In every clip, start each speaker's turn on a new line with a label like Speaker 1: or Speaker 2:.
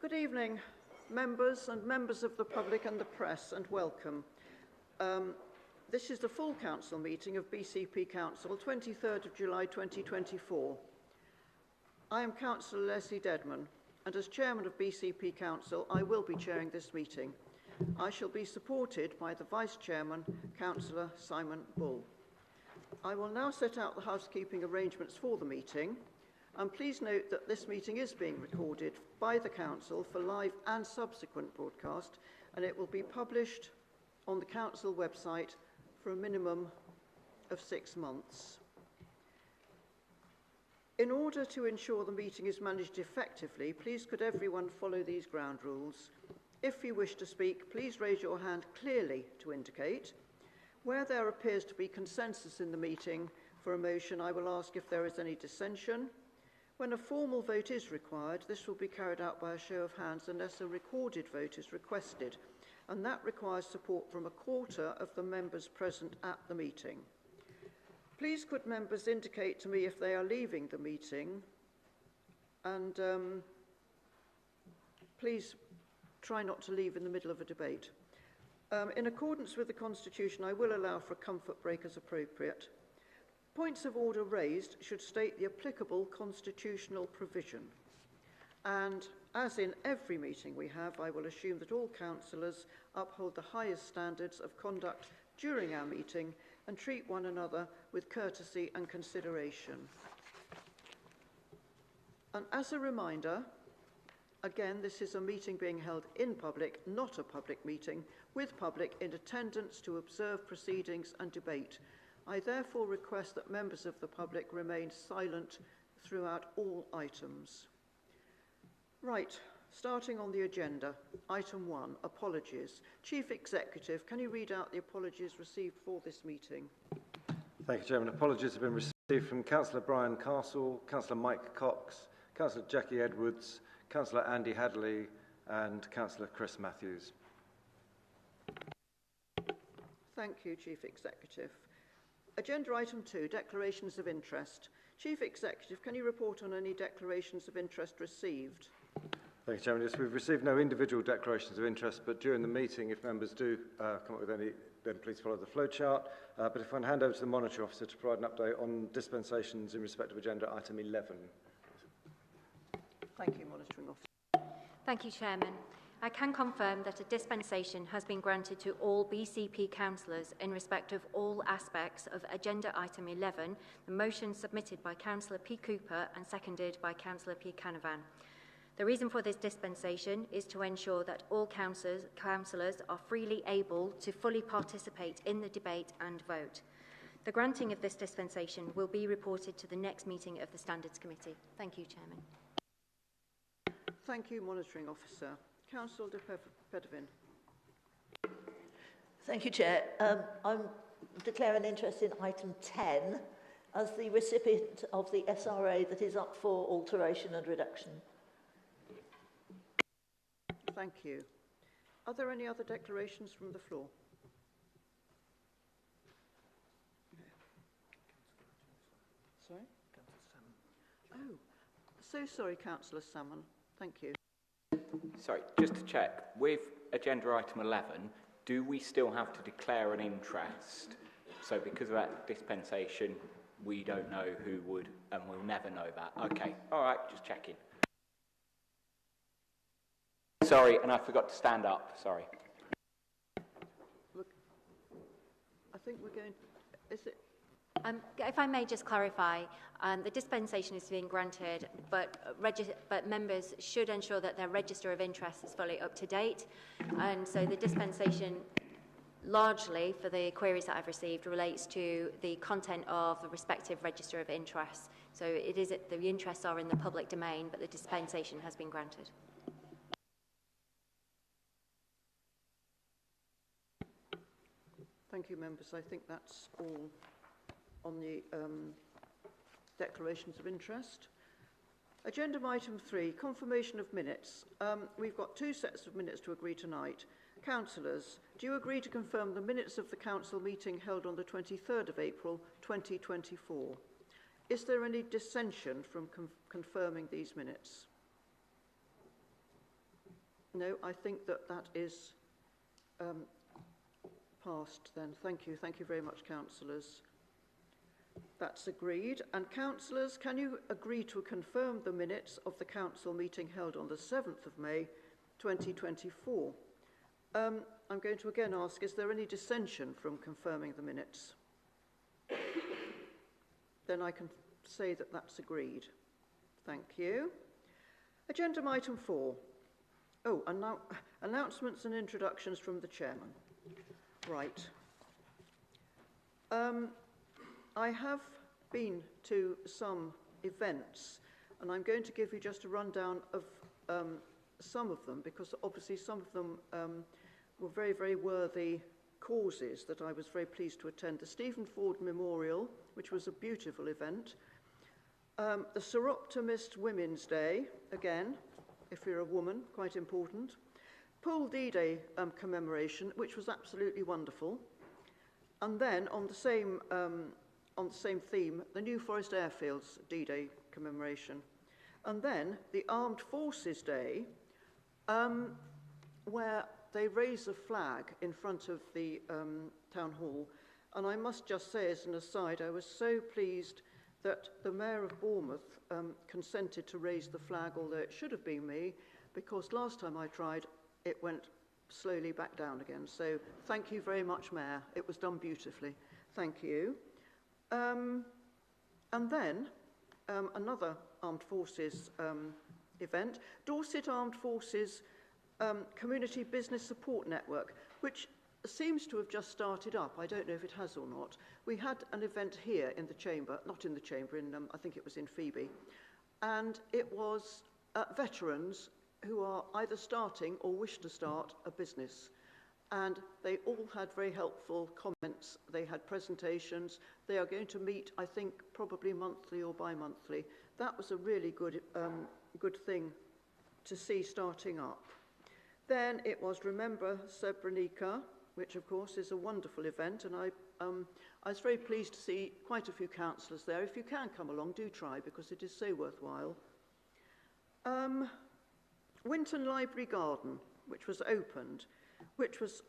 Speaker 1: Good evening, members of the public and the press, and welcome. This is the full council meeting of BCP Council, 23rd of July 2024. I am Councillor Leslie Dedman, and as Chairman of BCP Council, I will be chairing this meeting. I shall be supported by the Vice Chairman, Councillor Simon Bull. I will now set out the housekeeping arrangements for the meeting. And please note that this meeting is being recorded by the Council for live and subsequent broadcast, and it will be published on the Council website for a minimum of 6 months. In order to ensure the meeting is managed effectively, please could everyone follow these ground rules. If you wish to speak, please raise your hand clearly to indicate. Where there appears to be consensus in the meeting for a motion, I will ask if there is any dissension. When a formal vote is required, this will be carried out by a show of hands unless a recorded vote is requested, and that requires support from a quarter of the members present at the meeting. Please could members indicate to me if they are leaving the meeting, and please try not to leave in the middle of a debate. In accordance with the Constitution, I will allow for a comfort break as appropriate. Points of order raised should state the applicable constitutional provision. And as in every meeting we have, I will assume that all councillors uphold the highest standards of conduct during our meeting and treat one another with courtesy and consideration. And as a reminder, again, this is a meeting being held in public, not a public meeting, with public in attendance to observe proceedings and debate. I therefore request that members of the public remain silent throughout all items. Right, starting on the agenda, item 1, apologies. Chief Executive, can you read out the apologies received for this meeting?
Speaker 2: Thank you, Chairman. Apologies have been received from Councillor Brian Castle, Councillor Mike Cox, Councillor Jackie Edwards, Councillor Andy Hadley and Councillor Chris Matthews.
Speaker 1: Thank you, Chief Executive. Agenda item 2, declarations of interest. Chief Executive, can you report on any declarations of interest received?
Speaker 2: Thank you, Chairman. Yes, we've received no individual declarations of interest, but during the meeting, if members do come up with any, then please follow the flow chart. But if I can hand over to the Monitoring Officer to provide an update on dispensations in respect of agenda item 11.
Speaker 1: Thank you, Monitoring Officer.
Speaker 3: Thank you, Chairman. I can confirm that a dispensation has been granted to all BCP councillors in respect of all aspects of agenda item 11, the motion submitted by Councillor P. Cooper and seconded by Councillor P. Canavan. The reason for this dispensation is to ensure that all councillors are freely able to fully participate in the debate and vote. The granting of this dispensation will be reported to the next meeting of the Standards Committee. Thank you, Chairman.
Speaker 1: Thank you, Monitoring Officer. Councillor de Pedevin.
Speaker 4: Thank you, Chair. I'm declaring interest in item 10 as the recipient of the SRA that is up for alteration and reduction.
Speaker 1: Thank you. Are there any other declarations from the floor? Sorry? Oh, so sorry, Councillor Salmon. Thank you.
Speaker 5: Sorry, just to check, with agenda item 11, do we still have to declare an interest? So because of that dispensation, we don't know who would, and we'll never know that. Okay, all right, just checking. Sorry, and I forgot to stand up, sorry.
Speaker 1: Look, I think we're going, is it?
Speaker 3: If I may just clarify, the dispensation is being granted, but members should ensure that their register of interest is fully up to date. And so the dispensation, largely for the queries that I've received, relates to the content of the respective register of interest. So it is the interests are in the public domain, but the dispensation has been granted.
Speaker 1: Thank you, members. I think that's all on the declarations of interest. Agenda item 3, confirmation of minutes. We've got 2 sets of minutes to agree tonight. Councillors, do you agree to confirm the minutes of the council meeting held on the 23rd of April 2024? Is there any dissension from confirming these minutes? No, I think that that is passed then. Thank you. Thank you very much, councillors. That's agreed. And councillors, can you agree to confirm the minutes of the council meeting held on the 7th of May 2024? I'm going to again ask, is there any dissension from confirming the minutes? Then I can say that that's agreed. Thank you. Agenda item 4. Oh, and now announcements and introductions from the chairman. Right. I have been to some events, and I'm going to give you just a rundown of some of them, because obviously some of them were very, very worthy causes that I was very pleased to attend. The Stephen Ford Memorial, which was a beautiful event. The Seroptimist Women's Day, again, if you're a woman, quite important. Poole D-Day commemoration, which was absolutely wonderful. And then on the same theme, the New Forest Airfields D-Day commemoration. And then the Armed Forces Day, where they raise a flag in front of the town hall. And I must just say, as an aside, I was so pleased that the Mayor of Bournemouth consented to raise the flag, although it should have been me, because last time I tried, it went slowly back down again. So thank you very much, Mayor. It was done beautifully. Thank you. And then another Armed Forces event, Dorset Armed Forces Community Business Support Network, which seems to have just started up. I don't know if it has or not. We had an event here in the chamber, not in the chamber, I think it was in Phoebe, and it was veterans who are either starting or wish to start a business. And they all had very helpful comments. They had presentations. They are going to meet, I think, probably monthly or bi-monthly. That was a really good thing to see starting up. Then it was Remember Srebrenica, which of course is a wonderful event, and I was very pleased to see quite a few councillors there. If you can come along, do try, because it is so worthwhile. Winton Library Garden, which was opened, which was,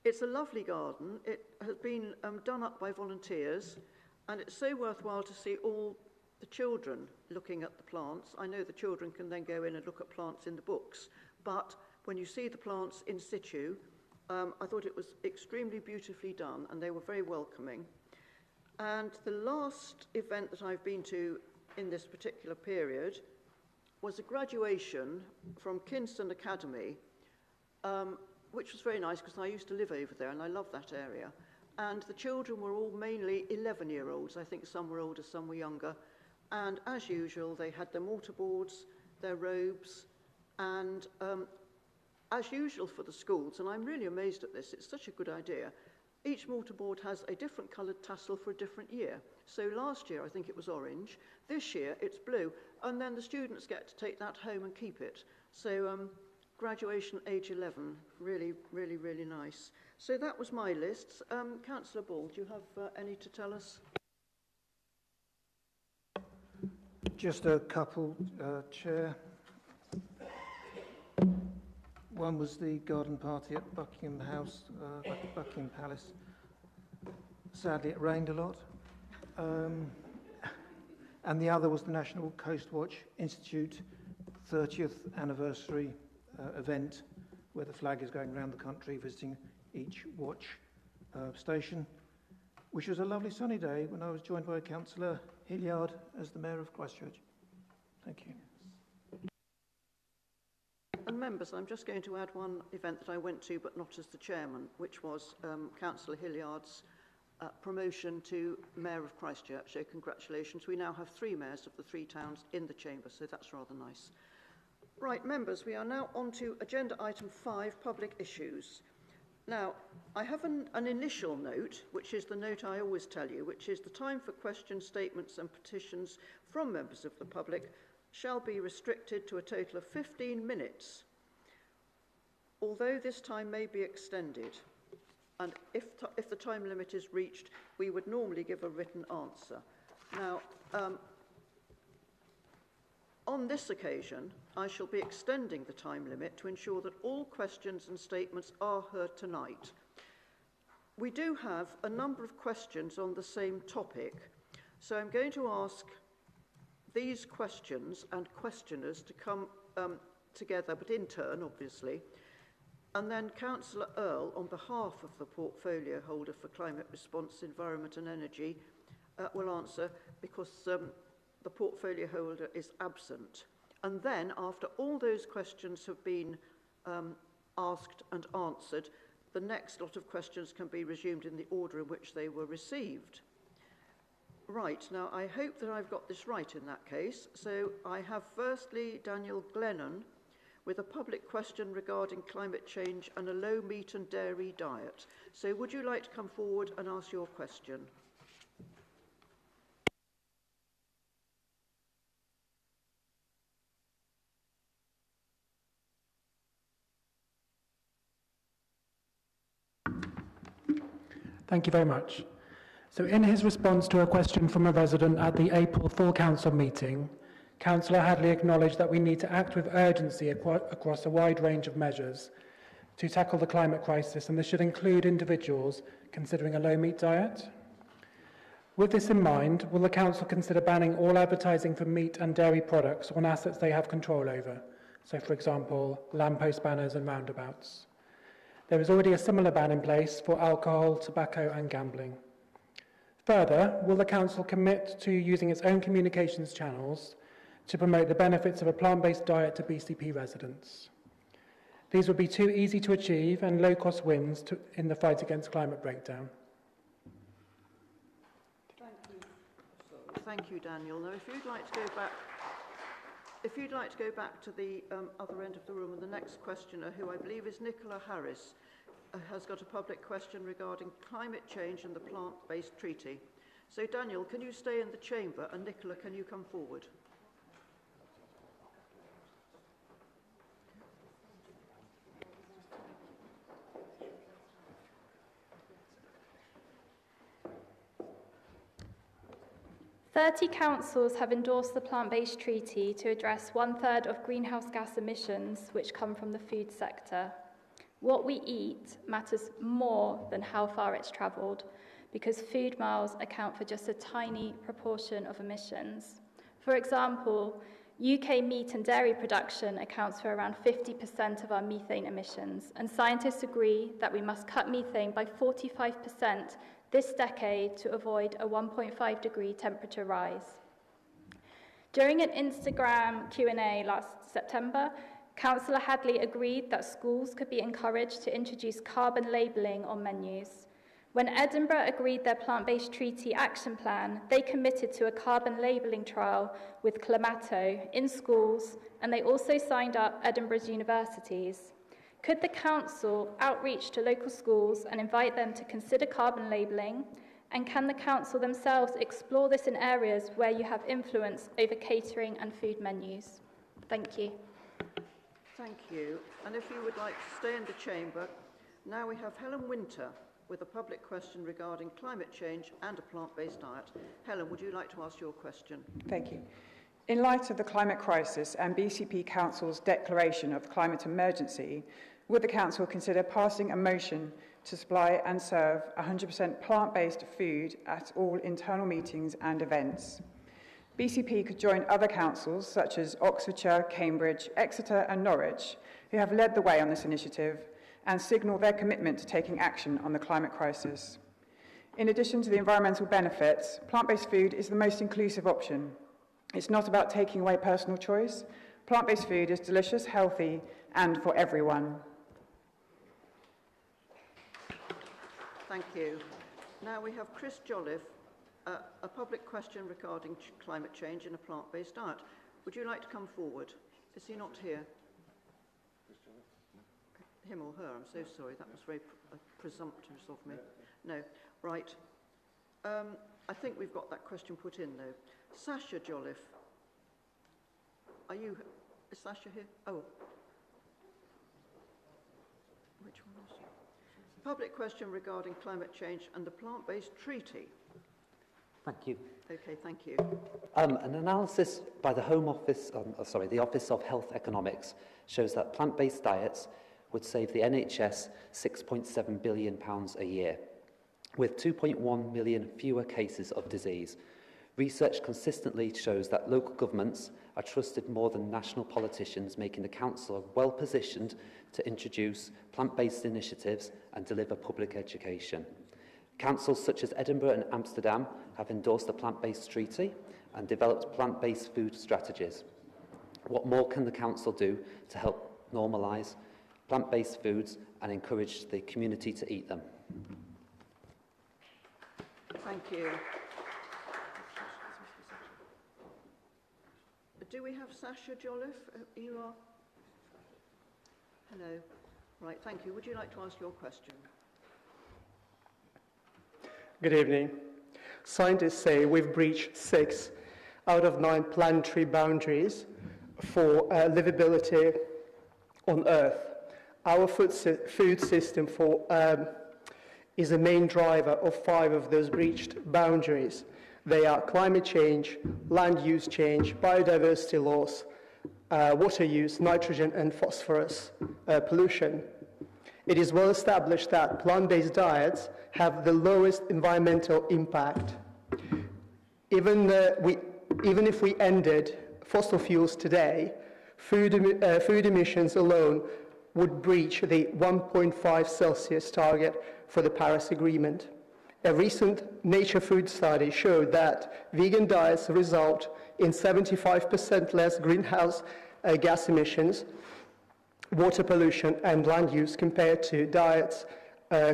Speaker 1: it's a lovely garden. It has been done up by volunteers, and it's so worthwhile to see all the children looking at the plants. I know the children can then go in and look at plants in the books, but when you see the plants in situ, I thought it was extremely beautifully done, and they were very welcoming. And the last event that I've been to in this particular period was a graduation from Kingston Academy, which was very nice because I used to live over there and I love that area. And the children were all mainly 11-year-olds. I think some were older, some were younger. And as usual, they had their mortarboards, their robes, and as usual for the schools, and I'm really amazed at this, it's such a good idea, each mortarboard has a different coloured tassel for a different year. So last year I think it was orange, this year it's blue, and then the students get to take that home and keep it. So graduation age 11, really, really, really nice. So that was my list. Councillor Ball, do you have any to tell us?
Speaker 6: Just a couple, Chair. One was the garden party at Buckingham House, Buckingham Palace. Sadly, it rained a lot. And the other was the National Coast Watch Institute 30th anniversary event, where the flag is going around the country visiting each watch station, which was a lovely sunny day when I was joined by Councillor Hilliard as the Mayor of Christchurch. Thank you.
Speaker 1: And members, I'm just going to add one event that I went to, but not as the chairman, which was Councillor Hilliard's promotion to Mayor of Christchurch. So congratulations. We now have 3 mayors of the 3 towns in the chamber, so that's rather nice. Right, members, we are now on to agenda item 5, public issues. Now, I have an initial note, which is the note I always tell you, which is the time for questions, statements and petitions from members of the public shall be restricted to a total of 15 minutes, although this time may be extended. And if the time limit is reached, we would normally give a written answer. Now, On this occasion, I shall be extending the time limit to ensure that all questions and statements are heard tonight. We do have a number of questions on the same topic, so I'm going to ask these questions and questioners to come together, but in turn, obviously, and then Councillor Earl, on behalf of the portfolio holder for Climate Response, Environment and Energy, will answer because the portfolio holder is absent. And then, after all those questions have been asked and answered, the next lot of questions can be resumed in the order in which they were received. Right, now I hope that I've got this right in that case. So I have firstly Daniel Glennon with a public question regarding climate change and a low meat and dairy diet. So would you like to come forward and ask your question?
Speaker 7: Thank you very much. So in his response to a question from a resident at the April full council meeting, Councillor Hadley acknowledged that we need to act with urgency across a wide range of measures to tackle the climate crisis, and this should include individuals considering a low-meat diet. With this in mind, will the council consider banning all advertising for meat and dairy products on assets they have control over? So, for example, lamppost banners and roundabouts. There is already a similar ban in place for alcohol, tobacco and gambling. Further, will the council commit to using its own communications channels to promote the benefits of a plant-based diet to BCP residents? These would be two easy to achieve and low-cost wins in the fight against climate breakdown.
Speaker 1: Thank you, Daniel. Now, if you'd like to go back to the other end of the room, and the next questioner, who I believe is Nicola Harris, has got a public question regarding climate change and the plant-based treaty. So, Daniel, can you stay in the chamber, and Nicola, can you come forward?
Speaker 8: "30 councils have endorsed the plant-based treaty to address 1/3 of greenhouse gas emissions which come from the food sector. What we eat matters more than how far it's travelled, because food miles account for just a tiny proportion of emissions. For example, UK meat and dairy production accounts for around 50% of our methane emissions, and scientists agree that we must cut methane by 45% this decade to avoid a 1.5 degree temperature rise. During an Instagram Q&A last September, Councillor Hadley agreed that schools could be encouraged to introduce carbon labelling on menus. When Edinburgh agreed their plant-based treaty action plan, they committed to a carbon labelling trial with Clamato in schools, and they also signed up Edinburgh's universities. Could the council outreach to local schools and invite them to consider carbon labelling? And can the council themselves explore this in areas where you have influence over catering and food menus? Thank you.
Speaker 1: Thank you. And if you would like to stay in the chamber, now we have Helen Winter with a public question regarding climate change and a plant-based diet. Helen, would you like to ask your question?
Speaker 9: Thank you. In light of the climate crisis and BCP Council's declaration of climate emergency, would the Council consider passing a motion to supply and serve 100% plant-based food at all internal meetings and events? BCP could join other councils such as Oxfordshire, Cambridge, Exeter and Norwich, who have led the way on this initiative, and signal their commitment to taking action on the climate crisis. In addition to the environmental benefits, plant-based food is the most inclusive option. It's not about taking away personal choice. Plant-based food is delicious, healthy, and for everyone.
Speaker 1: Thank you. Now we have Chris Jolliffe, a public question regarding climate change and a plant-based diet. Would you like to come forward? Is he not here? Him or her? I'm so sorry. That was very presumptuous of me. No. Right. I think we've got that question put in, though. Sasha Jolliffe. Is Sasha here? Oh. Which one is it? Public question regarding climate change and the plant-based treaty.
Speaker 10: Thank you.
Speaker 1: Okay, thank you.
Speaker 10: An analysis by the the Office of Health Economics shows that plant-based diets would save the NHS £6.7 billion a year, with 2.1 million fewer cases of disease. Research consistently shows that local governments are trusted more than national politicians, making the council well positioned to introduce plant-based initiatives and deliver public education. Councils such as Edinburgh and Amsterdam have endorsed the plant-based treaty and developed plant-based food strategies. What more can the council do to help normalise plant-based foods and encourage the community to eat them?
Speaker 1: Thank you. Do we have Sasha Jolliffe? You are? Hello. Right, thank you. Would you like to ask your question?
Speaker 11: Good evening. Scientists say we've breached 6 out of 9 planetary boundaries for livability on Earth. Our food system is a main driver of 5 of those breached boundaries. They are climate change, land use change, biodiversity loss, water use, nitrogen and phosphorus pollution. It is well established that plant-based diets have the lowest environmental impact. Even if we ended fossil fuels today, food emissions alone would breach the 1.5 Celsius target for the Paris Agreement. A recent Nature food study showed that vegan diets result in 75% less greenhouse gas emissions, water pollution and land use compared to diets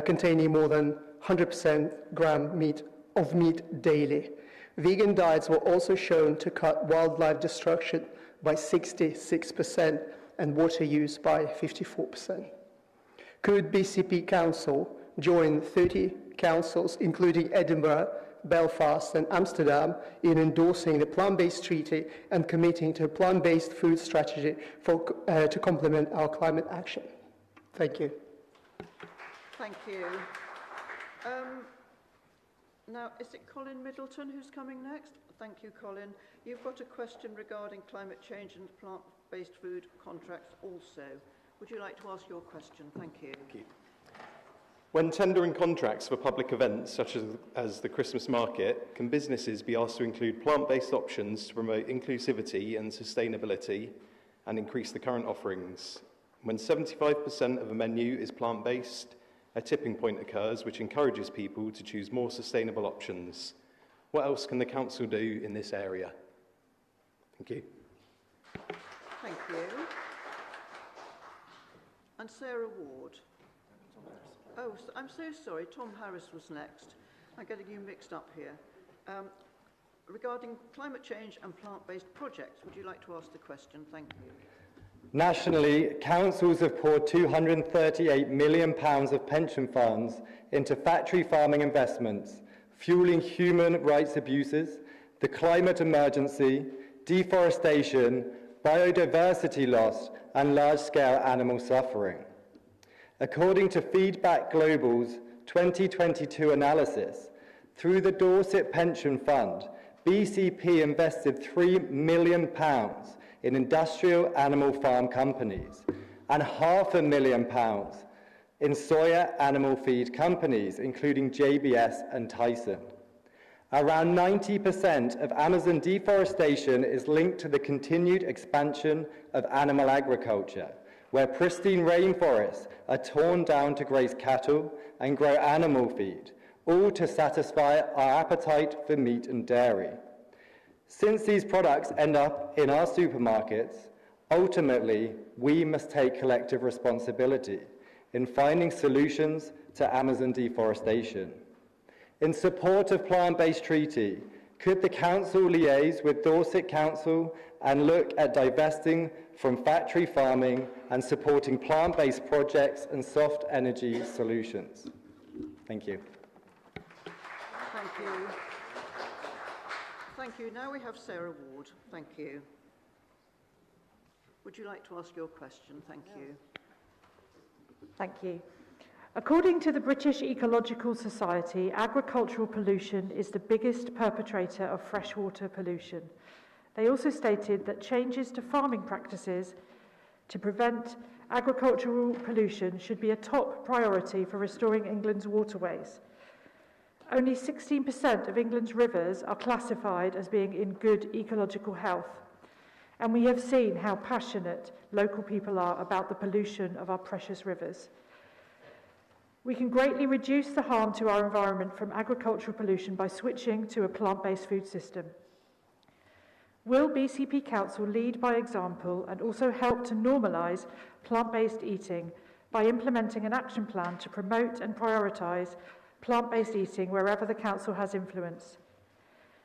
Speaker 11: containing more than 100% gram of meat daily. Vegan diets were also shown to cut wildlife destruction by 66% and water use by 54%. Could BCP Council join 30 councils, including Edinburgh, Belfast and Amsterdam, in endorsing the plant-based treaty and committing to a plant-based food strategy to complement our climate action? Thank you.
Speaker 1: Thank you. Now, is it Colin Middleton who's coming next? Thank you, Colin. You've got a question regarding climate change and plant-based food contracts also. Would you like to ask your question? Thank you.
Speaker 12: Thank you. When tendering contracts for public events, such as the Christmas market, can businesses be asked to include plant-based options to promote inclusivity and sustainability and increase the current offerings? When 75% of a menu is plant-based, a tipping point occurs which encourages people to choose more sustainable options. What else can the council do in this area? Thank you.
Speaker 1: Thank you. And Sarah Ward. Oh, I'm so sorry. Tom Harris was next. I'm getting you mixed up here. Regarding climate change and plant-based projects, would you like to ask the question? Thank you.
Speaker 13: Nationally, councils have poured £238 million of pension funds into factory farming investments, fueling human rights abuses, the climate emergency, deforestation, biodiversity loss, and large-scale animal suffering. According to Feedback Global's 2022 analysis, through the Dorset Pension Fund, BCP invested £3 million in industrial animal farm companies and £500,000 in soya animal feed companies, including JBS and Tyson. Around 90% of Amazon deforestation is linked to the continued expansion of animal agriculture, where pristine rainforests are torn down to graze cattle and grow animal feed, all to satisfy our appetite for meat and dairy. Since these products end up in our supermarkets, ultimately, we must take collective responsibility in finding solutions to Amazon deforestation. In support of plant-based treaty, could the council liaise with Dorset Council and look at divesting from factory farming and supporting plant-based projects and soft energy solutions? Thank you.
Speaker 1: Thank you. Thank you. Now we have Sarah Ward. Thank you. Would you like to ask your question? Thank you.
Speaker 14: Thank you. According to the British Ecological Society, agricultural pollution is the biggest perpetrator of freshwater pollution. They also stated that changes to farming practices to prevent agricultural pollution should be a top priority for restoring England's waterways. Only 16% of England's rivers are classified as being in good ecological health, and we have seen how passionate local people are about the pollution of our precious rivers. We can greatly reduce the harm to our environment from agricultural pollution by switching to a plant-based food system. Will BCP Council lead by example and also help to normalise plant-based eating by implementing an action plan to promote and prioritise plant-based eating wherever the Council has influence?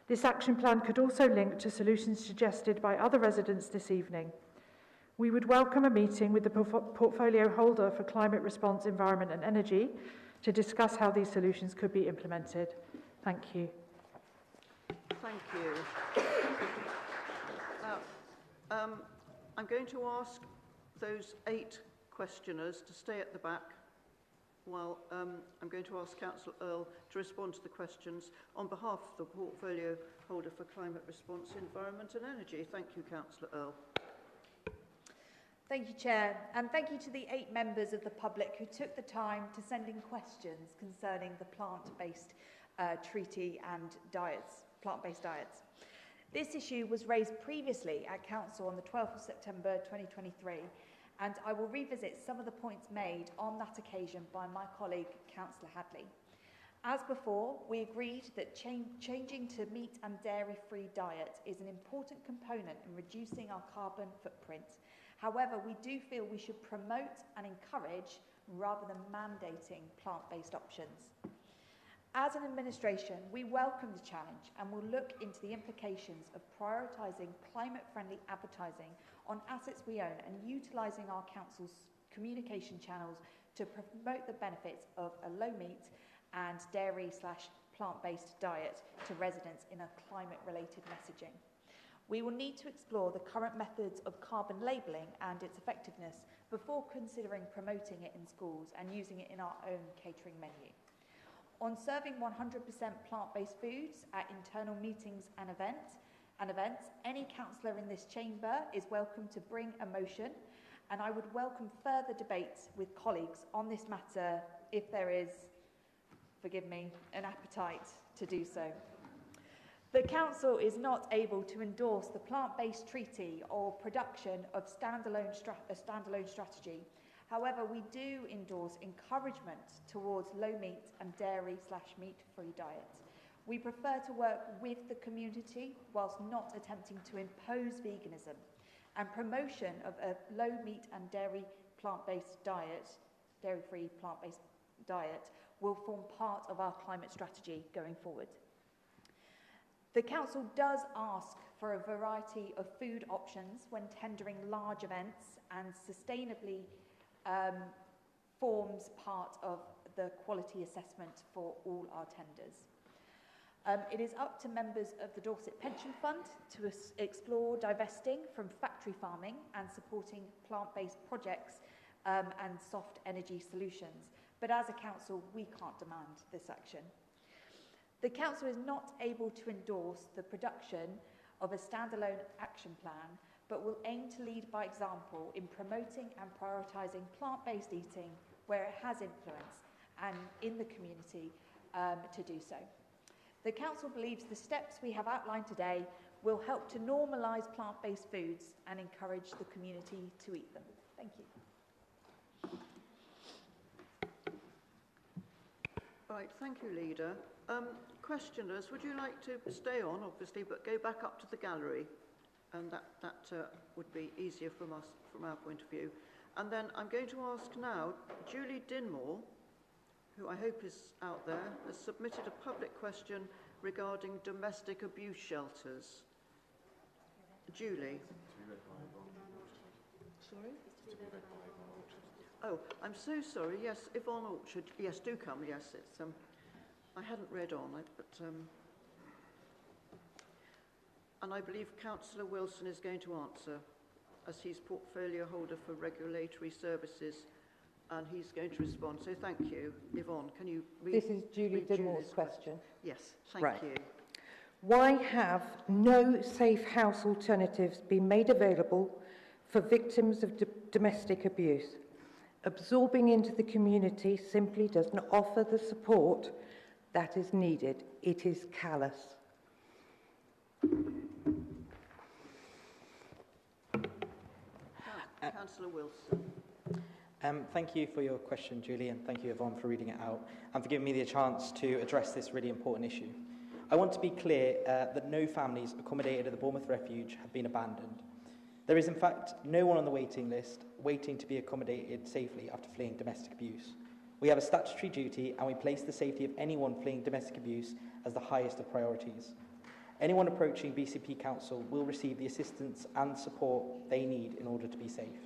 Speaker 14: This action plan could also link to solutions suggested by other residents this evening. We would welcome a meeting with the portfolio holder for climate response, environment and energy to discuss how these solutions could be implemented. Thank you.
Speaker 1: Thank you. Now, I'm going to ask those 8 questioners to stay at the back while I'm going to ask Councillor Earl to respond to the questions on behalf of the portfolio holder for climate response, environment and energy. Thank you, Councillor Earl.
Speaker 15: Thank you, Chair, and thank you to the 8 members of the public who took the time to send in questions concerning the plant-based treaty and diets, plant-based diets. This issue was raised previously at Council on the 12th of September 2023, and I will revisit some of the points made on that occasion by my colleague, Councillor Hadley. As before, we agreed that changing to meat and dairy-free diet is an important component in reducing our carbon footprint. However, we do feel we should promote and encourage rather than mandating plant-based options. As an administration, we welcome the challenge and will look into the implications of prioritising climate-friendly advertising on assets we own and utilising our council's communication channels to promote the benefits of a low-meat and dairy/plant-based diet to residents in a climate-related messaging. We will need to explore the current methods of carbon labelling and its effectiveness before considering promoting it in schools and using it in our own catering menu. On serving 100% plant-based foods at internal meetings and events, any councillor in this chamber is welcome to bring a motion, and I would welcome further debates with colleagues on this matter if there is, forgive me, an appetite to do so. The Council is not able to endorse the plant-based treaty or production of a standalone strategy. However, we do endorse encouragement towards low-meat and dairy/meat-free diets. We prefer to work with the community whilst not attempting to impose veganism, and promotion of a low-meat and dairy-plant-based diet, dairy-free plant-based diet, will form part of our climate strategy going forward. The Council does ask for a variety of food options when tendering large events, and sustainably forms part of the quality assessment for all our tenders. It is up to members of the Dorset Pension Fund to explore divesting from factory farming and supporting plant-based projects and soft energy solutions. But as a council, we can't demand this action. The Council is not able to endorse the production of a standalone action plan, but will aim to lead by example in promoting and prioritising plant-based eating where it has influence and in the community to do so. The Council believes the steps we have outlined today will help to normalise plant-based foods and encourage the community to eat them. Thank you.
Speaker 1: Right, thank you, Leader. Questioners, would you like to stay on, obviously, but go back up to the gallery? And that would be easier from us, from our point of view. And then I'm going to ask now, Julie Dinmore, who I hope is out there, has submitted a public question regarding domestic abuse shelters. Julie. Sorry? Oh, I'm so sorry. Yes, Yvonne Orchard. Yes, do come. Yes, it's. I hadn't read on it, but. And I believe Councillor Wilson is going to answer, as he's portfolio holder for regulatory services and he's going to respond. So thank you. Yvonne, can you read?
Speaker 16: This is Julie
Speaker 1: read
Speaker 16: Didmore's
Speaker 1: Julie's
Speaker 16: question.
Speaker 1: Yes, thank
Speaker 16: Right.
Speaker 1: you.
Speaker 16: Why have no safe house alternatives been made available for victims of domestic abuse? Absorbing into the community simply does not offer the support that is needed. It is callous.
Speaker 1: Councillor Wilson.
Speaker 17: Thank you for your question, Julie, and thank you, Yvonne, for reading it out and for giving me the chance to address this really important issue. I want to be clear that no families accommodated at the Bournemouth Refuge have been abandoned. There is, in fact, no one on the waiting list waiting to be accommodated safely after fleeing domestic abuse. We have a statutory duty and we place the safety of anyone fleeing domestic abuse as the highest of priorities. Anyone approaching BCP Council will receive the assistance and support they need in order to be safe.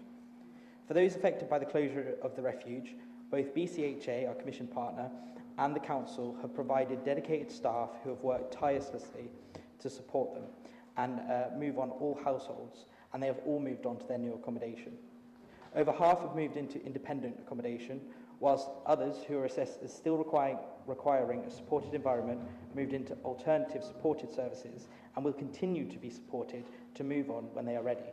Speaker 17: For those affected by the closure of the refuge, both BCHA, our commission partner, and the Council have provided dedicated staff who have worked tirelessly to support them and move on all households, and they have all moved on to their new accommodation. Over half have moved into independent accommodation, whilst others who are assessed as still requiring a supported environment moved into alternative supported services and will continue to be supported to move on when they are ready.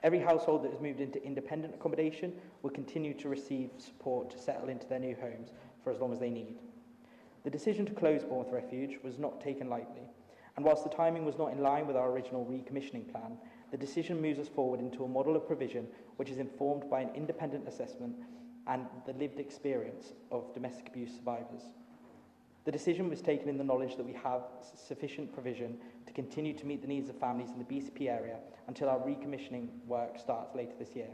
Speaker 17: Every household that has moved into independent accommodation will continue to receive support to settle into their new homes for as long as they need. The decision to close Bournemouth Refuge was not taken lightly, and whilst the timing was not in line with our original recommissioning plan, the decision moves us forward into a model of provision which is informed by an independent assessment and the lived experience of domestic abuse survivors. The decision was taken in the knowledge that we have sufficient provision to continue to meet the needs of families in the BCP area until our recommissioning work starts later this year.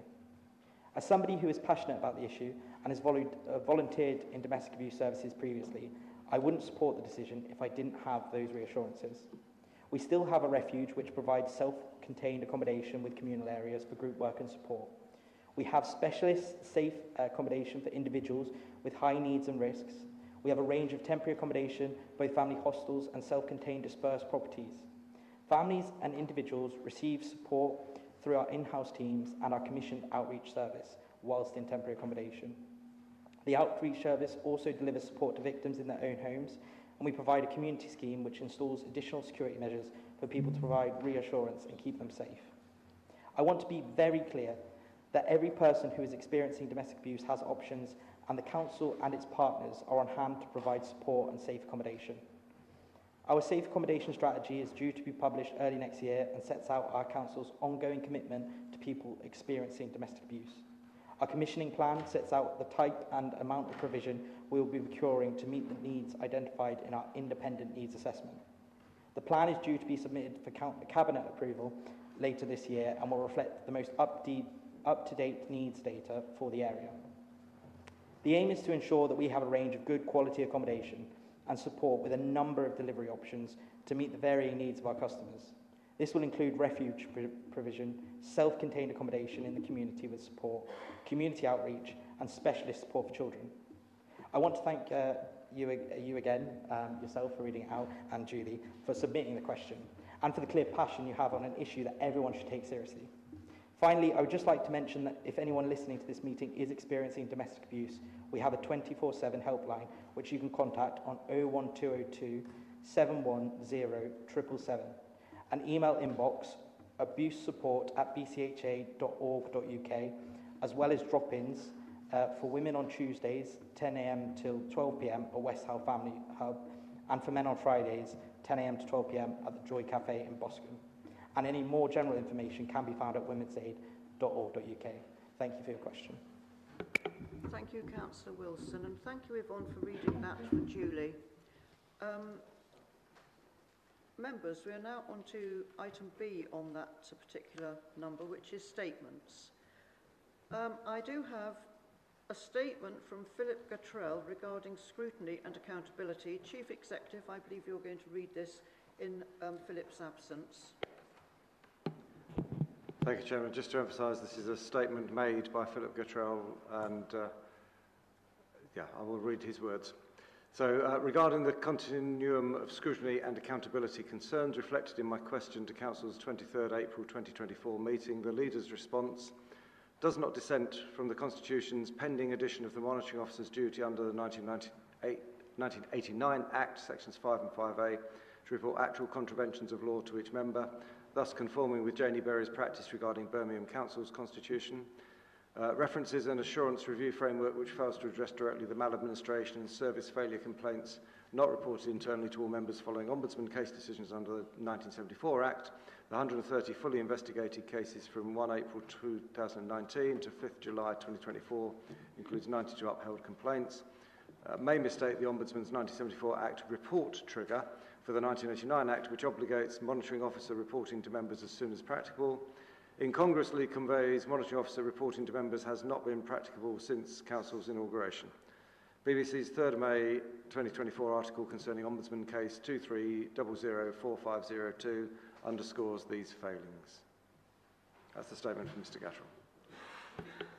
Speaker 17: As somebody who is passionate about the issue and has volunteered in domestic abuse services previously, I wouldn't support the decision if I didn't have those reassurances. We still have a refuge which provides self-contained accommodation with communal areas for group work and support. We have specialist safe accommodation for individuals with high needs and risks. We have a range of temporary accommodation, both family hostels and self-contained dispersed properties. Families and individuals receive support through our in-house teams and our commissioned outreach service whilst in temporary accommodation. The outreach service also delivers support to victims in their own homes, and we provide a community scheme which installs additional security measures for people to provide reassurance and keep them safe. I want to be very clear that every person who is experiencing domestic abuse has options, and the Council and its partners are on hand to provide support and safe accommodation. Our safe accommodation strategy is due to be published early next year and sets out our Council's ongoing commitment to people experiencing domestic abuse. Our commissioning plan sets out the type and amount of provision we will be procuring to meet the needs identified in our independent needs assessment. The plan is due to be submitted for Cabinet approval later this year and will reflect the most up-to-date needs data for the area. The aim is to ensure that we have a range of good quality accommodation and support with a number of delivery options to meet the varying needs of our customers. This will include refuge provision, self-contained accommodation in the community with support, community outreach and specialist support for children. I want to thank you again, yourself for reading it out, and Julie for submitting the question and for the clear passion you have on an issue that everyone should take seriously. Finally, I would just like to mention that if anyone listening to this meeting is experiencing domestic abuse, we have a 24/7 helpline which you can contact on 01202 710 777, an email inbox abusesupport@bcha.org.uk, as well as drop-ins for women on Tuesdays 10 a.m. till 12 p.m. at West Howe Family Hub, and for men on Fridays 10 a.m. to 12 p.m. at the Joy Cafe in Boscombe. And any more general information can be found at womensaid.org.uk. Thank you for your question.
Speaker 1: Thank you, Councillor Wilson, and thank you, Yvonne, for reading that for Julie. Members, we are now on to item B on that particular number, which is statements. I do have a statement from Philip Gatrell regarding scrutiny and accountability. Chief Executive, I believe you're going to read this in Philip's absence.
Speaker 2: Thank you, Chairman. Just to emphasise, this is a statement made by Philip Gatrell, and I will read his words. So, regarding the continuum of scrutiny and accountability concerns reflected in my question to Council's 23rd April 2024 meeting, the Leader's response does not dissent from the Constitution's pending addition of the monitoring officer's duty under the 1989 Act, sections 5 and 5A, to report actual contraventions of law to each member, thus conforming with Janie Berry's practice regarding Birmingham Council's constitution. References an assurance review framework which fails to address directly the maladministration and service failure complaints not reported internally to all members following Ombudsman case decisions under the 1974 Act. The 130 fully investigated cases from 1 April 2019 to 5th July 2024 includes 92 upheld complaints. May mistake the Ombudsman's 1974 Act report trigger for the 1989 Act, which obligates monitoring officer reporting to members as soon as practicable. Incongruously conveys monitoring officer reporting to members has not been practicable since Council's inauguration. BBC's 3rd May 2024 article concerning Ombudsman case 23004502 underscores these failings. That's the statement from Mr. Gattrell.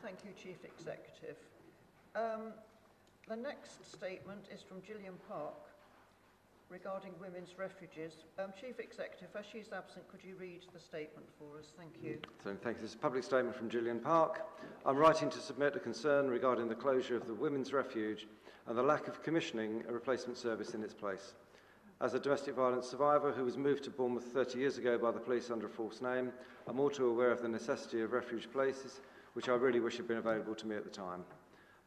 Speaker 1: Thank you, Chief Executive. The next statement is from Gillian Park regarding women's refuges. Chief Executive, as she's absent, could you read the statement for us? Thank you.
Speaker 2: So, thank you. This is a public statement from Gillian Park. I'm writing to submit a concern regarding the closure of the women's refuge and the lack of commissioning a replacement service in its place. As a domestic violence survivor who was moved to Bournemouth 30 years ago by the police under a false name, I'm all too aware of the necessity of refuge places, which I really wish had been available to me at the time.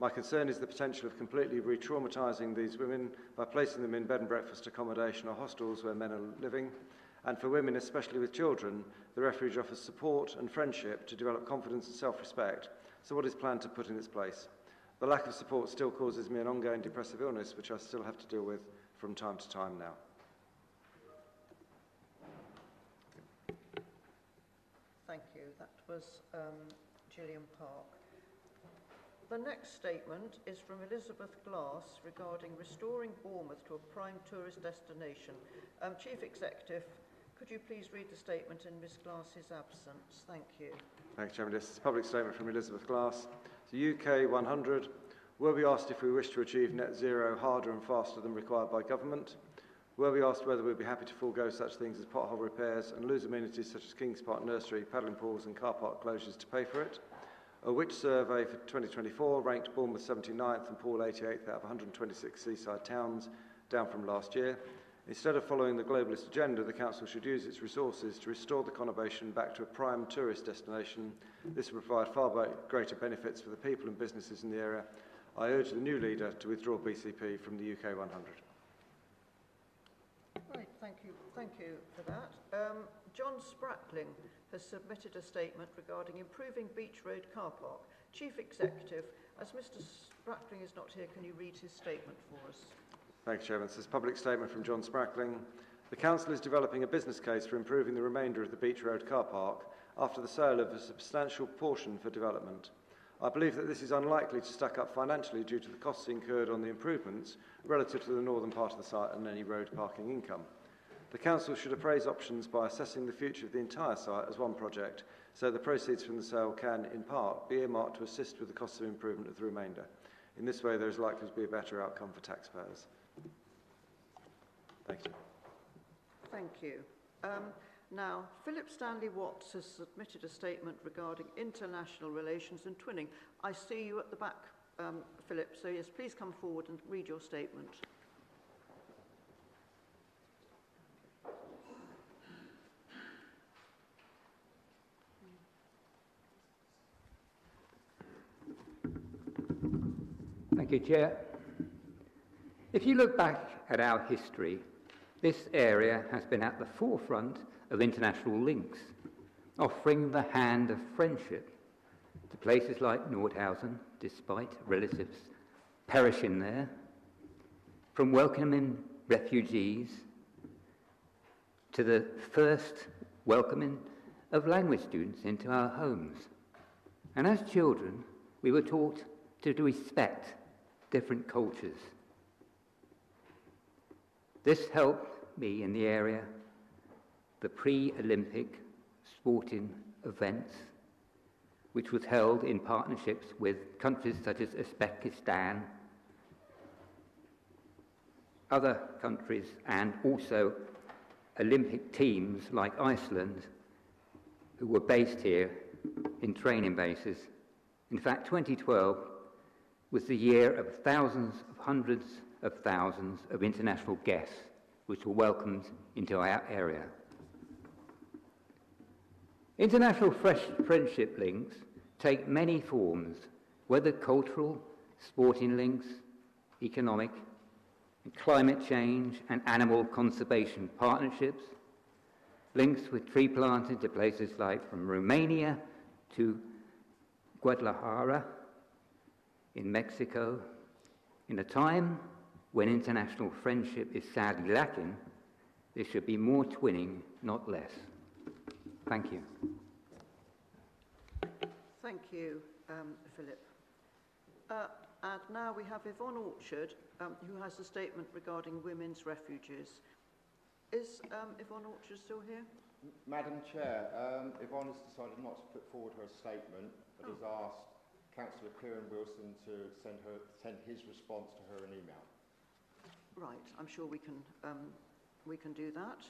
Speaker 2: My concern is the potential of completely re-traumatising these women by placing them in bed and breakfast accommodation or hostels where men are living. And for women, especially with children, the refuge offers support and friendship to develop confidence and self-respect. So what is planned to put in its place? The lack of support still causes me an ongoing depressive illness, which I still have to deal with from time to time now.
Speaker 1: Thank you. That was Gillian Park. The next statement is from Elizabeth Glass regarding restoring Bournemouth to a prime tourist destination. Chief Executive, could you please read the statement in Ms Glass's absence? Thank you.
Speaker 2: Thank you, Chairman. This is a public statement from Elizabeth Glass. The UK 100. Were we asked if we wish to achieve net zero harder and faster than required by government? Were we asked whether we'd be happy to forego such things as pothole repairs and lose amenities such as Kings Park Nursery, paddling pools and car park closures to pay for it? A which survey for 2024 ranked Bournemouth 79th and Poole 88th out of 126 seaside towns, down from last year. Instead of following the globalist agenda, the Council should use its resources to restore the conurbation back to a prime tourist destination. This will provide far greater benefits for the people and businesses in the area. I urge the new leader to withdraw BCP from the UK 100.
Speaker 1: Right, thank you for that. John Sprackling has submitted a statement regarding improving Beach Road car park. Chief Executive, as Mr Sprackling is not here, can you read his statement for us?
Speaker 2: Thank you, Chairman. This is a public statement from John Sprackling. The Council is developing a business case for improving the remainder of the Beach Road car park after the sale of a substantial portion for development. I believe that this is unlikely to stack up financially due to the costs incurred on the improvements relative to the northern part of the site and any road parking income. The Council should appraise options by assessing the future of the entire site as one project, so the proceeds from the sale can, in part, be earmarked to assist with the costs of improvement of the remainder. In this way, there is likely to be a better outcome for taxpayers. Thank you.
Speaker 1: Thank you. Now, Philip Stanley Watts has submitted a statement regarding international relations and twinning. I see you at the back, Philip, so yes, please come forward and read your statement.
Speaker 18: Thank you, Chair. If you look back at our history, this area has been at the forefront of international links, offering the hand of friendship to places like Nordhausen, despite relatives perishing there, from welcoming refugees to the first welcoming of language students into our homes. And as children, we were taught to respect different cultures. This helped me in the area, the pre-Olympic sporting events, which was held in partnerships with countries such as Uzbekistan, other countries, and also Olympic teams like Iceland, who were based here in training bases In fact, 2012 was the year of hundreds of thousands of international guests which were welcomed into our area. International friendship links take many forms, whether cultural, sporting links, economic, climate change and animal conservation partnerships, links with tree planting to places like from Romania to Guadalajara in Mexico. In a time when international friendship is sadly lacking, there should be more twinning, not less. Thank you.
Speaker 1: Thank you, Philip. And now we have Yvonne Orchard, who has a statement regarding women's refuges. Is Yvonne Orchard still here?
Speaker 19: Madam Chair, Yvonne has decided not to put forward her statement, but has asked Councillor Kieran Wilson to send his response to her an email.
Speaker 1: Right, I'm sure we can do that.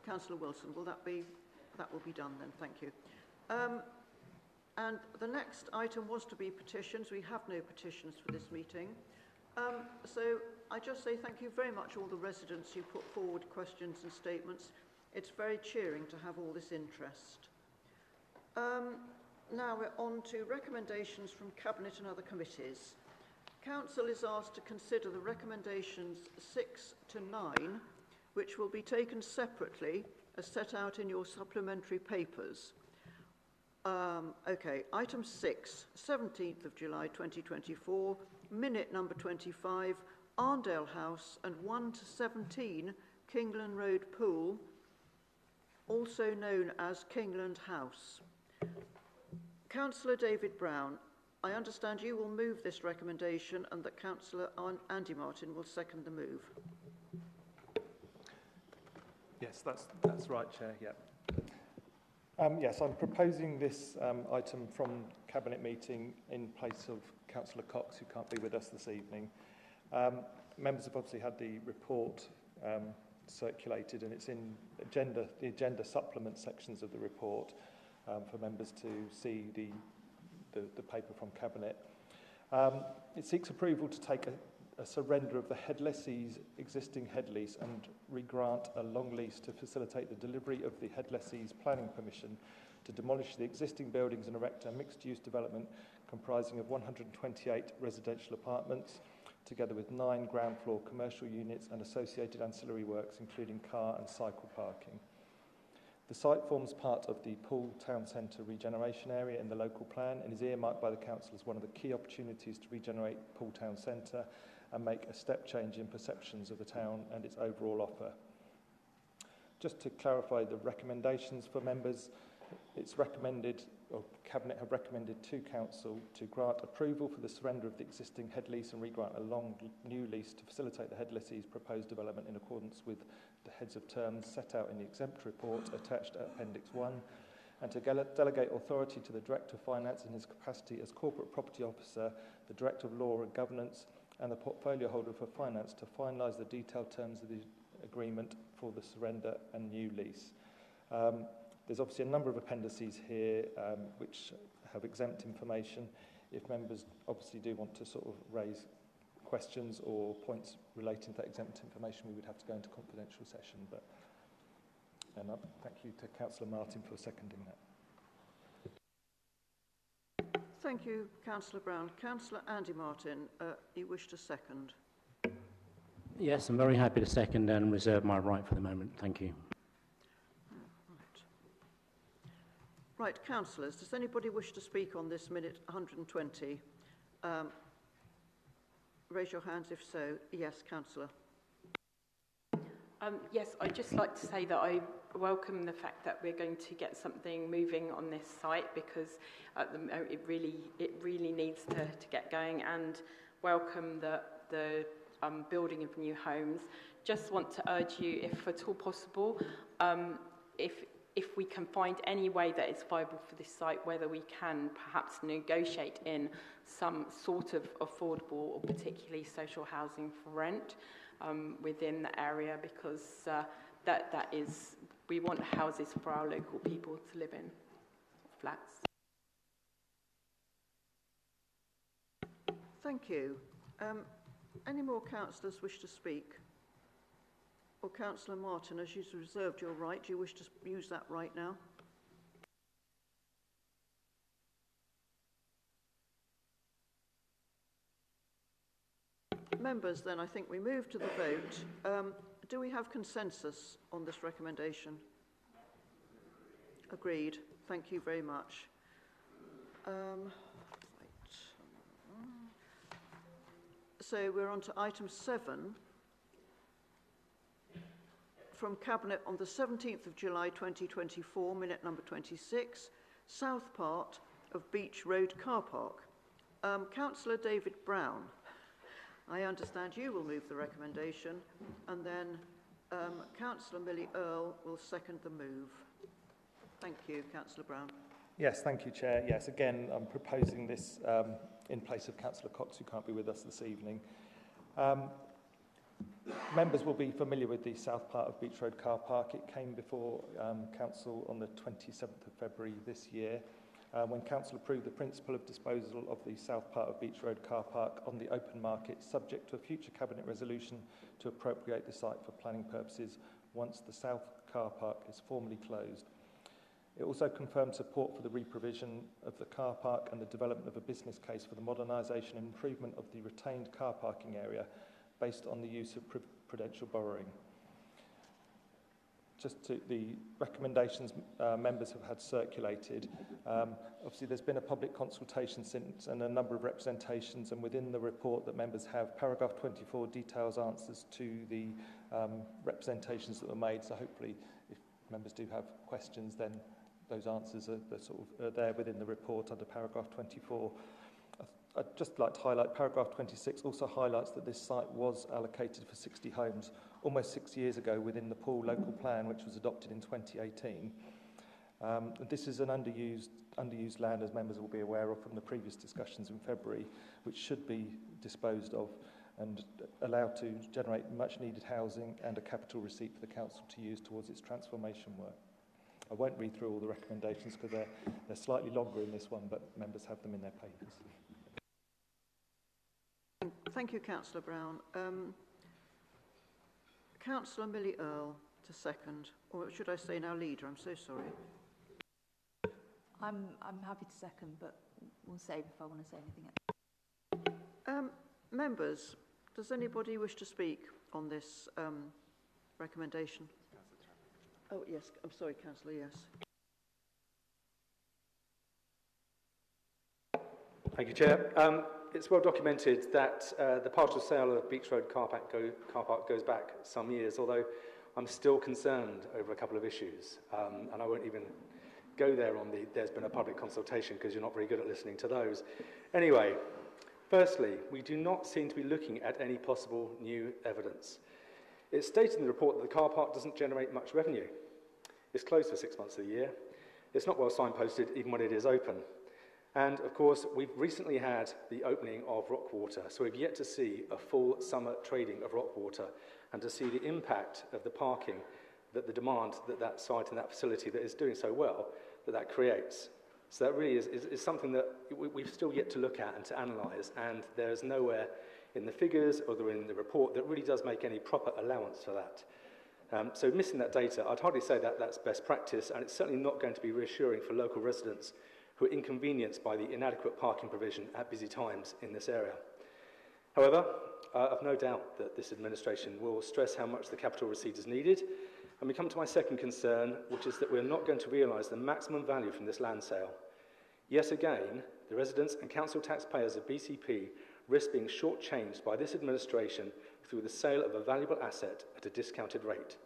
Speaker 1: Councillor Wilson, that will be done then, thank you. And the next item was to be petitions. We have no petitions for this meeting. So I just say thank you very much all the residents who put forward questions and statements. It's very cheering to have all this interest. Now we're on to recommendations from Cabinet and other committees. Council is asked to consider the recommendations 6 to 9, which will be taken separately as set out in your supplementary papers. Okay, item 6, 17th of July 2024, minute number 25, Arndale House and 1 to 17, Kingland Road Pool, also known as Kingland House. Councillor David Brown, I understand you will move this recommendation and that Councillor Andy Martin will second the move.
Speaker 20: Yes, that's right, Chair, yeah. Yes, I'm proposing this item from Cabinet meeting in place of Councillor Cox, who can't be with us this evening. Members have obviously had the report circulated, and it's in the agenda supplement sections of the report for members to see the paper from Cabinet. It seeks approval to take a surrender of the head lessee's existing head lease and regrant a long lease to facilitate the delivery of the head lessee's planning permission to demolish the existing buildings and erect a mixed-use development comprising of 128 residential apartments, together with 9 ground floor commercial units and associated ancillary works, including car and cycle parking. The site forms part of the Poole Town Centre regeneration area in the local plan and is earmarked by the Council as one of the key opportunities to regenerate Poole Town Centre and make a step change in perceptions of the town and its overall offer. Just to clarify the recommendations for members, it's recommended, or Cabinet have recommended to Council to grant approval for the surrender of the existing head lease and regrant a long new lease to facilitate the head lessee's proposed development in accordance with the heads of terms set out in the exempt report attached at Appendix 1, and to delegate authority to the Director of Finance in his capacity as Corporate Property Officer, the Director of Law and Governance, and the portfolio holder for finance to finalise the detailed terms of the agreement for the surrender and new lease. There's obviously a number of appendices here which have exempt information. If members obviously do want to sort of raise questions or points relating to that exempt information, we would have to go into confidential session. And thank you to Councillor Martin for seconding that.
Speaker 1: Thank you, Councillor Brown. Councillor Andy Martin, you wish to second?
Speaker 21: Yes, I'm very happy to second and reserve my right for the moment. Thank you.
Speaker 1: Right, councillors, does anybody wish to speak on this minute 120? Raise your hands if so. Yes, Councillor.
Speaker 22: Yes, I'd just like to say that I welcome the fact that we're going to get something moving on this site, because at the moment it really needs to get going, and welcome the building of new homes. Just want to urge you, if at all possible, if we can find any way that it's viable for this site, whether we can perhaps negotiate in some sort of affordable or particularly social housing for rent within the area, because that is, we want houses for our local people to live in, flats.
Speaker 1: Thank you. Any more councillors wish to speak? Or Councillor Martin, as you've reserved your right, do you wish to use that right now? Members, then I think we move to the vote. Do we have consensus on this recommendation? Agreed. Thank you very much. So we're on to item 7 from Cabinet on the 17th of July 2024, minute number 26, south part of Beach Road car park. Councillor David Brown, I understand you will move the recommendation, and then Councillor Millie Earle will second the move. Thank you, Councillor Brown.
Speaker 20: Yes, thank you, Chair. Yes, again, I'm proposing this in place of Councillor Cox, who can't be with us this evening. Members will be familiar with the south part of Beach Road car park. It came before Council on the 27th of February this year, when Council approved the principle of disposal of the south part of Beach Road car park on the open market, subject to a future Cabinet resolution to appropriate the site for planning purposes once the south car park is formally closed. It also confirmed support for the reprovision of the car park and the development of a business case for the modernisation and improvement of the retained car parking area based on the use of prudential borrowing. Just to the recommendations members have had circulated. Obviously, there's been a public consultation since and a number of representations, and within the report that members have, paragraph 24 details answers to the representations that were made. So hopefully, if members do have questions, then those answers are there within the report under paragraph 24. I'd just like to highlight paragraph 26 also highlights that this site was allocated for 60 homes almost 6 years ago within the pool local plan, which was adopted in 2018. This is an underused land, as members will be aware of from the previous discussions in February, which should be disposed of and allowed to generate much needed housing and a capital receipt for the council to use towards its transformation work. I won't read through all the recommendations because they're slightly longer in this one, but members have them in their papers.
Speaker 1: Thank you, Councillor Brown. Councillor Millie Earle to second, or should I say now leader? I'm so sorry.
Speaker 15: I'm happy to second, but we'll save if I want to say anything else.
Speaker 1: Members, does anybody wish to speak on this recommendation? Oh, yes. I'm sorry, Councillor, yes.
Speaker 4: Thank you, Chair. It's well documented that the partial sale of Beach Road car park goes back some years, although I'm still concerned over a couple of issues. And I won't even go there on there's been a public consultation because you're not very good at listening to those. Anyway, firstly, we do not seem to be looking at any possible new evidence. It's stated in the report that the car park doesn't generate much revenue. It's closed for 6 months of the year. It's not well signposted even when it is open. And of course, we've recently had the opening of Rockwater, so we've yet to see a full summer trading of Rockwater and to see the impact of the parking, that the demand that site and that facility that is doing so well, that creates. So that really is something that we've still yet to look at and to analyse, and there's nowhere in the figures or in the report that really does make any proper allowance for that. So missing that data, I'd hardly say that that's best practice, and it's certainly not going to be reassuring for local residents who are inconvenienced by the inadequate parking provision at busy times in this area. However, I've no doubt that this administration will stress how much the capital receipt is needed, and we come to my second concern, which is that we're not going to realise the maximum value from this land sale. Yet again, the residents and council taxpayers of BCP risk being shortchanged by this administration through the sale of a valuable asset at a discounted rate.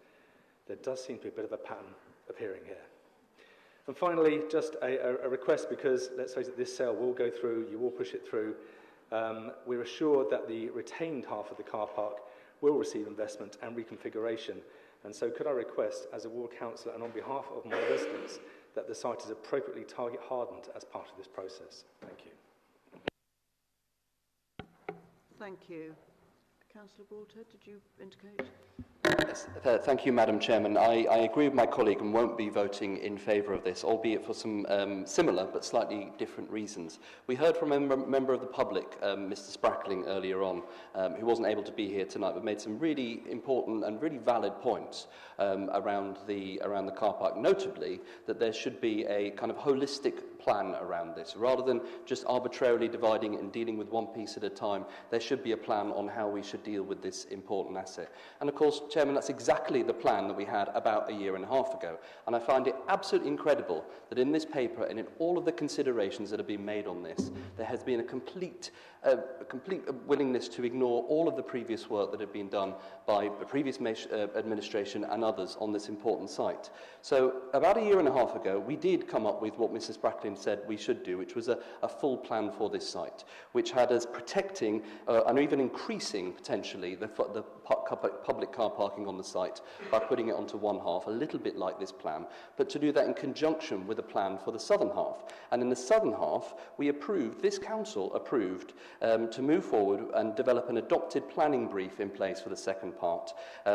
Speaker 4: There does seem to be a bit of a pattern appearing here. And finally, just a request, because let's face it, this sale will go through, you will push it through. We're assured that the retained half of the car park will receive investment and reconfiguration. And so could I request, as a ward councillor and on behalf of my residents, that the site is appropriately target hardened as part of this process. Thank you.
Speaker 1: Thank you. Councillor Broadhead, did you indicate?
Speaker 3: Thank you, Madam Chairman. I agree with my colleague and won't be voting in favour of this, albeit for some similar but slightly different reasons. We heard from a member of the public, Mr Sprackling, earlier on, who wasn't able to be here tonight, but made some really important and really valid points around the car park, notably that there should be a kind of holistic plan around this. Rather than just arbitrarily dividing it and dealing with one piece at a time, there should be a plan on how we should deal with this important asset. And of course, Chairman, that's exactly the plan that we had about a year and a half ago. And I find it absolutely incredible that in this paper and in all of the considerations that have been made on this, there has been a complete willingness to ignore all of the previous work that had been done by the previous administration and others on this important site. So about a year and a half ago, we did come up with what Mrs Bracklin said we should do, which was a full plan for this site, which had us protecting and even increasing potentially the public car parking on the site by putting it onto one half, a little bit like this plan, but to do that in conjunction with a plan for the southern half. And in the southern half, this council approved to move forward and develop an adopted planning brief in place for the second part.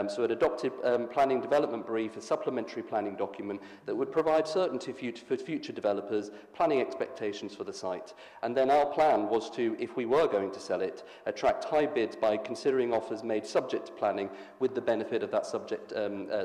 Speaker 3: So an adopted planning development brief, a supplementary planning document that would provide certainty for future developers, planning expectations for the site. And then our plan was to, if we were going to sell it, attract high bids by considering offers made subject to planning with the benefit of that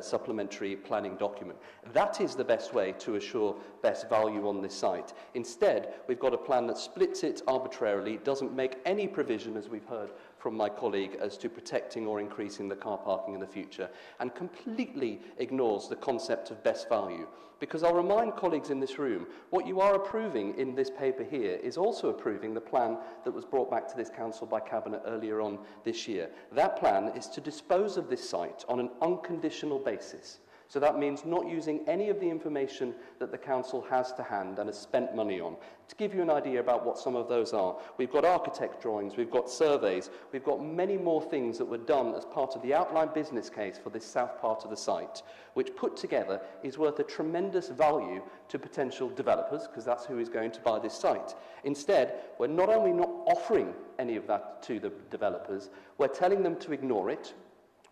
Speaker 3: supplementary planning document. That is the best way to assure best value on this site. Instead, we've got a plan that splits it arbitrarily, doesn't make any provision, as we've heard from my colleague, as to protecting or increasing the car parking in the future, and completely ignores the concept of best value. Because I'll remind colleagues in this room, what you are approving in this paper here is also approving the plan that was brought back to this council by Cabinet earlier on this year. That plan is to dispose of this site on an unconditional basis. So that means not using any of the information that the council has to hand and has spent money on. To give you an idea about what some of those are, we've got architect drawings, we've got surveys, we've got many more things that were done as part of the outline business case for this south part of the site, which put together is worth a tremendous value to potential developers, because that's who is going to buy this site. Instead, we're not only not offering any of that to the developers, we're telling them to ignore it.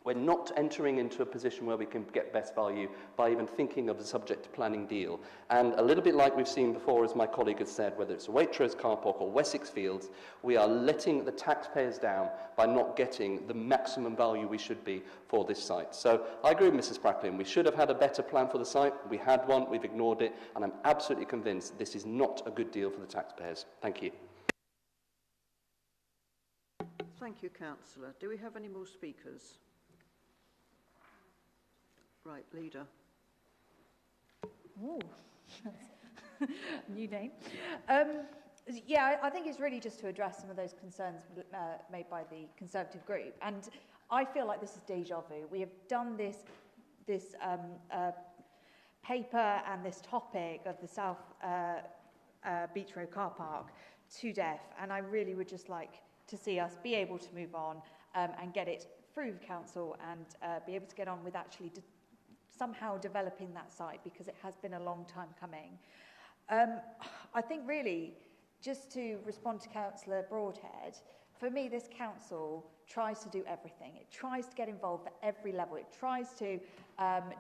Speaker 3: We're not entering into a position where we can get best value by even thinking of a subject to planning deal. And a little bit like we've seen before, as my colleague has said, whether it's a Waitrose car park or Wessex Fields, we are letting the taxpayers down by not getting the maximum value we should be for this site. So I agree with Mrs Bracklin. We should have had a better plan for the site. We had one, we've ignored it, and I'm absolutely convinced this is not a good deal for the taxpayers. Thank you.
Speaker 1: Thank you, Councillor. Do we have any more speakers? Right, leader.
Speaker 15: Ooh, new name. Yeah, I think it's really just to address some of those concerns made by the Conservative group. And I feel like this is deja vu. We have done this paper and this topic of the South Beach Road car park to death. And I really would just like to see us be able to move on and get it through the council and be able to get on with actually somehow developing that site, because it has been a long time coming. I think really, just to respond to Councillor Broadhead, for me this council tries to do everything. It tries to get involved at every level. It tries to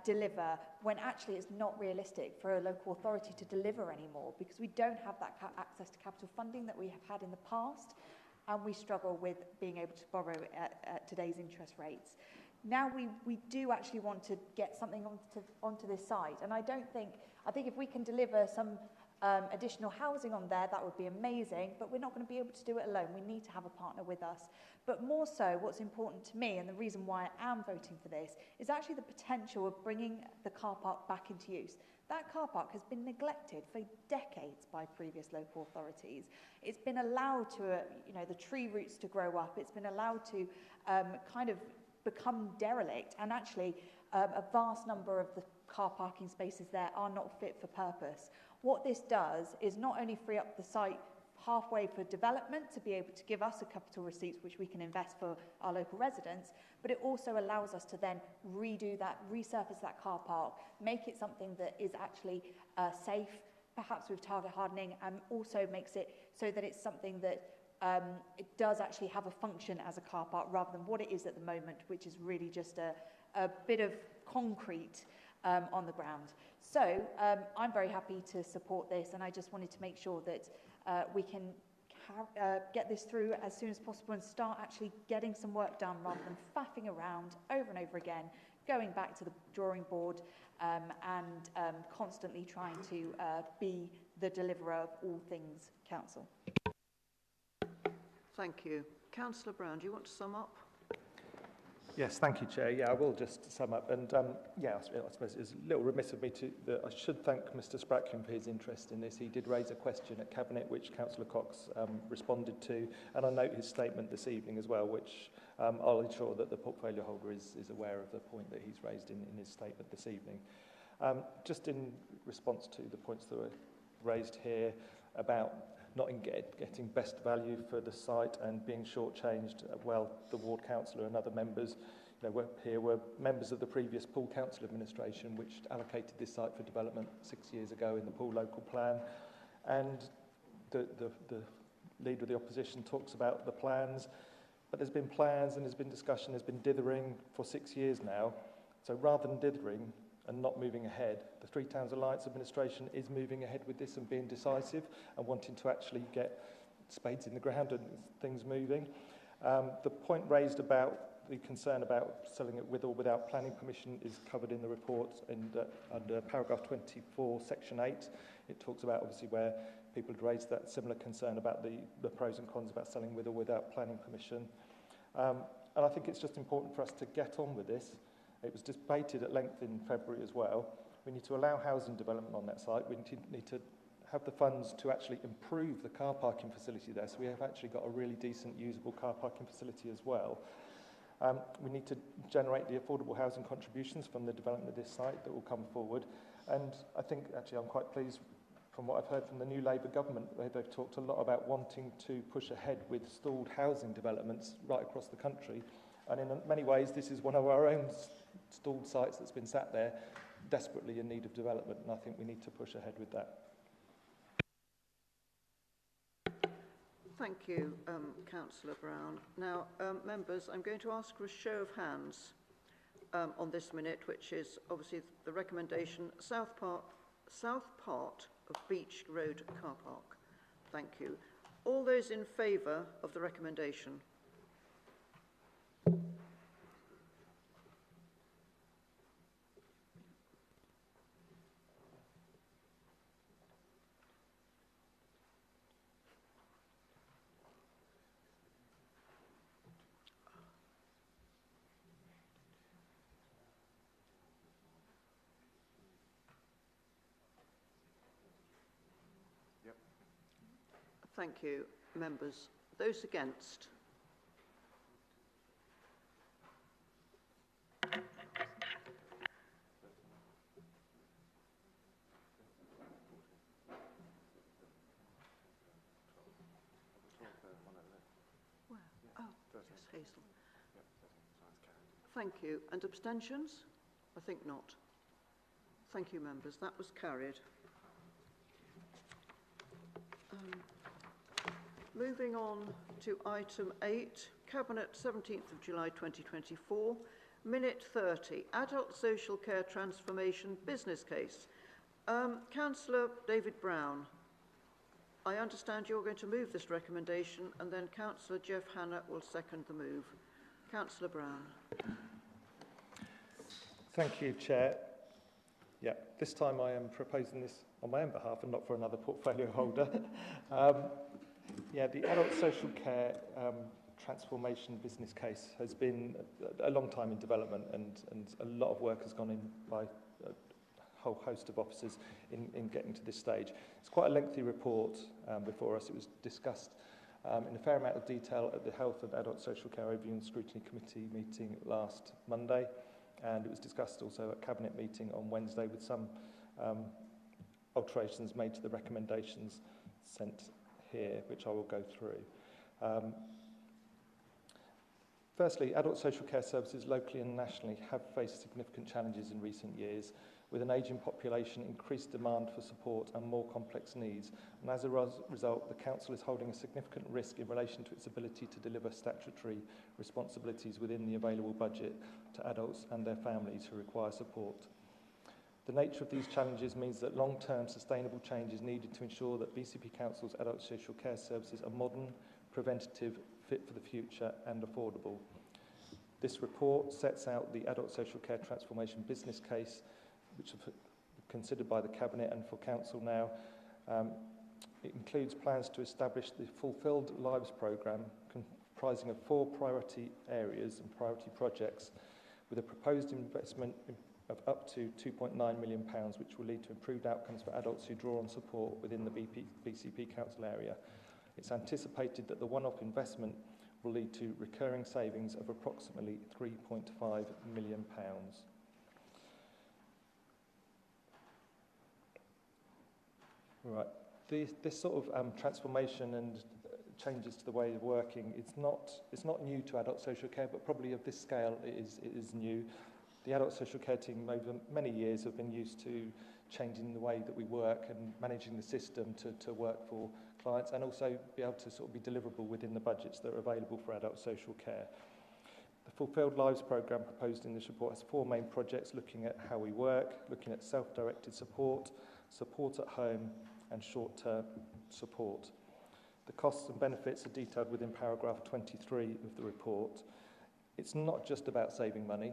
Speaker 15: deliver when actually it's not realistic for a local authority to deliver anymore, because we don't have that access to capital funding that we have had in the past, and we struggle with being able to borrow at today's interest rates. Now we do actually want to get something onto this site, and I think if we can deliver some additional housing on there, that would be amazing, but we're not going to be able to do it alone. We need to have a partner with us. But more so, what's important to me, and the reason why I am voting for this, is actually the potential of bringing the car park back into use. That car park has been neglected for decades by previous local authorities. It's been allowed to, the tree roots to grow up. It's been allowed to kind of become derelict, and actually a vast number of the car parking spaces there are not fit for purpose. What this does is not only free up the site halfway for development to be able to give us a capital receipts which we can invest for our local residents, but it also allows us to then redo that, resurface that car park, make it something that is actually safe, perhaps with target hardening, and also makes it so that it's something that it does actually have a function as a car park rather than what it is at the moment, which is really just a bit of concrete on the ground. So I'm very happy to support this, and I just wanted to make sure that we can get this through as soon as possible and start actually getting some work done rather than faffing around over and over again, going back to the drawing board and constantly trying to be the deliverer of all things council.
Speaker 1: Thank you. Councillor Brown, do you want to sum up?
Speaker 20: Yes, thank you, Chair. Yeah, I will just sum up. And yeah, I suppose it's a little remiss of me that I should thank Mr Sprackling for his interest in this. He did raise a question at Cabinet, which Councillor Cox responded to. And I note his statement this evening as well, which I'll ensure that the portfolio holder is aware of the point that he's raised in his statement this evening. Just in response to the points that were raised here about not getting best value for the site and being shortchanged, well, the ward councillor and other members, were members of the previous Poole Council administration, which allocated this site for development 6 years ago in the Poole local plan. And the leader of the opposition talks about the plans, but there's been plans and there's been discussion, there's been dithering for 6 years now. So rather than dithering and not moving ahead, the Three Towns Alliance administration is moving ahead with this and being decisive and wanting to actually get spades in the ground and things moving. The point raised about the concern about selling it with or without planning permission is covered in the report under paragraph 24, section 8. It talks about obviously where people had raised that similar concern about the pros and cons about selling with or without planning permission. And I think it's just important for us to get on with this. It was debated at length in February as well. We need to allow housing development on that site. We need to have the funds to actually improve the car parking facility there. So we have actually got a really decent, usable car parking facility as well. We need to generate the affordable housing contributions from the development of this site that will come forward. And I think actually I'm quite pleased from what I've heard from the new Labour government. They've talked a lot about wanting to push ahead with stalled housing developments right across the country. And in many ways, this is one of our own stalled sites that's been sat there desperately in need of development, and I think we need to push ahead with that.
Speaker 1: Thank you, Councillor Brown. Now, members, I'm going to ask for a show of hands on this minute, which is obviously the recommendation south part of Beach Road car park. Thank you. All those in favour of the recommendation? Thank you, members. Those against? Where? Oh, yes, Hazel. Thank you. And abstentions? I think not. Thank you, members. That was carried. Moving on to item 8, Cabinet 17th of July 2024, minute 30, Adult Social Care Transformation Business Case. Councillor David Brown, I understand you're going to move this recommendation, and then Councillor Jeff Hannah will second the move. Councillor Brown.
Speaker 20: Thank you, Chair. Yeah, this time I am proposing this on my own behalf and not for another portfolio holder. Yeah, the adult social care transformation business case has been a long time in development, and a lot of work has gone in by a whole host of officers in getting to this stage. It's quite a lengthy report before us. It was discussed in a fair amount of detail at the Health and Adult Social Care Review and Scrutiny Committee meeting last Monday, and it was discussed also at Cabinet meeting on Wednesday with some alterations made to the recommendations sent here, which I will go through. Firstly, adult social care services locally and nationally have faced significant challenges in recent years, with an ageing population, increased demand for support and more complex needs. And as a result, the Council is holding a significant risk in relation to its ability to deliver statutory responsibilities within the available budget to adults and their families who require support. The nature of these challenges means that long-term sustainable change is needed to ensure that BCP Council's adult social care services are modern, preventative, fit for the future and affordable. This report sets out the adult social care transformation business case, which is considered by the Cabinet and for Council now. It includes plans to establish the Fulfilled Lives programme, comprising of 4 priority areas and priority projects, with a proposed investment of up to £2.9 million, which will lead to improved outcomes for adults who draw on support within the BCP Council area. It's anticipated that the one-off investment will lead to recurring savings of approximately £3.5 million. Right. This sort of transformation and changes to the way of working, it's not new to adult social care, but probably of this scale it is new. The adult social care team over many years have been used to changing the way that we work and managing the system to work for clients, and also be able to sort of be deliverable within the budgets that are available for adult social care. The Fulfilled Lives programme proposed in this report has 4 main projects looking at how we work, looking at self-directed support, support at home and short-term support. The costs and benefits are detailed within paragraph 23 of the report. It's not just about saving money,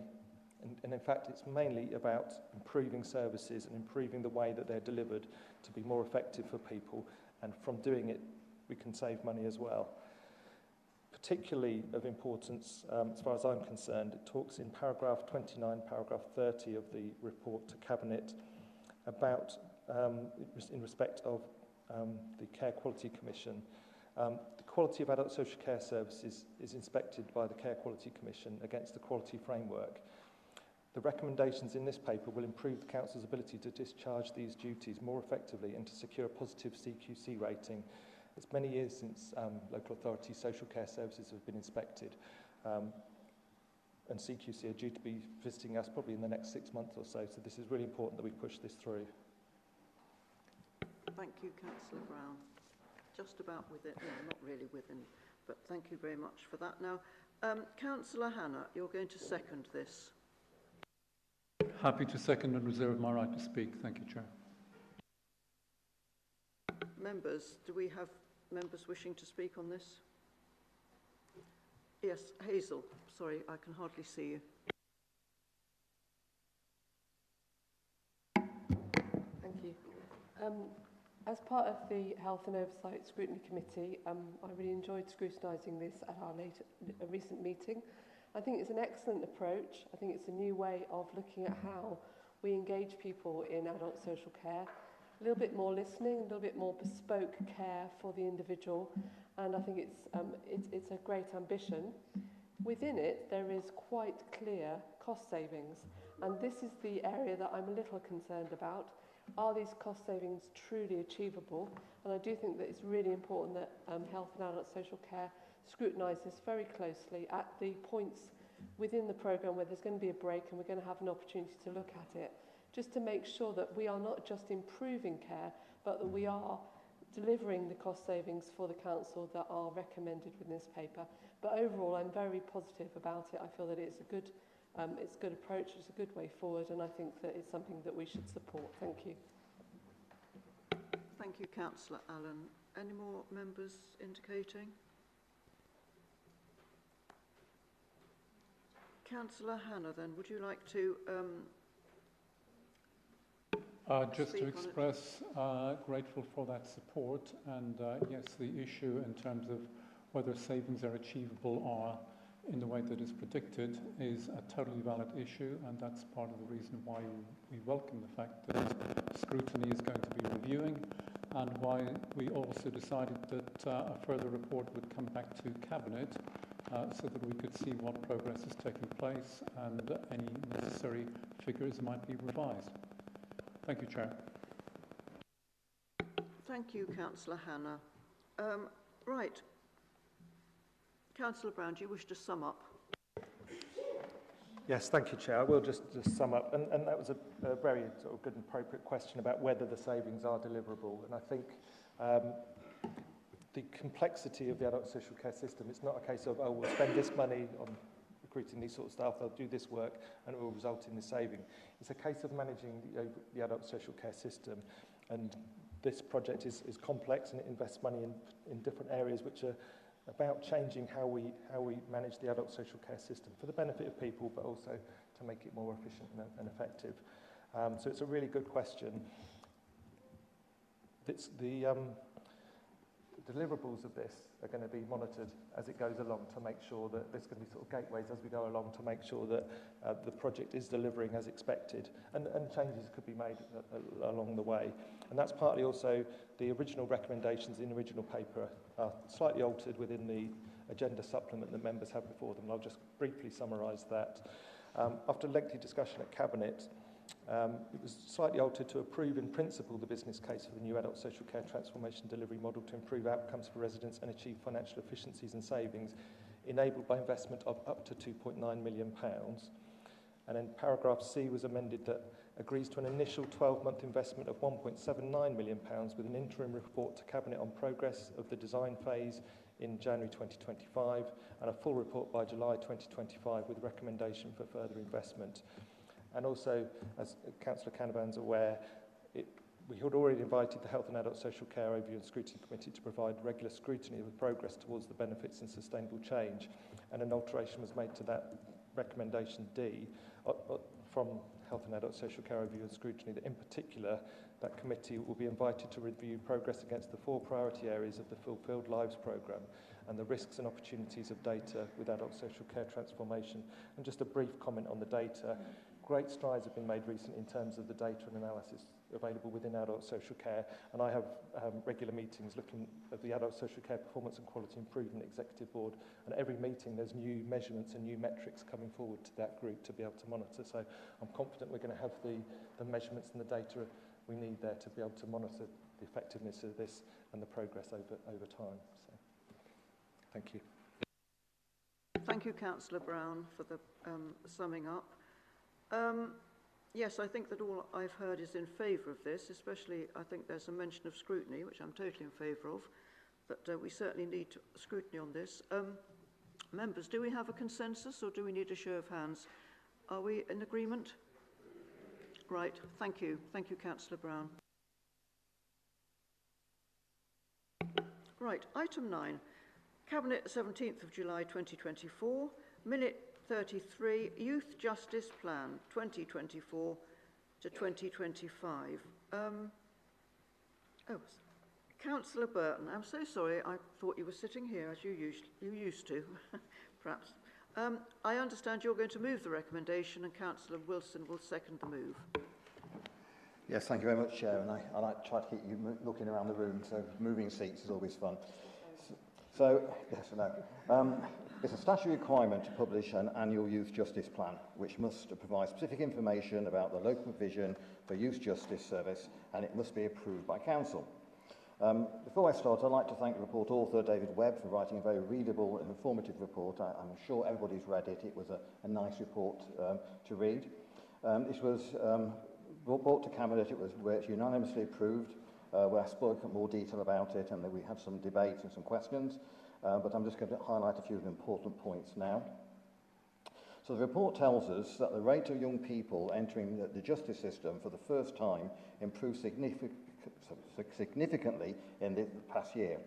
Speaker 20: and in fact it's mainly about improving services and improving the way that they're delivered to be more effective for people, and from doing it we can save money as well. Particularly of importance, as far as I'm concerned, it talks in paragraph 29, paragraph 30 of the report to Cabinet about, in respect of the Care Quality Commission. The quality of adult social care services is inspected by the Care Quality Commission against the quality framework. The recommendations in this paper will improve the Council's ability to discharge these duties more effectively and to secure a positive CQC rating. It's many years since local authority social care services have been inspected, and CQC are due to be visiting us probably in the next 6 months or so, so this is really important that we push this through.
Speaker 1: Thank you, Councillor Brown. Just about within, no, not really within, but thank you very much for that. Now, Councillor Hannah, you're going to second this.
Speaker 5: Happy to second and reserve my right to speak. Thank you, Chair.
Speaker 1: Members, do we have members wishing to speak on this? Yes, Hazel. Sorry, I can hardly see you.
Speaker 6: Thank you. As part of the Health and Oversight Scrutiny Committee, I really enjoyed scrutinising this at our recent meeting. I think it's an excellent approach. I think it's a new way of looking at how we engage people in adult social care. A little bit more listening, a little bit more bespoke care for the individual, and I think it's a great ambition. Within it, there is quite clear cost savings, and this is the area that I'm a little concerned about. Are these cost savings truly achievable? And I do think that it's really important that Health and Adult Social Care scrutinise this very closely at the points within the programme where there's going to be a break and we're going to have an opportunity to look at it, just to make sure that we are not just improving care, but that we are delivering the cost savings for the Council that are recommended within this paper. But overall, I'm very positive about it. I feel that it's a good approach, it's a good way forward, and I think that it's something that we should support. Thank you.
Speaker 1: Thank you, Councillor Allen. Any more members indicating? Councillor Hannah, then, would you like to
Speaker 5: just to express grateful for that support, and yes, the issue in terms of whether savings are achievable or in the way that is predicted is a totally valid issue, and that's part of the reason why we welcome the fact that scrutiny is going to be reviewing, and why we also decided that a further report would come back to Cabinet so that we could see what progress is taking place and any necessary figures might be revised. Thank you, Chair.
Speaker 1: Thank you, Councillor Hannah. Right. Councillor Brown, do you wish to sum up?
Speaker 20: Yes, thank you, Chair. I will just sum up. And that was a very sort of good and appropriate question about whether the savings are deliverable. And I think the complexity of the adult social care system, it's not a case of, oh, we'll spend this money on recruiting these sort of staff, they'll do this work, and it will result in the saving. It's a case of managing the adult social care system. And this project is complex, and it invests money in different areas which are about changing how we manage the adult social care system for the benefit of people, but also to make it more efficient and effective. So it's a really good question. The deliverables of this are going to be monitored as it goes along to make sure that there's going to be sort of gateways as we go along to make sure that the project is delivering as expected, and changes could be made along the way. And that's partly also the original recommendations in the original paper are slightly altered within the agenda supplement that members have before them. I'll just briefly summarise that. After lengthy discussion at Cabinet, it was slightly altered to approve in principle the business case for the new adult social care transformation delivery model to improve outcomes for residents and achieve financial efficiencies and savings enabled by investment of up to £2.9 million. And then paragraph C was amended that agrees to an initial 12-month investment of £1.79 million with an interim report to Cabinet on progress of the design phase in January 2025 and a full report by July 2025 with recommendation for further investment. And also, as Councillor Canavan's aware, we had already invited the Health and Adult Social Care Overview and Scrutiny Committee to provide regular scrutiny of progress towards the benefits and sustainable change, and an alteration was made to that recommendation D from Health and Adult Social Care Overview and Scrutiny that in particular that committee will be invited to review progress against the 4 priority areas of the Fulfilled Lives programme and the risks and opportunities of data with adult social care transformation. And just a brief comment on the data. Great strides have been made recently in terms of the data and analysis available within adult social care, and I have regular meetings looking at the Adult Social Care Performance and Quality Improvement Executive Board, and at every meeting there's new measurements and new metrics coming forward to that group to be able to monitor. So I'm confident we're going to have the measurements and the data we need there to be able to monitor the effectiveness of this and the progress over time. So, thank you.
Speaker 1: Thank you, Councillor Brown, for the summing up. Yes, I think that all I've heard is in favour of this, especially I think there's a mention of scrutiny, which I'm totally in favour of, that we certainly need scrutiny on this. Members, do we have a consensus or do we need a show of hands? Are we in agreement? Right, thank you. Thank you, Councillor Brown. Right, item 9. Cabinet 17th of July 2024, Minute 33, Youth Justice Plan 2024 to 2025. Councillor Burton, I'm so sorry, I thought you were sitting here as you used to, perhaps. I understand you're going to move the recommendation and Councillor Wilson will second the move.
Speaker 7: Yes, thank you very much, Chair, and I like to try to keep you looking around the room, so moving seats is always fun. So yes or no. It's a statutory requirement to publish an annual youth justice plan, which must provide specific information about the local vision for youth justice service, and it must be approved by Council. Before I start, I'd like to thank the report author, David Webb, for writing a very readable and informative report. I'm sure everybody's read it. It was a nice report to read. This was brought to Cabinet. Where it's unanimously approved. Where I spoke in more detail about it, and then we had some debate and some questions. But I'm just going to highlight a few of the important points now. So the report tells us that the rate of young people entering the justice system for the first time improved significantly in the past year.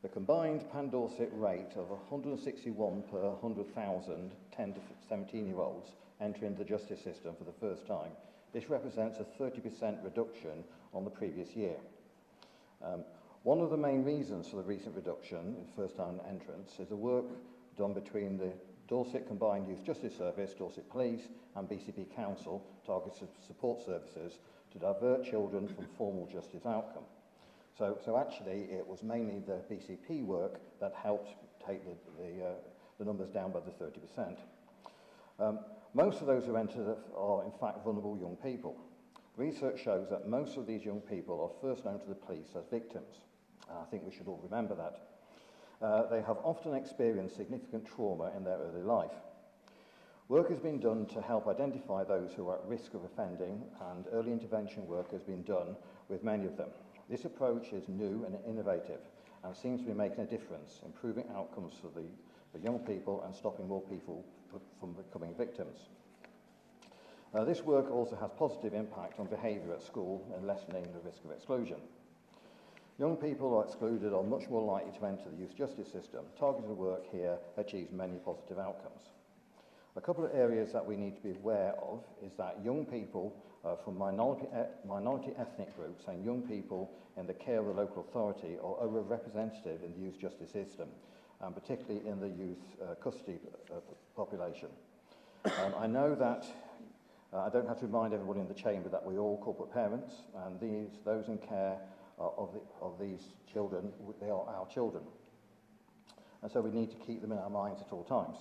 Speaker 7: The combined Pan-Dorset rate of 161 per 100,000 10 to 17-year-olds entering the justice system for the first time. This represents a 30% reduction on the previous year. One of the main reasons for the recent reduction in first-time entrants is the work done between the Dorset Combined Youth Justice Service, Dorset Police and BCP Council targeted support services to divert children from formal justice outcome. So actually it was mainly the BCP work that helped take the numbers down by the 30%. Most of those who entered are in fact vulnerable young people. Research shows that most of these young people are first known to the police as victims. I think we should all remember that. They have often experienced significant trauma in their early life. Work has been done to help identify those who are at risk of offending, and early intervention work has been done with many of them. This approach is new and innovative and seems to be making a difference, improving outcomes for young people and stopping more people from becoming victims. This work also has positive impact on behaviour at school and lessening the risk of exclusion. Young people who are excluded are much more likely to enter the youth justice system. Targeted work here achieves many positive outcomes. A couple of areas that we need to be aware of is that young people from minority ethnic groups and young people in the care of the local authority are overrepresented in the youth justice system, and particularly in the youth custody population. I know that I don't have to remind everybody in the chamber that we're all corporate parents, and those in care of these children, they are our children. And so we need to keep them in our minds at all times.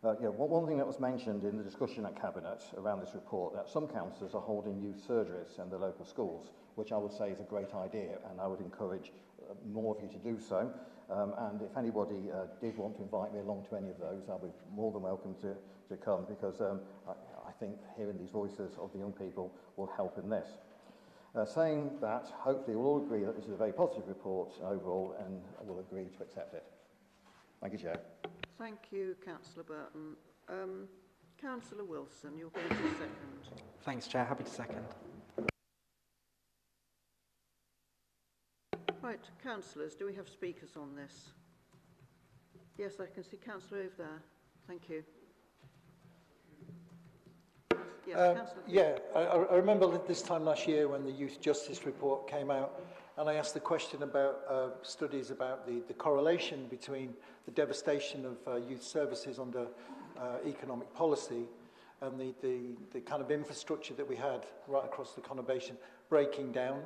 Speaker 7: One thing that was mentioned in the discussion at Cabinet around this report, that some councillors are holding youth surgeries in the local schools, which I would say is a great idea, and I would encourage more of you to do so. And if anybody did want to invite me along to any of those, I'll be more than welcome to come, because I think hearing these voices of the young people will help in this. Saying that, hopefully we'll all agree that this is a very positive report overall, and we'll agree to accept it. Thank you, Chair.
Speaker 1: Thank you, Councillor Burton. Councillor Wilson, you're going to second.
Speaker 17: Thanks, Chair. Happy to second.
Speaker 1: Right, councillors, do we have speakers on this? Yes, I can see Councillor over there. Thank you. Yes,
Speaker 8: I remember this time last year when the Youth Justice Report came out, and I asked the question about studies about the correlation between the devastation of youth services under economic policy and the kind of infrastructure that we had right across the conurbation breaking down,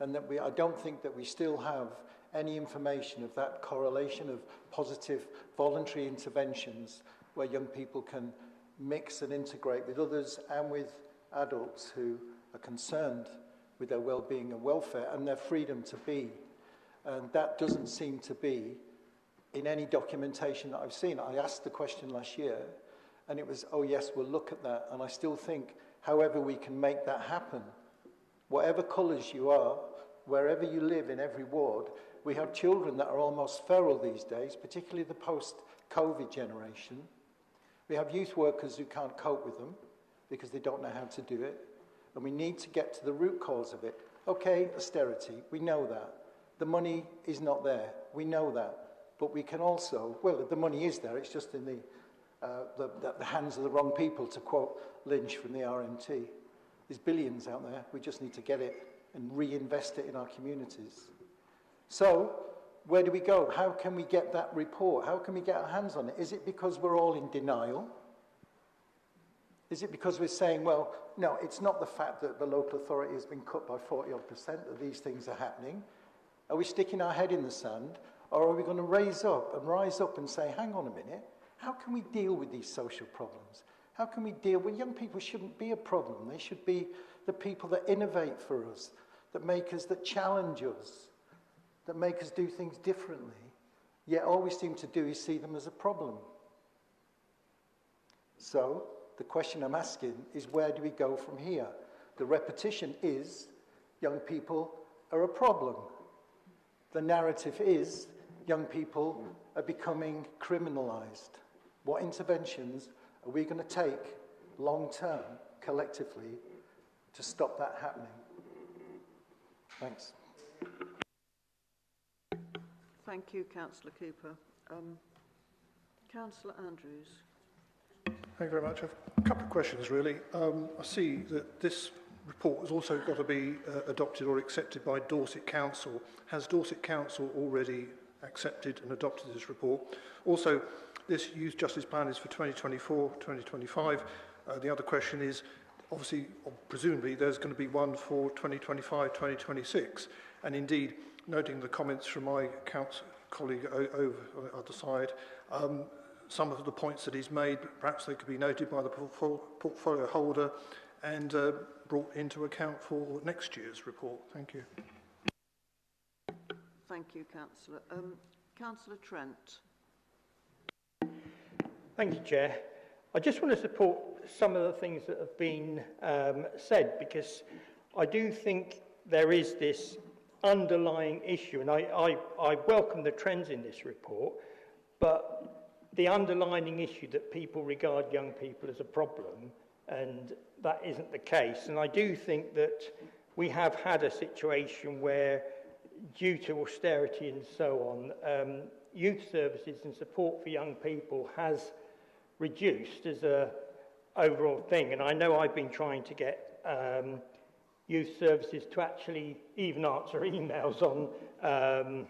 Speaker 8: and that I don't think that we still have any information of that correlation of positive voluntary interventions where young people can mix and integrate with others and with adults who are concerned with their well-being and welfare and their freedom to be. And that doesn't seem to be in any documentation that I've seen. I asked the question last year and it was, oh yes, we'll look at that. And I still think, however we can make that happen, whatever colours you are, wherever you live in every ward, we have children that are almost feral these days, particularly the post-COVID generation. We have youth workers who can't cope with them because they don't know how to do it. And we need to get to the root cause of it. Okay, austerity, we know that. The money is not there, we know that. But we can also, well, the money is there, it's just in the hands of the wrong people, to quote Lynch from the RMT. There's billions out there, we just need to get it and reinvest it in our communities. So, where do we go? How can we get that report? How can we get our hands on it? Is it because we're all in denial? Is it because we're saying, well, no, it's not the fact that the local authority has been cut by 40-odd% that these things are happening? Are we sticking our head in the sand? Or are we going to rise up and say, hang on a minute, how can we deal with these social problems? How can we deal with young people? Shouldn't be a problem. They should be the people that innovate for us, that challenge us, that make us do things differently. Yet all we seem to do is see them as a problem. So the question I'm asking is, where do we go from here? The repetition is young people are a problem. The narrative is young people are becoming criminalised. What interventions are we going to take long-term, collectively, to stop that happening? Thanks.
Speaker 1: Thank you, Councillor Cooper. Councillor Andrews.
Speaker 9: Thank you very much. I have a couple of questions, really. I see that this report has also got to be adopted or accepted by Dorset Council. Has Dorset Council already accepted and adopted this report? Also, this youth justice plan is for 2024, 2025. The other question is, obviously, or presumably, there's going to be one for 2025, 2026. And indeed, noting the comments from my colleague over on the other side, some of the points that he's made, perhaps they could be noted by the portfolio holder and brought into account for next year's report. Thank you.
Speaker 1: Thank you, Councillor. Councillor Trent.
Speaker 10: Thank you, Chair. I just want to support some of the things that have been said, because I do think there is this underlying issue, and I welcome the trends in this report, but the underlying issue that people regard young people as a problem, and that isn't the case. And I do think that we have had a situation where, due to austerity and so on, youth services and support for young people has reduced as a overall thing. And I know I've been trying to get youth services to actually even answer emails on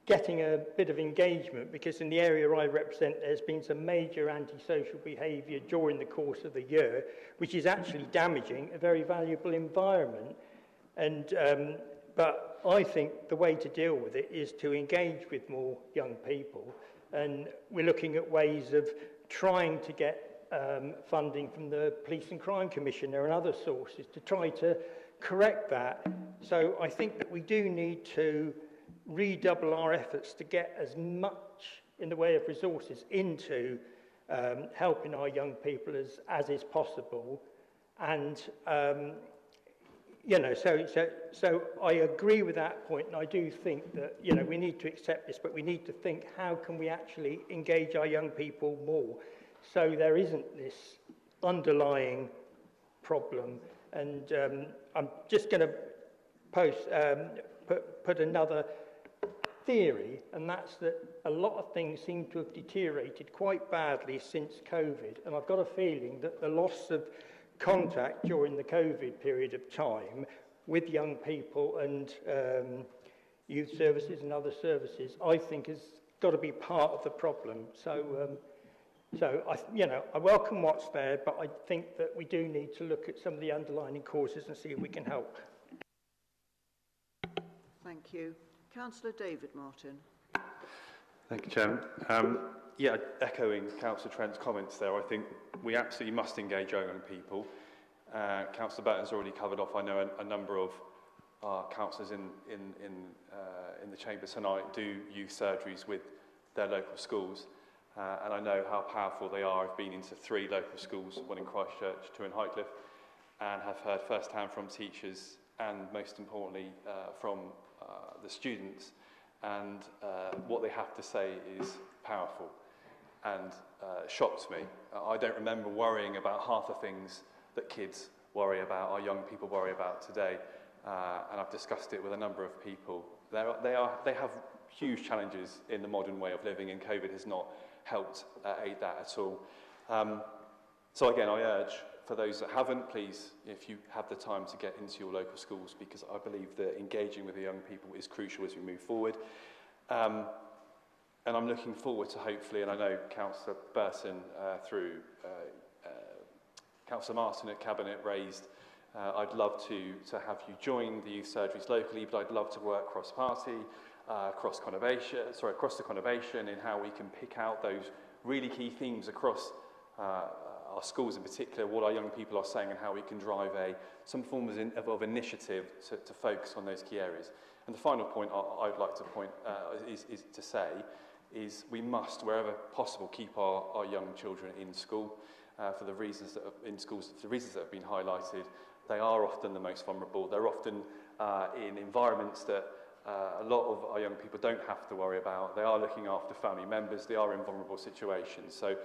Speaker 10: getting a bit of engagement, because in the area I represent there's been some major antisocial behaviour during the course of the year, which is actually damaging a very valuable environment. And but I think the way to deal with it is to engage with more young people, and we're looking at ways of trying to get funding from the Police and Crime Commission and other sources to try to correct that. So I think that we do need to redouble our efforts to get as much in the way of resources into helping our young people as is possible. And you know, so I agree with that point, and I do think that, you know, we need to accept this, but we need to think, how can we actually engage our young people more so there isn't this underlying problem. And I'm just going to put another theory, and that's that a lot of things seem to have deteriorated quite badly since COVID, and I've got a feeling that the loss of contact during the COVID period of time with young people and youth services and other services, I think has got to be part of the problem. So I welcome what's there, but I think that we do need to look at some of the underlying causes and see if we can help.
Speaker 1: Thank you. Councillor David Martin.
Speaker 11: Thank you, Chairman. Yeah, echoing Councillor Trent's comments there, I think we absolutely must engage young people. Councillor Burton's already covered off, I know, a number of councillors in the chamber tonight do youth surgeries with their local schools, and I know how powerful they are. I've been into 3 local schools, one in Christchurch, 2 in Highcliffe, and have heard firsthand from teachers and, most importantly, from the students, and what they have to say is powerful and shocked me. I don't remember worrying about half the things that kids worry about, our young people worry about today, and I've discussed it with a number of people. They have huge challenges in the modern way of living, and COVID has not helped aid that at all. So again, I urge, for those that haven't, please, if you have the time, to get into your local schools, because I believe that engaging with the young people is crucial as we move forward. And I'm looking forward to, hopefully, and I know Councillor Burton through Councillor Martin at Cabinet raised, I'd love to have you join the youth surgeries locally, but I'd love to work cross-party, across the conurbation, in how we can pick out those really key themes across our schools in particular, what our young people are saying, and how we can drive some form of initiative to focus on those key areas. And the final point I'd like to is we must, wherever possible, keep our young children in school for the reasons that have been highlighted. They are often the most vulnerable. They're often in environments that a lot of our young people don't have to worry about. They are looking after family members. They are in vulnerable situations. So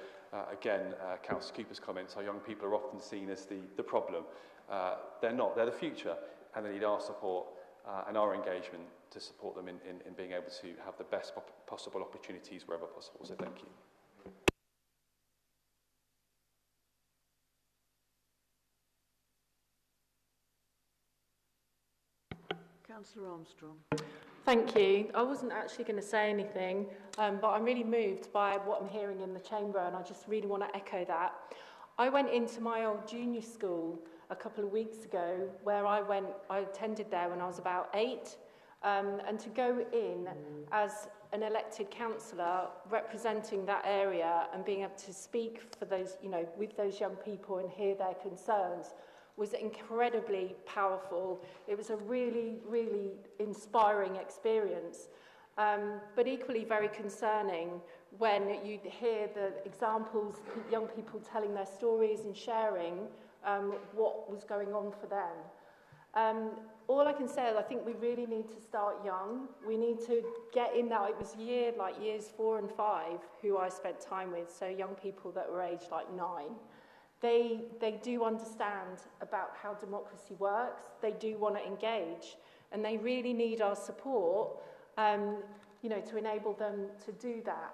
Speaker 11: again, Councillor Cooper's comments, our young people are often seen as the problem. They're not. They're the future, and they need our support and our engagement to support them in being able to have the best possible opportunities wherever possible. So thank you.
Speaker 1: Councillor Armstrong.
Speaker 22: Thank you. I wasn't actually going to say anything, but I'm really moved by what I'm hearing in the chamber, and I just really want to echo that. I went into my old junior school a couple of weeks ago, where I attended there when I was about 8, and to go in as an elected councillor representing that area and being able to speak for those, with those young people and hear their concerns
Speaker 12: was incredibly powerful. It was a really, really inspiring experience, but equally very concerning when you hear the examples, young people telling their stories and sharing what was going on for them. All I can say is I think we really need to start young. We need to get in that. It was years 4 and 5 who I spent time with, so young people that were aged like 9. They do understand about how democracy works. They do want to engage, and they really need our support, to enable them to do that.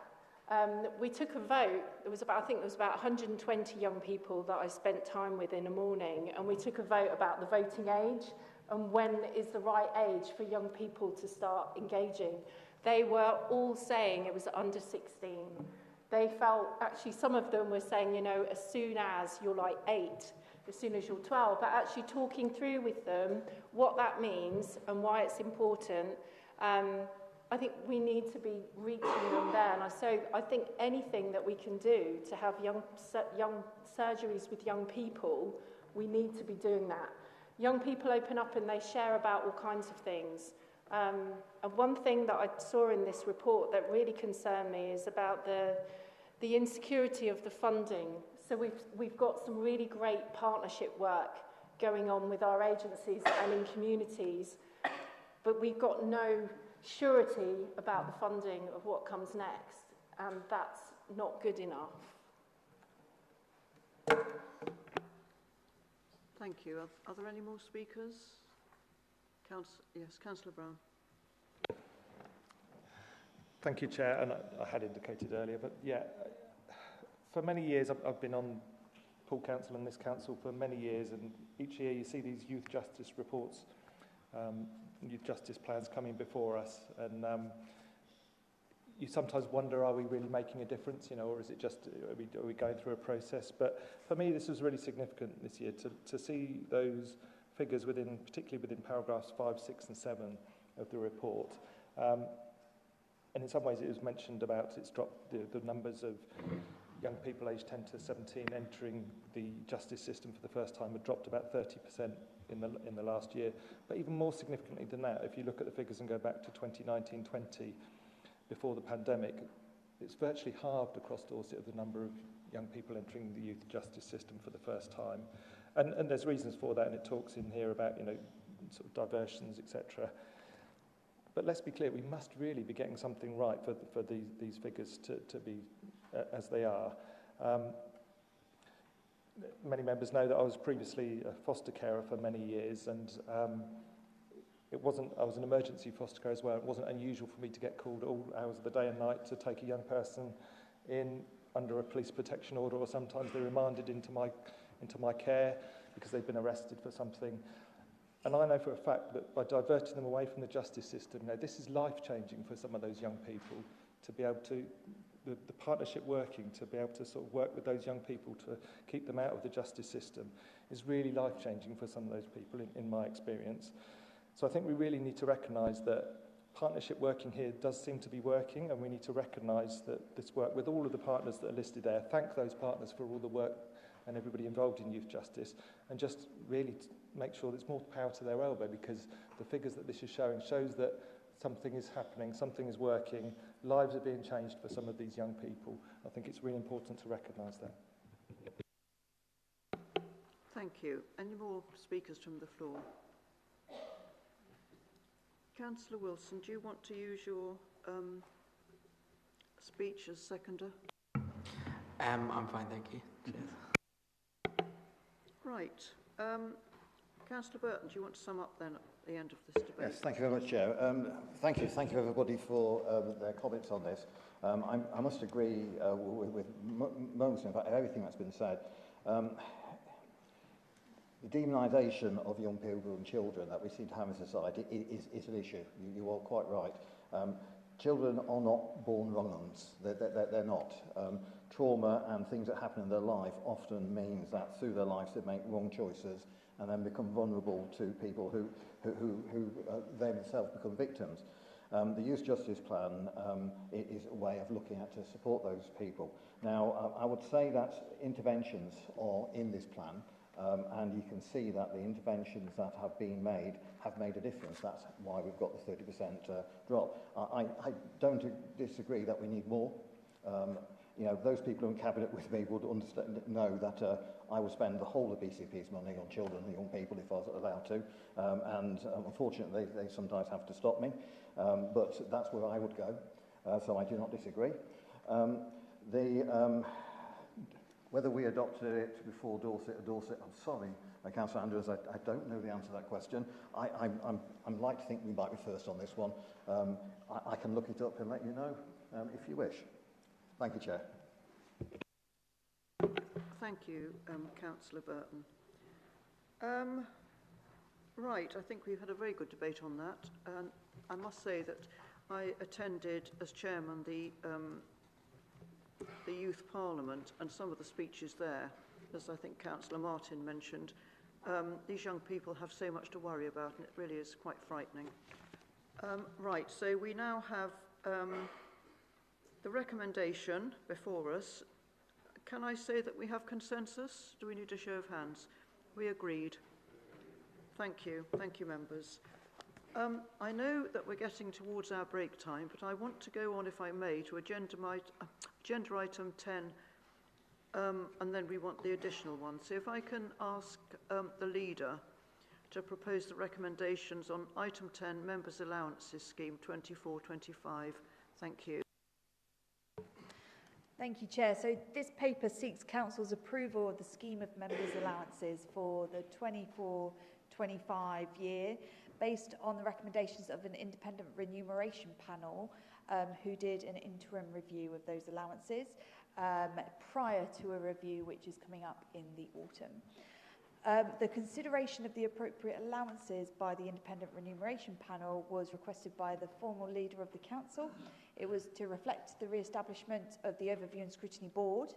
Speaker 12: We took a vote. I think there was about 120 young people that I spent time with in a morning, and we took a vote about the voting age and when is the right age for young people to start engaging. They were all saying it was under 16. They felt, actually some of them were saying, as soon as you're like 8, as soon as you're 12, but actually talking through with them what that means and why it's important. I think we need to be reaching them there. And so I think anything that we can do to have young surgeries with young people, we need to be doing that. Young people open up and they share about all kinds of things. And one thing that I saw in this report that really concerned me is about the insecurity of the funding. So we've got some really great partnership work going on with our agencies and in communities, but we've got no surety about the funding of what comes next, and that's not good enough.
Speaker 1: Thank you. Are there any more speakers? Yes, Councillor Brown.
Speaker 20: Thank you, Chair, and I had indicated earlier, but yeah, for many years I've been on Poole Council and this council for many years, and each year you see these youth justice reports, youth justice plans coming before us, and you sometimes wonder, are we really making a difference, or is it just, are we going through a process? But for me, this was really significant this year to see those figures particularly within paragraphs 5, 6 and 7 of the report. And in some ways it was mentioned about it's dropped the numbers of young people aged 10 to 17 entering the justice system for the first time had dropped about 30% in the last year. But even more significantly than that, if you look at the figures and go back to 2019-20, before the pandemic, it's virtually halved across Dorset of the number of young people entering the youth justice system for the first time. And there's reasons for that, and it talks in here about, sort of diversions, etc. But let's be clear, we must really be getting something right for these figures to be as they are. Many members know that I was previously a foster carer for many years, and I was an emergency foster care as well. It wasn't unusual for me to get called all hours of the day and night to take a young person in under a police protection order, or sometimes they're remanded into my care because they've been arrested for something. And I know for a fact that by diverting them away from the justice system, this is life-changing for some of those young people to be able to, the partnership working, to be able to sort of work with those young people to keep them out of the justice system is really life-changing for some of those people in my experience. So I think we really need to recognise that partnership working here does seem to be working, and we need to recognise that this work with all of the partners that are listed there, thank those partners for all the work and everybody involved in youth justice, and just really make sure there's more power to their elbow, because the figures that this is showing shows that something is happening, something is working, lives are being changed for some of these young people. I think it's really important to recognise that.
Speaker 1: Thank you. Any more speakers from the floor? Councillor Wilson, do you want to use your speech as seconder?
Speaker 13: I'm fine, thank you. Cheers.
Speaker 1: Right. Councillor Burton, do you want to sum up then at the end of this debate?
Speaker 7: Yes, thank you very much, Chair. Thank you everybody for their comments on this. I must agree with most, in fact, everything that's been said. The demonisation of young people and children that we seem to have in society is an issue. You are quite right. Children are not born wrong-uns. They're not. Trauma and things that happen in their life often means that through their lives they make wrong choices and then become vulnerable to people who themselves become victims. The Youth Justice Plan is a way of looking at to support those people. Now, I would say that interventions are in this plan. And you can see that the interventions that have been made have made a difference. That's why we've got the 30% drop. I don't disagree that we need more. You know, those people in Cabinet with me would know that I would spend the whole of BCP's money on children and young people if I was allowed to. And unfortunately, they sometimes have to stop me. But that's where I would go. So I do not disagree. Whether we adopted it before Dorset or Dorset, I'm sorry, Councillor Andrews, I don't know the answer to that question. I'm like to think we might be first on this one. I can look it up and let you know if you wish. Thank you, Chair.
Speaker 1: Thank you, Councillor Burton. Right, I think we've had a very good debate on that. I must say that I attended as chairman the Youth Parliament, and some of the speeches there, as I think Councillor Martin mentioned, these young people have so much to worry about, and it really is quite frightening. Right, so we now have the recommendation before us. Can I say that we have consensus? Do we need a show of hands? We agreed. Thank you, members. I know that we're getting towards our break time, but I want to go on, if I may, to agenda item 10, and then we want the additional one. So if I can ask the leader to propose the recommendations on item 10, Members' Allowances Scheme 24-25. Thank you.
Speaker 15: Thank you, Chair. So this paper seeks Council's approval of the scheme of members' allowances for the 24-25 year, based on the recommendations of an independent remuneration panel who did an interim review of those allowances prior to a review which is coming up in the autumn. The consideration of the appropriate allowances by the independent remuneration panel was requested by the formal leader of the council. It was to reflect the re-establishment of the Overview and Scrutiny Board,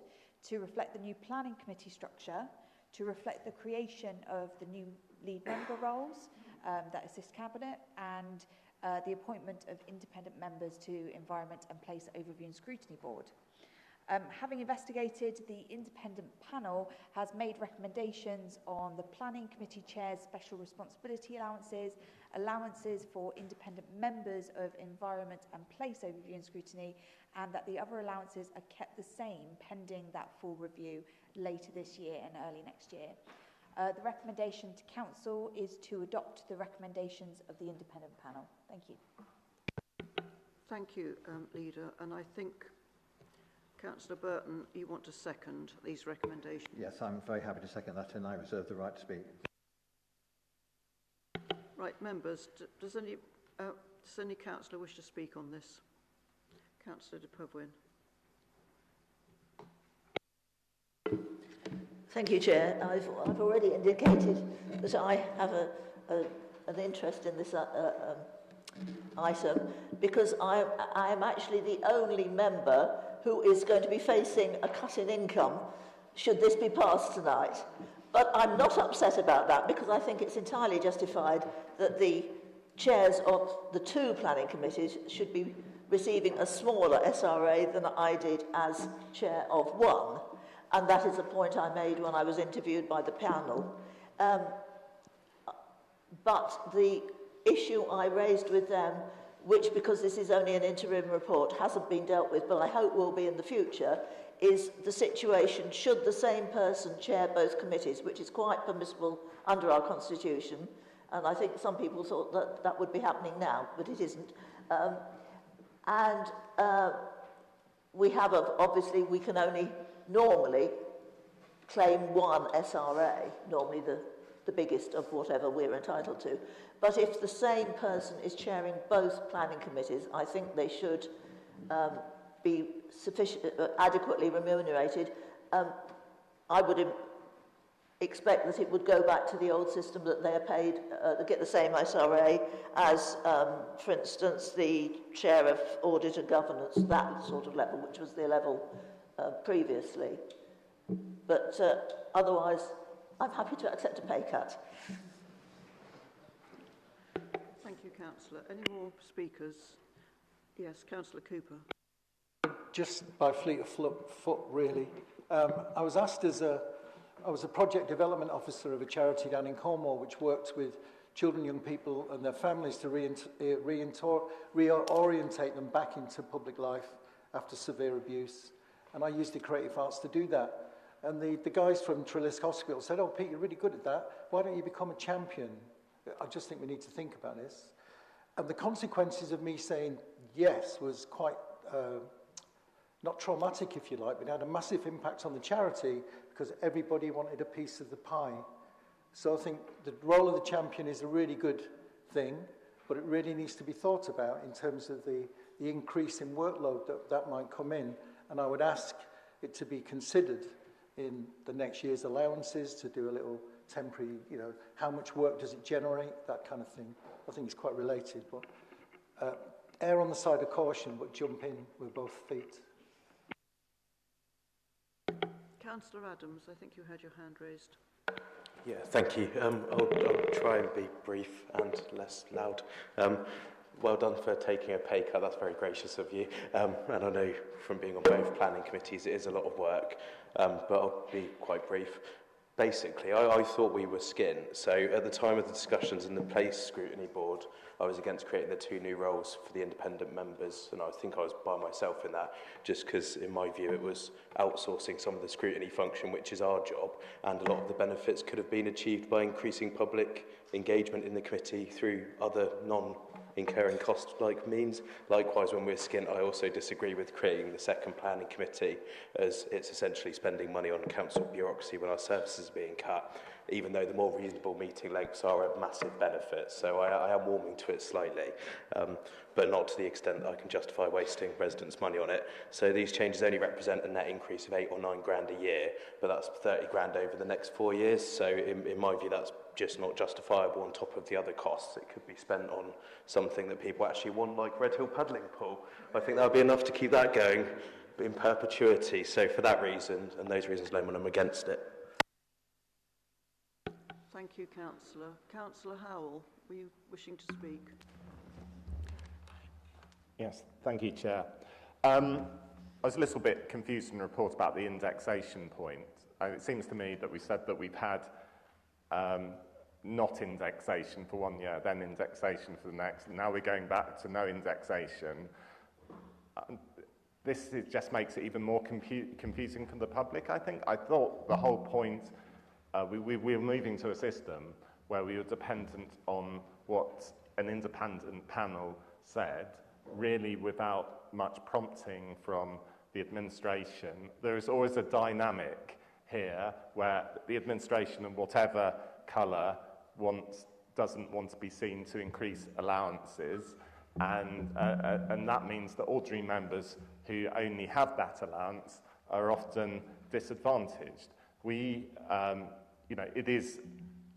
Speaker 15: to reflect the new planning committee structure, to reflect the creation of the new lead member roles that assist Cabinet, and the appointment of independent members to Environment and Place Overview and Scrutiny Board. Having investigated, the independent panel has made recommendations on the Planning Committee Chair's special responsibility allowances, allowances for independent members of Environment and Place Overview and Scrutiny, and that the other allowances are kept the same pending that full review later this year and early next year. The recommendation to Council is to adopt the recommendations of the independent panel. Thank you.
Speaker 1: Thank you, Leader. And I think, Councillor Burton, you want to second these recommendations?
Speaker 7: Yes, I'm very happy to second that, and I reserve the right to speak.
Speaker 1: Right, members, does any councillor wish to speak on this? Councillor de Pavwin.
Speaker 14: Thank you, Chair. I've already indicated that I have an interest in this item because I am actually the only member who is going to be facing a cut in income should this be passed tonight. But I'm not upset about that because I think it's entirely justified that the chairs of the two planning committees should be receiving a smaller SRA than I did as chair of one. And that is a point I made when I was interviewed by the panel. But the issue I raised with them, which, because this is only an interim report, hasn't been dealt with, but I hope will be in the future, is the situation should the same person chair both committees, which is quite permissible under our constitution. And I think some people thought that that would be happening now, but it isn't. We have, obviously, we can only normally claim one SRA, normally the biggest of whatever we're entitled to. But if the same person is chairing both planning committees, I think they should be adequately remunerated. I would expect that it would go back to the old system that they are paid, get the same SRA as, for instance, the chair of audit and governance, that sort of level, which was the level previously. But otherwise, I'm happy to accept a pay cut.
Speaker 1: Thank you, Councillor. Any more speakers? Yes, Councillor Cooper.
Speaker 8: Just by fleet of foot, really. I was asked as a I was a project development officer of a charity down in Cornwall which worked with children, young people and their families to reorientate them back into public life after severe abuse. And I used the creative arts to do that. And the guys from Trelisk Hospital said, "Oh, Pete, you're really good at that. Why don't you become a champion? I just think we need to think about this." And the consequences of me saying yes was quite, not traumatic, if you like, but it had a massive impact on the charity because everybody wanted a piece of the pie. So I think the role of the champion is a really good thing, but it really needs to be thought about in terms of the increase in workload that might come in. And I would ask it to be considered in the next year's allowances to do a little temporary, you know, how much work does it generate, that kind of thing. I think it's quite related, but err on the side of caution, but jump in with both feet.
Speaker 1: Councillor Adams, I think you had your hand raised.
Speaker 2: Yeah, thank you. I'll try and be brief and less loud. Well done for taking a pay cut. That's very gracious of you. And I know from being on both planning committees, it is a lot of work, but I'll be quite brief. Basically, I thought we were skin. So at the time of the discussions in the Place Scrutiny Board, I was against creating the 2 new roles for the independent members, and I think I was by myself in that, just because, in my view, it was outsourcing some of the scrutiny function, which is our job, and a lot of the benefits could have been achieved by increasing public engagement in the committee through other non-incurring cost-like means. Likewise, when we're skint, I also disagree with creating the second planning committee, as it's essentially spending money on council bureaucracy when our services are being cut, even though the more reasonable meeting lengths are a massive benefit. So I am warming to it slightly, but not to the extent that I can justify wasting residents' money on it. So these changes only represent a net increase of 8 or 9 grand a year, but that's 30 grand over the next 4 years. So in my view, that's just not justifiable on top of the other costs. It could be spent on something that people actually want, like Red Hill Paddling Pool. I think that would be enough to keep that going in perpetuity. So for that reason, and those reasons alone, I'm against it.
Speaker 1: Thank you, Councillor. Councillor Howell, were you wishing to speak?
Speaker 16: Yes, thank you, Chair. I was a little bit confused in the report about the indexation point. It seems to me that we said that we've had not indexation for 1 year, then indexation for the next, and now we're going back to no indexation. This just makes it even more confusing for the public, I think. I thought the whole point, we were moving to a system where we were dependent on what an independent panel said, really without much prompting from the administration. There is always a dynamic here where the administration, of whatever colour, doesn't want to be seen to increase allowances, and that means that ordinary members who only have that allowance are often disadvantaged. We, you know, it is,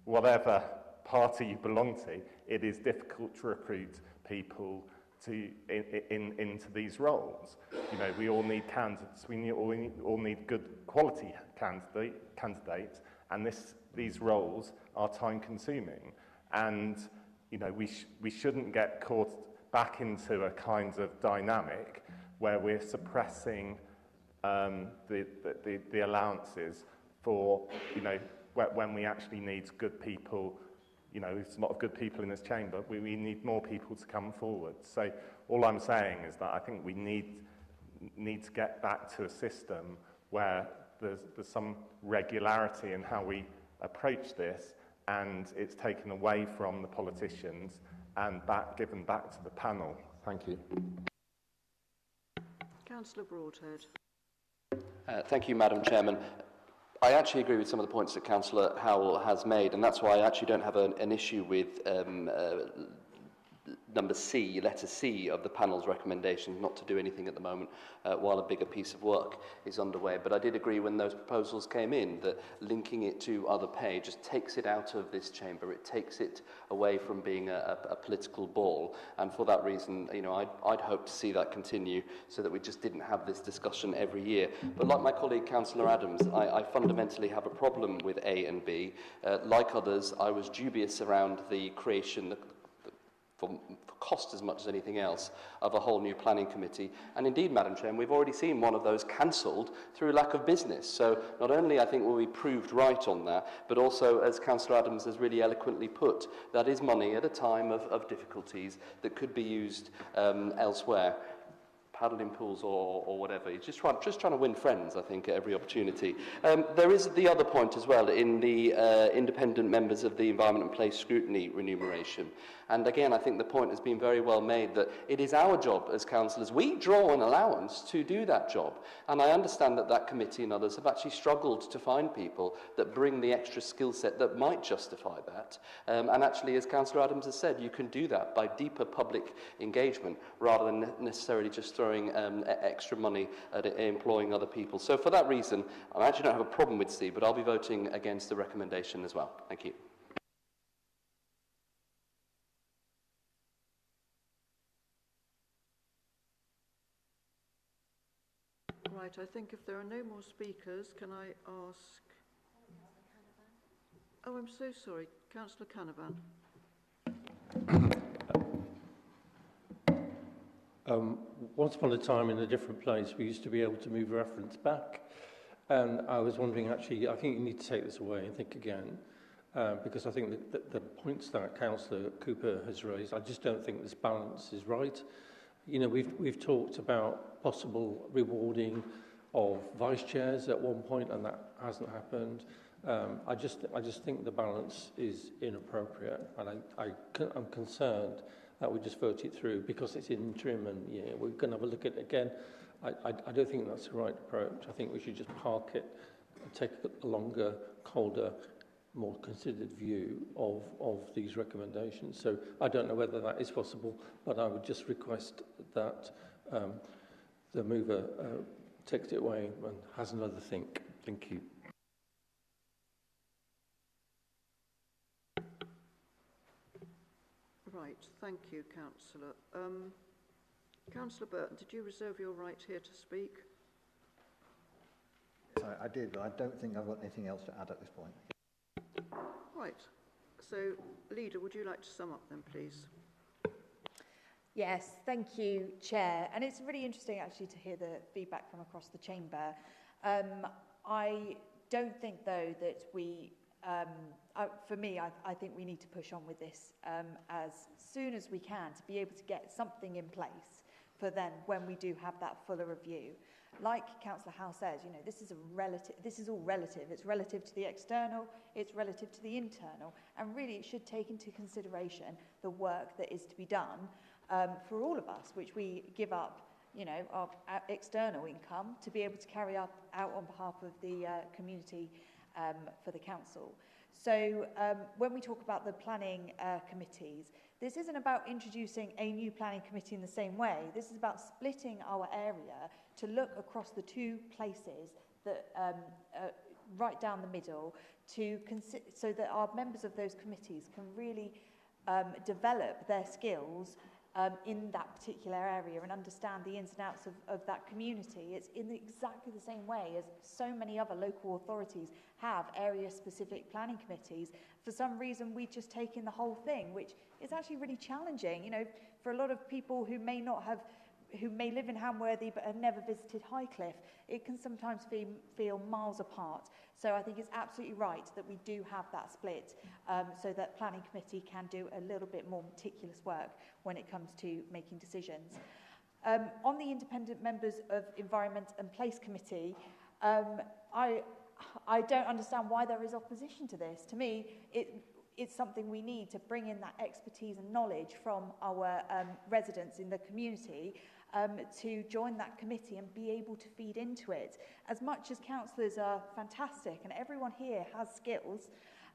Speaker 16: whatever party you belong to, it is difficult to recruit people into these roles. You know, we all need candidates. We all need good quality candidates, and these roles are time-consuming. And you know, we shouldn't get caught back into a kind of dynamic where we're suppressing the allowances for, you know, when we actually need good people. You know, there's a lot of good people in this chamber. We need more people to come forward. So all I'm saying is that I think we need to get back to a system where there's some regularity in how we approach this, and it's taken away from the politicians and given back to the panel. Thank you.
Speaker 1: Councillor Broadhead.
Speaker 3: Thank you, Madam Chairman. I actually agree with some of the points that Councillor Howell has made, and that's why I actually don't have an issue with number C, letter C of the panel's recommendation not to do anything at the moment while a bigger piece of work is underway. But I did agree when those proposals came in that linking it to other pay just takes it out of this chamber. It takes it away from being a political ball. And for that reason, you know, I'd hope to see that continue so that we just didn't have this discussion every year. But like my colleague, Councillor Adams, I fundamentally have a problem with A and B. Like others, I was dubious around the creation, for cost as much as anything else, of a whole new planning committee. And indeed, Madam Chair, we've already seen one of those cancelled through lack of business. So not only I think will we proved right on that, but also, as Councillor Adams has really eloquently put, that is money at a time of difficulties that could be used elsewhere. Paddling pools or whatever. You're just trying to win friends, I think, at every opportunity. There is the other point as well in the independent members of the Environment and Place Scrutiny remuneration. And again, I think the point has been very well made that it is our job as councillors. We draw an allowance to do that job. And I understand that that committee and others have actually struggled to find people that bring the extra skill set that might justify that. And actually, as Councillor Adams has said, you can do that by deeper public engagement rather than necessarily just throwing extra money at employing other people. So for that reason, I actually don't have a problem with C, but I'll be voting against the recommendation as well. Thank you.
Speaker 1: Right, I think if there are no more speakers, can I ask... Oh, I'm so sorry. Councillor Canavan.
Speaker 18: Once upon a time in a different place, we used to be able to move reference back. And I was wondering, actually, I think you need to take this away and think again, because I think that the points that Councillor Cooper has raised, I just don't think this balance is right. You know, we've talked about possible rewarding of vice chairs at one point, and that hasn't happened. I just think the balance is inappropriate, and I'm concerned that we just vote it through because it's interim and we're going to have a look at it again. I don't think that's the right approach. I think we should just park it and take a longer, colder, more considered view of these recommendations. So I don't know whether that is possible, but I would just request that the mover takes it away and has another think. Thank you.
Speaker 1: Right, thank you, Councillor. Councillor Burton, did you reserve your right here to speak?
Speaker 7: Sorry, I did, but I don't think I've got anything else to add at this point.
Speaker 1: Right. So, Leader, would you like to sum up then, please?
Speaker 15: Yes, thank you, Chair. And it's really interesting, actually, to hear the feedback from across the chamber. I don't think, though, that we... for me, I think we need to push on with this as soon as we can to be able to get something in place for then when we do have that fuller review. Like Councillor Howe says, you know, this is all relative. It's relative to the external, it's relative to the internal, and really it should take into consideration the work that is to be done for all of us, which we give up, you know, our external income to be able to carry out on behalf of the community for the council. So when we talk about the planning committees, this isn't about introducing a new planning committee in the same way. This is about splitting our area to look across the two places that right down the middle to so that our members of those committees can really develop their skills in that particular area and understand the ins and outs of that community. It's in exactly the same way as so many other local authorities have area-specific planning committees. For some reason, we've just taken the whole thing, which is actually really challenging. You know, for a lot of people who may live in Hamworthy but have never visited Highcliffe, it can sometimes feel miles apart. So I think it's absolutely right that we do have that split so that planning committee can do a little bit more meticulous work when it comes to making decisions. On the independent members of Environment and Place Committee, I don't understand why there is opposition to this. To me, it's something we need to bring in that expertise and knowledge from our residents in the community to join that committee and be able to feed into it. As much as councillors are fantastic and everyone here has skills,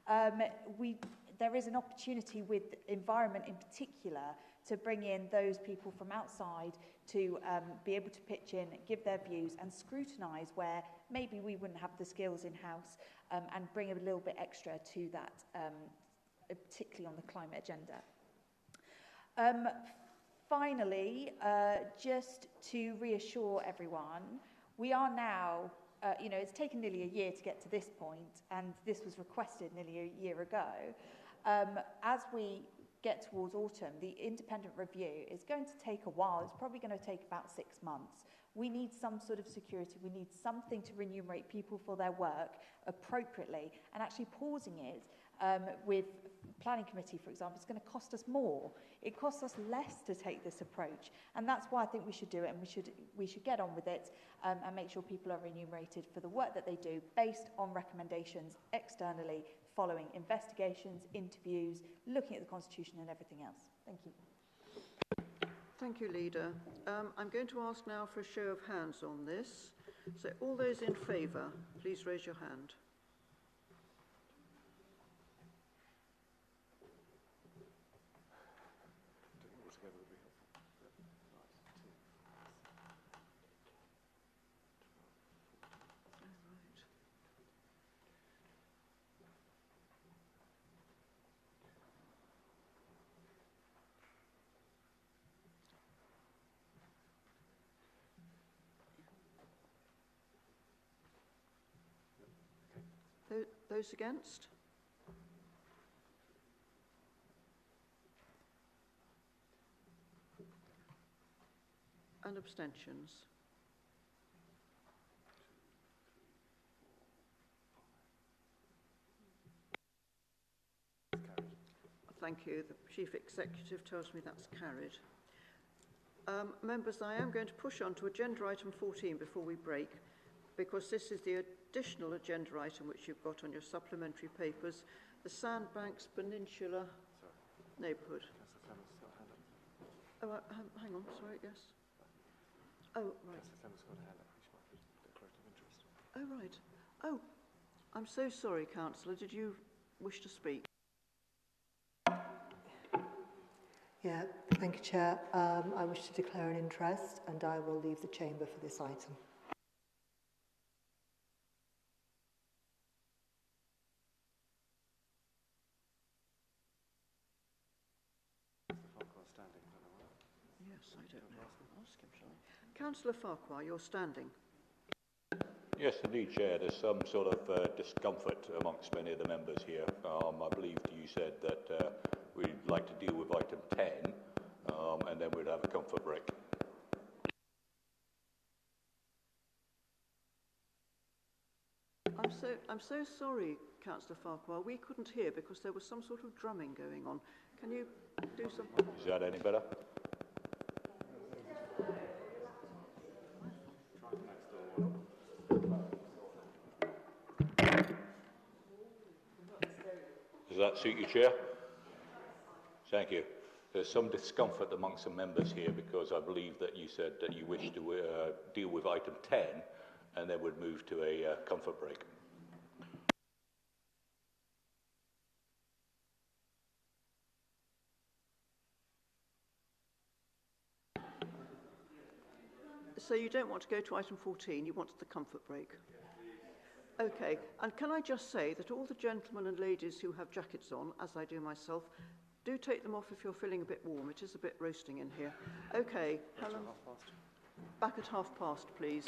Speaker 15: there is an opportunity with environment in particular to bring in those people from outside to be able to pitch in, give their views and scrutinise where maybe we wouldn't have the skills in-house and bring a little bit extra to that, particularly on the climate agenda. Finally, just to reassure everyone, we are now, you know, it's taken nearly a year to get to this point, and this was requested nearly a year ago. As we get towards autumn, the independent review is going to take a while. It's probably going to take about 6 months. We need some sort of security. We need something to remunerate people for their work appropriately, and actually pausing it with planning committee, for example, is going to cost us more. It costs us less to take this approach, and that's why I think we should do it, and we should get on with it and make sure people are remunerated for the work that they do based on recommendations externally, following investigations, interviews, looking at the Constitution and everything else. Thank you.
Speaker 1: Thank you, Leader. I'm going to ask now for a show of hands on this. So all those in favour, please raise your hand. Those against? And abstentions? Thank you. The Chief Executive tells me that's carried. Members, I am going to push on to agenda item 14 before we break, because this is the additional agenda item which you've got on your supplementary papers, the Sandbanks Peninsula neighbourhood. Oh, hang on, sorry, yes. Oh, right. Oh, right. Oh, I'm so sorry, Councillor. Did you wish to speak?
Speaker 19: Yeah, thank you, Chair. I wish to declare an interest, and I will leave the chamber for this item.
Speaker 1: Yes, I don't know. Ask him, shall I? Councillor Farquhar, you're standing.
Speaker 21: Yes, indeed, Chair. There's some sort of discomfort amongst many of the members here. I believe you said that we'd like to deal with item 10, and then we'd have a comfort break.
Speaker 1: I'm so sorry, Councillor Farquhar. We couldn't hear because there was some sort of drumming going on. Can you do something?
Speaker 21: Is that any better? Does that suit you, Chair? Thank you. There's some discomfort amongst the members here because I believe that you said that you wish to deal with item 10 and then would move to a comfort break.
Speaker 1: So you don't want to go to item 14, you want the comfort break? Okay, and can I just say that all the gentlemen and ladies who have jackets on, as I do myself, do take them off if you're feeling a bit warm. It is a bit roasting in here. Okay, Helen, back at past, please.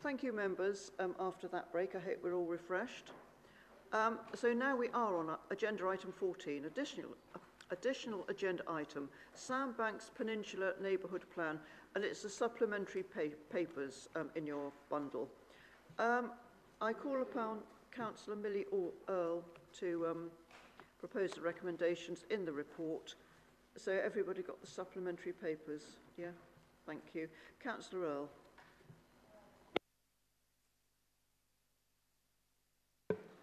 Speaker 1: Thank you, members. After that break, I hope we're all refreshed. So now we are on agenda item 14, additional agenda item, Sandbanks Peninsula Neighbourhood Plan, and it's the supplementary papers in your bundle. I call upon Councillor Millie Earl to propose the recommendations in the report. So everybody got the supplementary papers? Yeah, thank you. Councillor Earl.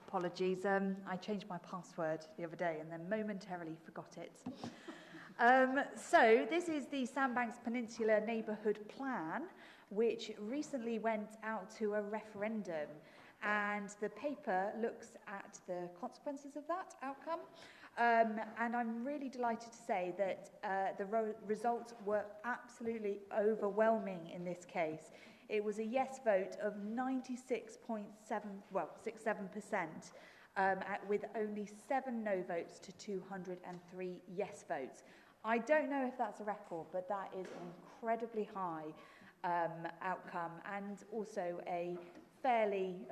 Speaker 15: Apologies, I changed my password the other day and then momentarily forgot it. So this is the Sandbanks Peninsula Neighbourhood Plan, which recently went out to a referendum, and the paper looks at the consequences of that outcome. And I'm really delighted to say that the results were absolutely overwhelming in this case. It was a yes vote of 96.67%, with only 7 no votes to 203 yes votes. I don't know if that's a record, but that is an incredibly high outcome, and also a fairly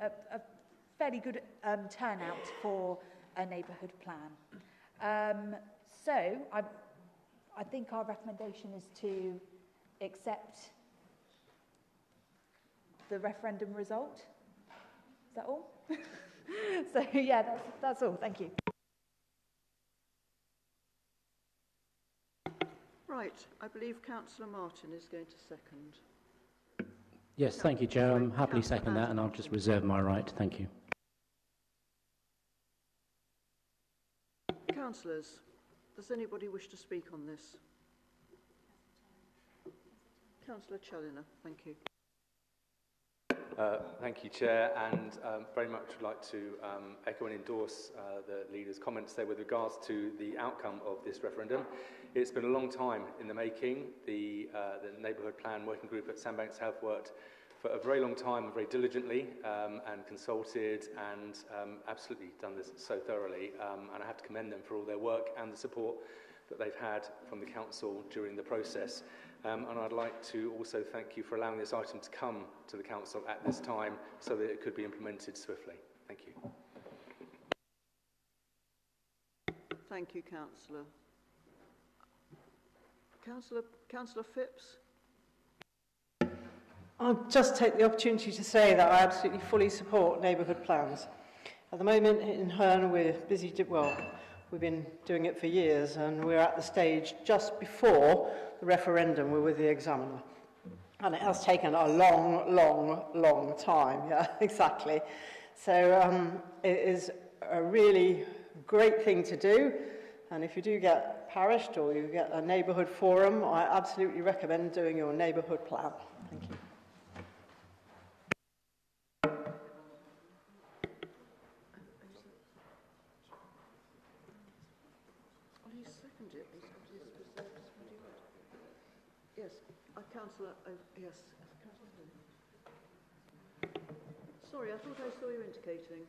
Speaker 15: good turnout for a neighbourhood plan. So I think our recommendation is to accept the referendum result. Is that all? So yeah, that's all. Thank you.
Speaker 1: Right, I believe Councillor Martin is going to second.
Speaker 4: Yes, thank you, Chair. I'm happily second that, and I'll just reserve my right. Thank you.
Speaker 1: Councillors, does anybody wish to speak on this? Councillor Challoner, thank you.
Speaker 6: Thank you, Chair, and very much would like to echo and endorse the leader's comments there with regards to the outcome of this referendum. It's been a long time in the making. The Neighbourhood Plan Working Group at Sandbanks have worked for a very long time, very diligently, and consulted and absolutely done this so thoroughly. And I have to commend them for all their work and the support that they've had from the Council during the process. And I'd like to also thank you for allowing this item to come to the Council at this time so that it could be implemented swiftly. Thank you.
Speaker 1: Thank you, Councillor. Councillor Phipps?
Speaker 23: I'll just take the opportunity to say that I absolutely fully support neighbourhood plans. At the moment in Herne, we're busy, we've been doing it for years, and we're at the stage just before the referendum. We're with the examiner. And it has taken a long time, yeah, exactly. So it is a really great thing to do. And if you do get parished or you get a neighbourhood forum, I absolutely recommend doing your neighbourhood plan. Thank you.
Speaker 1: Yes, Councillor, yes. Sorry, I thought I saw you indicating.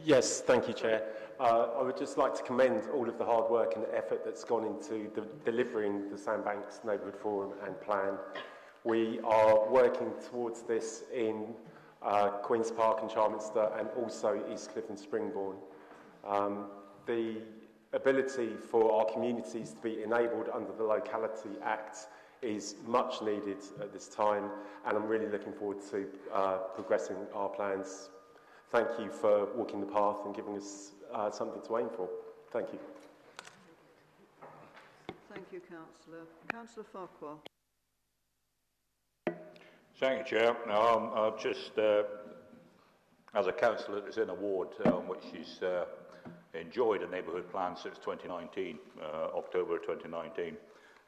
Speaker 24: Yes, thank you, Chair. I would just like to commend all of the hard work and effort that's gone into delivering the Sandbanks Neighbourhood Forum and Plan. We are working towards this in Queen's Park and Charminster, and also Eastcliff and Springbourne. The ability for our communities to be enabled under the Locality Act is much needed at this time, and I'm really looking forward to progressing our plans. Thank you for walking the path and giving us something to aim for. Thank you.
Speaker 1: Thank you, Councillor. Councillor Farquhar.
Speaker 21: Thank you, Chair. I've just, as a councillor that's in a ward which is enjoyed a neighbourhood plan since 2019, October 2019,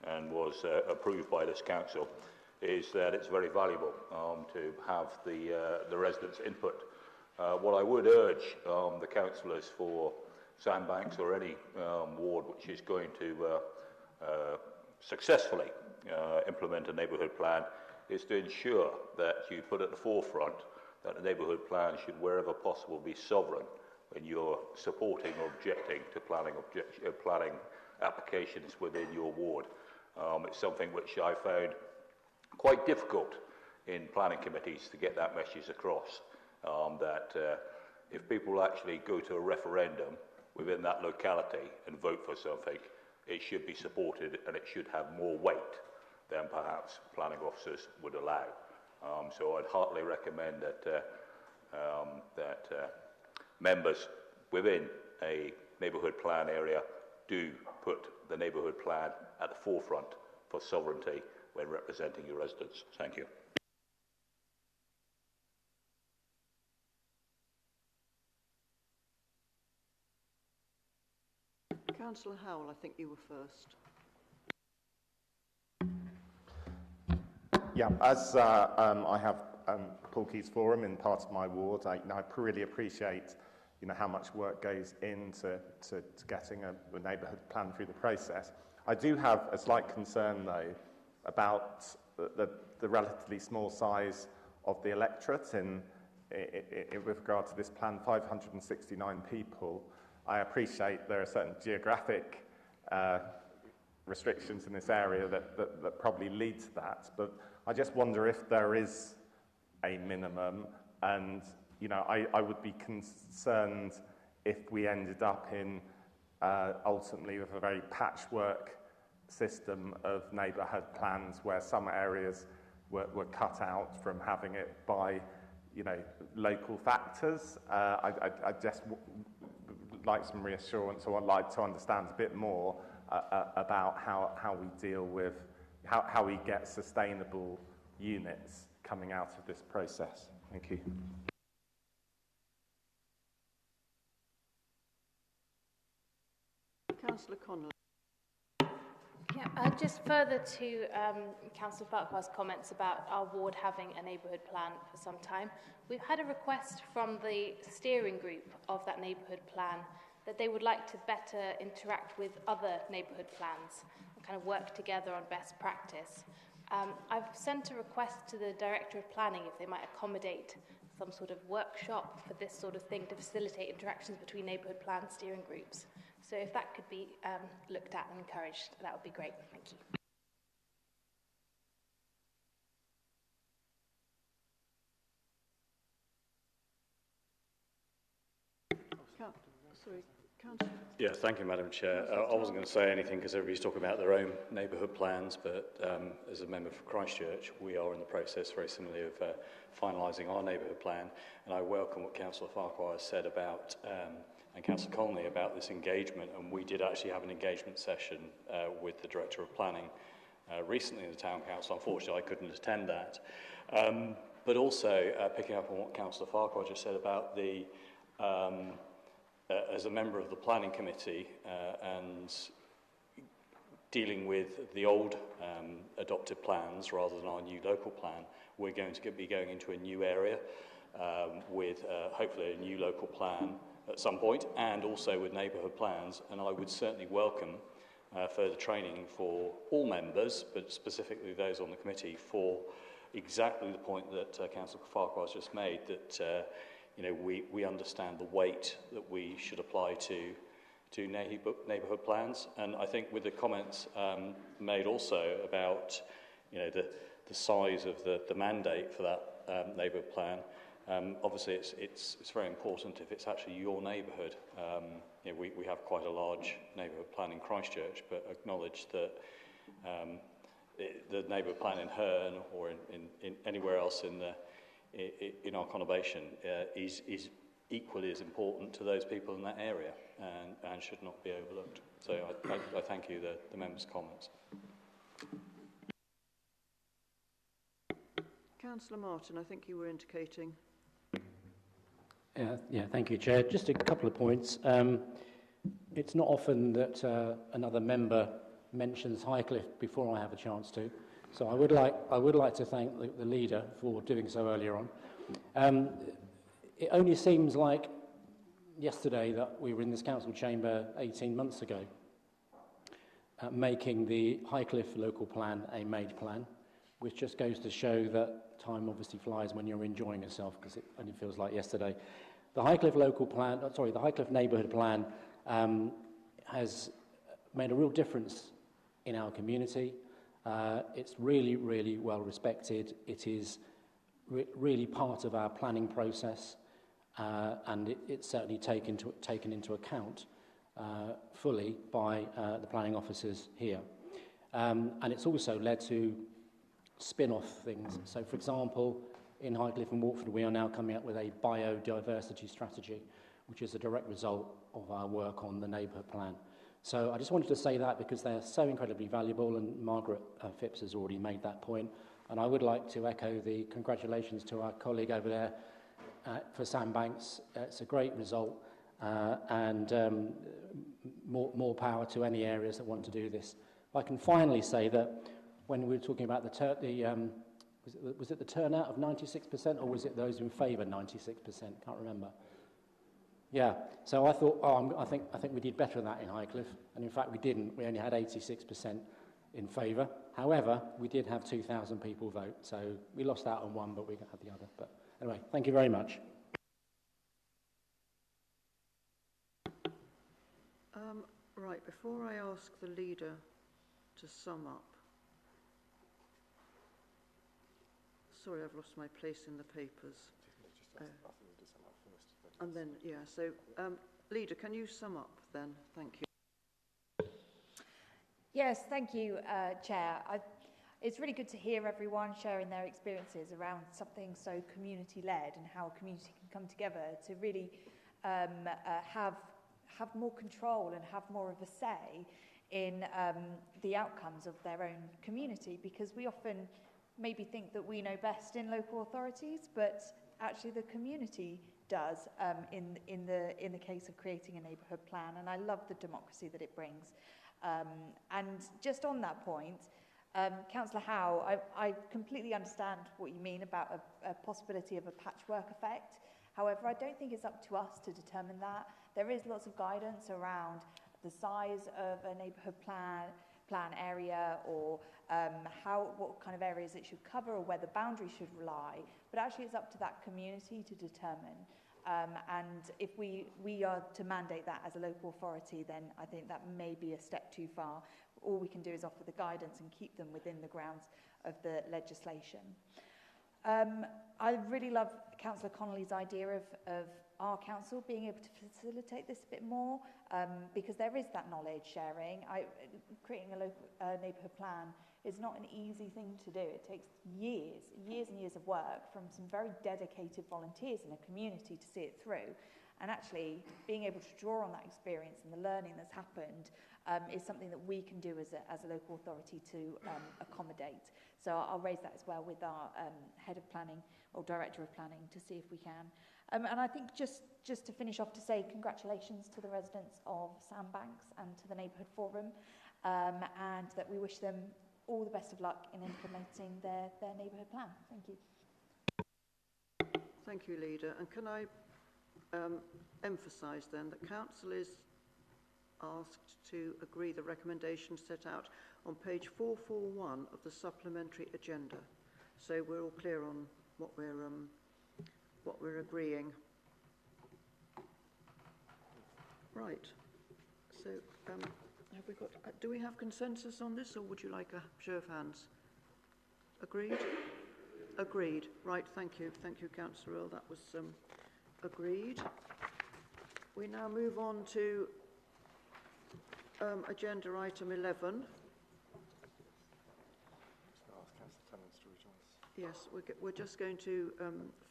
Speaker 21: and was approved by this council, is that it's very valuable to have the residents' input. What I would urge the councillors for Sandbanks or any ward which is going to successfully implement a neighbourhood plan is to ensure that you put at the forefront that the neighbourhood plan should, wherever possible, be sovereign when you're supporting or objecting to planning applications within your ward. It's something which I found quite difficult in planning committees to get that message across, that if people actually go to a referendum within that locality and vote for something, it should be supported and it should have more weight than perhaps planning officers would allow. So I'd heartily recommend that members within a neighbourhood plan area do put the neighbourhood plan at the forefront for sovereignty when representing your residents. Thank you.
Speaker 1: Councillor Howell, I think you were first.
Speaker 16: Yeah, as I have Paul Keys Forum in part of my ward, I really appreciate how much work goes into getting a neighbourhood plan through the process. I do have a slight concern, though, about the relatively small size of the electorate with regard to this plan, 569 people. I appreciate there are certain geographic restrictions in this area that probably lead to that, but I just wonder if there is a minimum, and I would be concerned if we ended up in ultimately with a very patchwork system of neighbourhood plans where some areas were cut out from having it by local factors. I just like some reassurance, or I'd like to understand a bit more about how we deal with how we get sustainable units coming out of this process. Thank you.
Speaker 1: Councillor Connolly.
Speaker 5: Yeah, just further to Councillor Farquhar's comments about our ward having a neighbourhood plan for some time, we've had a request from the steering group of that neighbourhood plan that they would like to better interact with other neighbourhood plans and kind of work together on best practice. I've sent a request to the Director of Planning if they might accommodate some sort of workshop for this sort of thing to facilitate interactions between neighbourhood plan steering groups. So if that could be looked at and encouraged, that would be great. Thank you.
Speaker 1: Sorry, Councillor.
Speaker 9: Yeah, thank you, Madam Chair. I wasn't going to say anything because everybody's talking about their own neighbourhood plans, but as a member for Christchurch, we are in the process, very similarly, of finalising our neighbourhood plan, and I welcome what Councillor Farquhar has said about, and Councillor Connolly, about this engagement, and we did actually have an engagement session with the Director of Planning recently in the Town Council. Unfortunately, I couldn't attend that. But also, picking up on what Councillor Farquhar just said about the as a member of the Planning Committee and dealing with the old adopted plans rather than our new local plan, we're going to be going into a new area with hopefully a new local plan at some point, and also with neighbourhood plans. And I would certainly welcome further training for all members, but specifically those on the committee, for exactly the point that Councillor Farquhar has just made, that we understand the weight that we should apply to neighbourhood plans. And I think with the comments made also about the size of the mandate for that neighbourhood plan, obviously it's very important if it's actually your neighbourhood. We have quite a large neighbourhood plan in Christchurch, but acknowledge that the neighbourhood plan in Herne or in anywhere else in our conurbation is equally as important to those people in that area and should not be overlooked. So I thank you, the members' comments.
Speaker 1: Councillor Martin, I think you were indicating.
Speaker 4: Yeah, thank you, Chair. Just a couple of points. It's not often that another member mentions Highcliffe before I have a chance to. So I would like to thank the leader for doing so earlier on. It only seems like yesterday that we were in this council chamber 18 months ago making the Highcliffe local plan a made plan, which just goes to show that time obviously flies when you're enjoying yourself, because it only feels like yesterday. The Highcliffe local plan, the Highcliffe neighbourhood plan has made a real difference in our community. It's really, really well respected. It is really part of our planning process, and it's certainly taken into account fully by the planning officers here. And it's also led to spin-off things. So, for example, in Highcliffe and Watford, we are now coming up with a biodiversity strategy, which is a direct result of our work on the neighbourhood plan. So I just wanted to say that because they're so incredibly valuable, and Margaret Phipps has already made that point. And I would like to echo the congratulations to our colleague over there for Sandbanks. It's a great result, and more power to any areas that want to do this. I can finally say that when we were talking about was it the turnout of 96%, or was it those in favour 96%? Can't remember. Yeah, so I thought, I think we did better than that in Highcliffe, and in fact we didn't. We only had 86% in favour. However, we did have 2,000 people vote, so we lost out on one, but we had the other. But anyway, thank you very much.
Speaker 1: Right, before I ask the leader to sum up. Sorry, I've lost my place in the papers. And then, yeah, so, leader, can you sum up then? Thank you.
Speaker 15: Yes, thank you, Chair. It's really good to hear everyone sharing their experiences around something so community-led and how a community can come together to really have more control and have more of a say in the outcomes of their own community, because we often maybe think that we know best in local authorities, but actually the community does in the case of creating a neighbourhood plan, and I love the democracy that it brings. And just on that point, Councillor Howe, I completely understand what you mean about a possibility of a patchwork effect. However, I don't think it's up to us to determine that. There is lots of guidance around the size of a neighbourhood plan area, or what kind of areas it should cover, or where the boundary should lie. But actually it's up to that community to determine. And if we are to mandate that as a local authority, then I think that may be a step too far. All we can do is offer the guidance and keep them within the grounds of the legislation. I really love Councillor Connolly's idea of our council being able to facilitate this a bit more, because there is that knowledge sharing. Creating a local neighbourhood plan is not an easy thing to do. It takes years and years of work from some very dedicated volunteers in a community to see it through. And actually, being able to draw on that experience and the learning that's happened is something that we can do as a local authority to accommodate. So I'll raise that as well with our head of planning or director of planning to see if we can. And I think just to finish off, to say congratulations to the residents of Sandbanks and to the Neighbourhood Forum, and that we wish them all the best of luck in implementing their neighbourhood plan. Thank you.
Speaker 1: Thank you, Leader. And can I emphasise then that Council is asked to agree the recommendations set out on page 441 of the supplementary agenda. So we're all clear on what we're agreeing. Right. So have we got? Do we have consensus on this, or would you like a show of hands? Agreed. Agreed. Right. Thank you. Thank you, Councillor Earl. That was agreed. We now move on to agenda item 11. Yes, we're just going to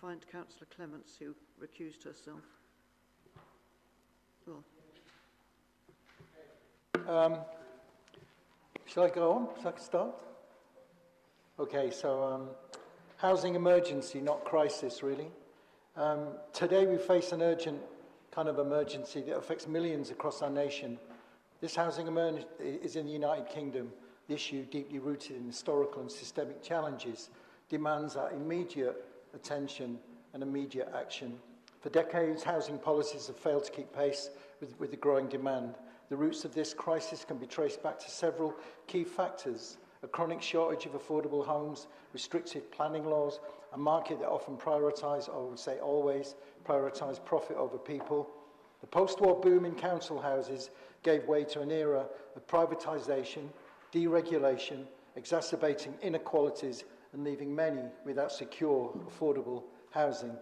Speaker 1: find Councillor Clements, who recused herself. Well.
Speaker 8: Shall I go on? Shall I start? Okay, so housing emergency, not crisis, really. Today we face an urgent kind of emergency that affects millions across our nation. This housing emergency is in the United Kingdom. The issue, deeply rooted in historical and systemic challenges, demands our immediate attention and immediate action. For decades, housing policies have failed to keep pace with the growing demand. The roots of this crisis can be traced back to several key factors: a chronic shortage of affordable homes, restrictive planning laws, a market that often prioritised, or I would say always, prioritised profit over people. The post-war boom in council houses gave way to an era of privatisation, deregulation, exacerbating inequalities and leaving many without secure, affordable housing.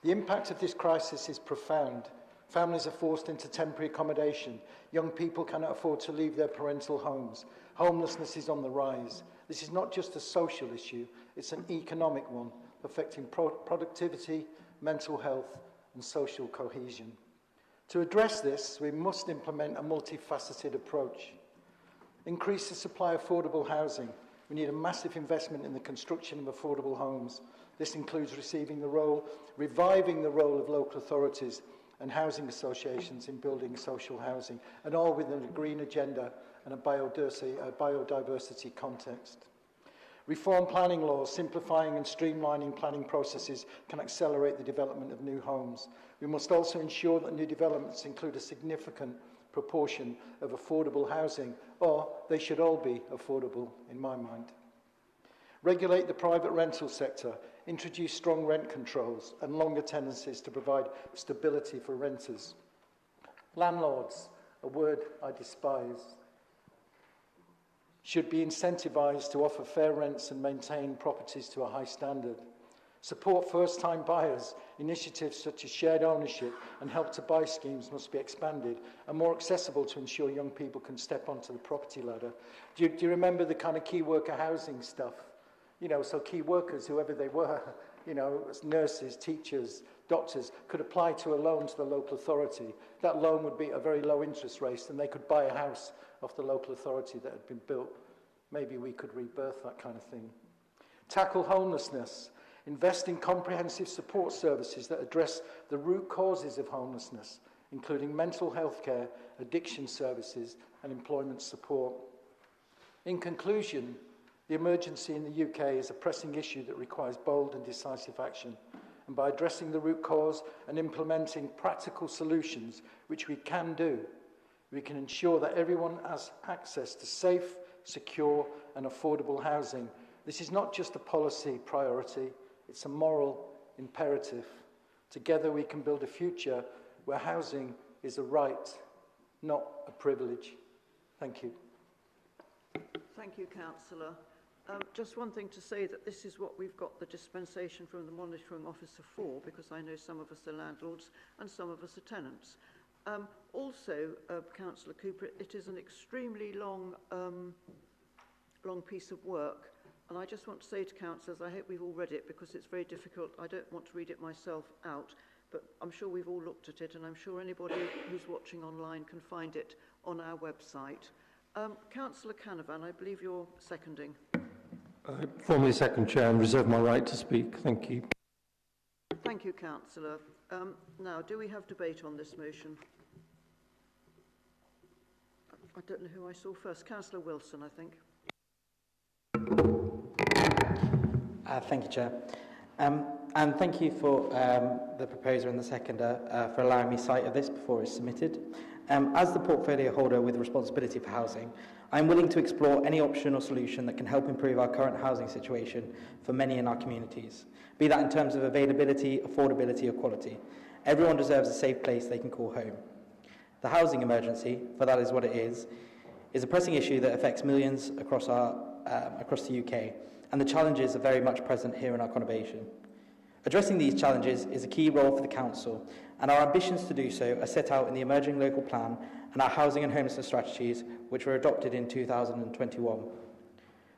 Speaker 8: The impact of this crisis is profound. Families are forced into temporary accommodation. Young people cannot afford to leave their parental homes. Homelessness is on the rise. This is not just a social issue, it's an economic one, affecting productivity, mental health, and social cohesion. To address this, we must implement a multifaceted approach. Increase the supply of affordable housing. We need a massive investment in the construction of affordable homes. This includes reviving the role of local authorities and housing associations in building social housing, and all within a green agenda and a biodiversity context. Reform planning laws, simplifying and streamlining planning processes can accelerate the development of new homes. We must also ensure that new developments include a significant proportion of affordable housing, or they should all be affordable in my mind. Regulate the private rental sector, introduce strong rent controls and longer tenancies to provide stability for renters. Landlords, a word I despise, should be incentivised to offer fair rents and maintain properties to a high standard. Support first-time buyers. Initiatives such as shared ownership and Help to Buy schemes must be expanded and more accessible to ensure young people can step onto the property ladder. Do you remember the kind of key worker housing stuff? You know, so key workers, whoever they were, you know, as nurses, teachers, doctors, could apply to a loan to the local authority. That loan would be at a very low interest rate, and they could buy a house off the local authority that had been built. Maybe we could rebirth that kind of thing. Tackle homelessness. Invest in comprehensive support services that address the root causes of homelessness, including mental health care, addiction services, and employment support. In conclusion, the emergency in the UK is a pressing issue that requires bold and decisive action. And by addressing the root cause and implementing practical solutions, which we can do, we can ensure that everyone has access to safe, secure, and affordable housing. This is not just a policy priority, it's a moral imperative. Together we can build a future where housing is a right, not a privilege. Thank you.
Speaker 1: Thank you, Councillor. Just one thing to say, that this is what we've got the dispensation from the monitoring officer for, because I know some of us are landlords and some of us are tenants. Also, Councillor Cooper, it is an extremely long piece of work. And I just want to say to councillors, I hope we've all read it, because it's very difficult. I don't want to read it myself out, but I'm sure we've all looked at it, and I'm sure anybody who's watching online can find it on our website. Councillor Canavan, I believe you're seconding.
Speaker 18: Formally second, Chair, and reserve my right to speak. Thank you.
Speaker 1: Thank you, Councillor. Now, do we have debate on this motion? I don't know who I saw first. Councillor Wilson, I think.
Speaker 13: Thank you, Chair. And thank you for the proposer and the seconder for allowing me sight of this before it's submitted. As the portfolio holder with responsibility for housing, I am willing to explore any option or solution that can help improve our current housing situation for many in our communities, be that in terms of availability, affordability or quality. Everyone deserves a safe place they can call home. The housing emergency, for that is what it is a pressing issue that affects millions across the UK, and the challenges are very much present here in our conurbation. Addressing these challenges is a key role for the Council, and our ambitions to do so are set out in the Emerging Local Plan and our housing and homelessness strategies, which were adopted in 2021.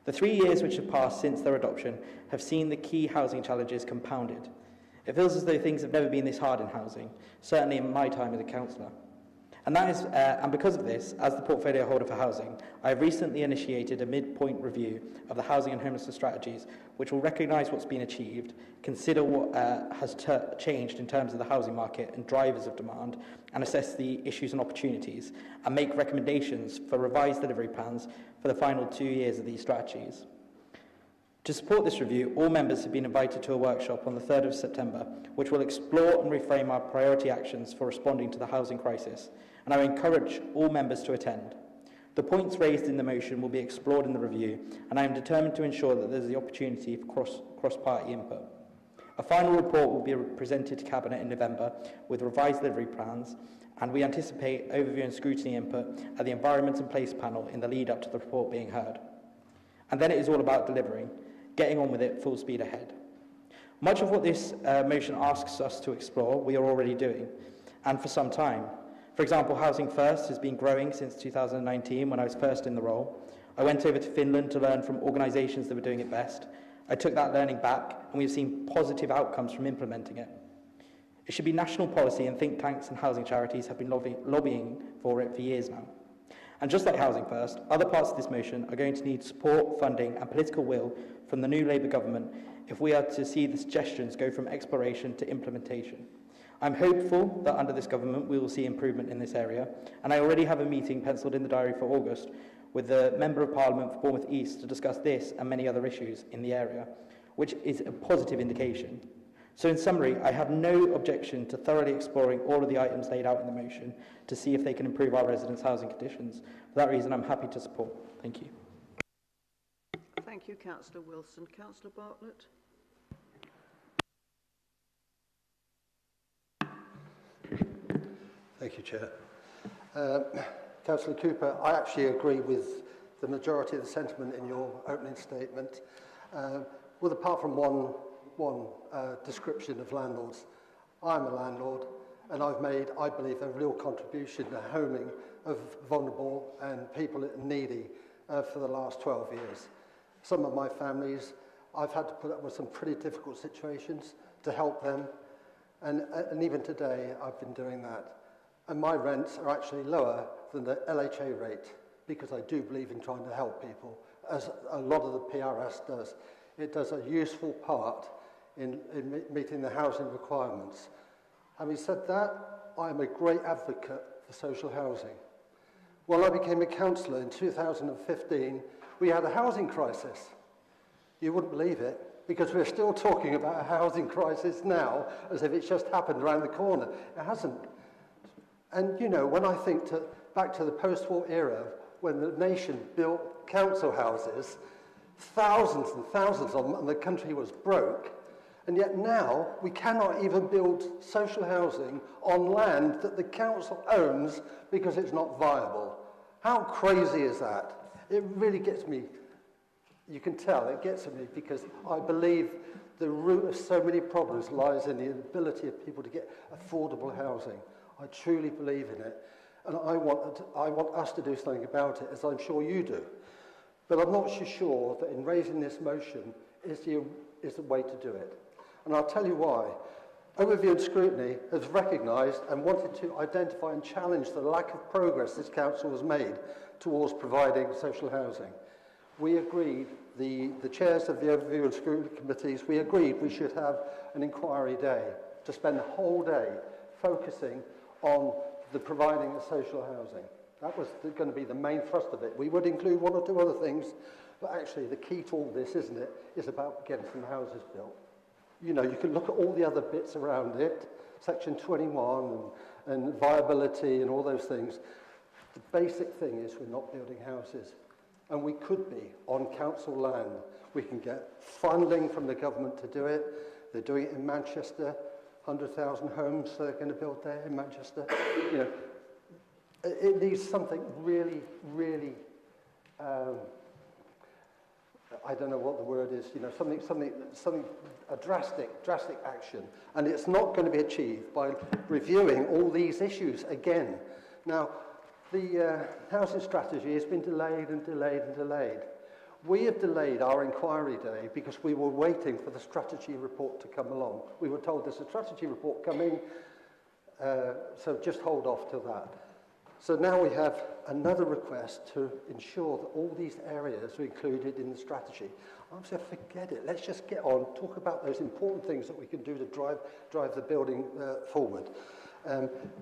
Speaker 13: The 3 years which have passed since their adoption have seen the key housing challenges compounded. It feels as though things have never been this hard in housing, certainly in my time as a councillor. And because of this, as the portfolio holder for housing, I have recently initiated a midpoint review of the housing and homelessness strategies, which will recognise what's been achieved, consider what has changed in terms of the housing market and drivers of demand, and assess the issues and opportunities, and make recommendations for revised delivery plans for the final 2 years of these strategies. To support this review, all members have been invited to a workshop on the 3rd of September, which will explore and reframe our priority actions for responding to the housing crisis, and I encourage all members to attend. The points raised in the motion will be explored in the review, and I am determined to ensure that there is the opportunity for cross-party input. A final report will be presented to Cabinet in November with revised delivery plans, and we anticipate overview and scrutiny input at the Environment and Place panel in the lead-up to the report being heard. And then it is all about delivering. getting on with it full speed ahead. Much of what this motion asks us to explore, we are already doing, and for some time. For example, Housing First has been growing since 2019 when I was first in the role. I went over to Finland to learn from organisations that were doing it best. I took that learning back, and we've seen positive outcomes from implementing it. It should be national policy, and think tanks and housing charities have been lobbying for it for years now. And just like Housing First, other parts of this motion are going to need support, funding and political will from the new Labour government if we are to see the suggestions go from exploration to implementation. I'm hopeful that under this government we will see improvement in this area, and I already have a meeting pencilled in the diary for August with the Member of Parliament for Bournemouth East to discuss this and many other issues in the area, which is a positive indication. So in summary, I have no objection to thoroughly exploring all of the items laid out in the motion to see if they can improve our residents' housing conditions. For that reason, I'm happy to support. Thank you.
Speaker 1: Thank you, Councillor Wilson. Councillor Bartlett.
Speaker 10: Thank you, Chair. Councillor Cooper, I actually agree with the majority of the sentiment in your opening statement, with apart from one description of landlords. I'm a landlord, and I've made, I believe, a real contribution to homing of vulnerable and people needy for the last 12 years. Some of my families, I've had to put up with some pretty difficult situations to help them, and even today I've been doing that. And my rents are actually lower than the LHA rate, because I do believe in trying to help people, as a lot of the PRS does. It does a useful part in meeting the housing requirements. Having said that, I am a great advocate for social housing. When I became a councillor in 2015, we had a housing crisis. You wouldn't believe it, because we're still talking about a housing crisis now as if it's just happened around the corner. It hasn't. And, you know, when I think back to the post-war era, when the nation built council houses, thousands and thousands of them, and the country was broke, and yet now we cannot even build social housing on land that the council owns because it's not viable. How crazy is that? It really gets me. You can tell it gets me, because I believe the root of so many problems lies in the inability of people to get affordable housing. I truly believe in it, and I want us to do something about it, as I'm sure you do. But I'm not so sure that in raising this motion is the way to do it. And I'll tell you why. Overview and Scrutiny has recognised and wanted to identify and challenge the lack of progress this council has made towards providing social housing. We agreed, the chairs of the Overview and Scrutiny committees, we agreed we should have an inquiry day to spend the whole day focusing on the providing of social housing. That was going to be the main thrust of it. We would include one or two other things, but actually the key to all this, isn't it, is about getting some houses built. You know, you can look at all the other bits around it, Section 21 and viability and all those things. The basic thing is we're not building houses, and we could be on council land. We can get funding from the government to do it. They're doing it in Manchester. 100,000 homes they're going to build there in Manchester. You know, it needs something really, really, I don't know what the word is, you know, a drastic action. And it's not going to be achieved by reviewing all these issues again. Now, the housing strategy has been delayed and delayed and delayed. We have delayed our inquiry day because we were waiting for the strategy report to come along. We were told there's a strategy report coming, so just hold off till that. So now we have another request to ensure that all these areas are included in the strategy. I'm saying, forget it. Let's just get on, talk about those important things that we can do to drive the building forward.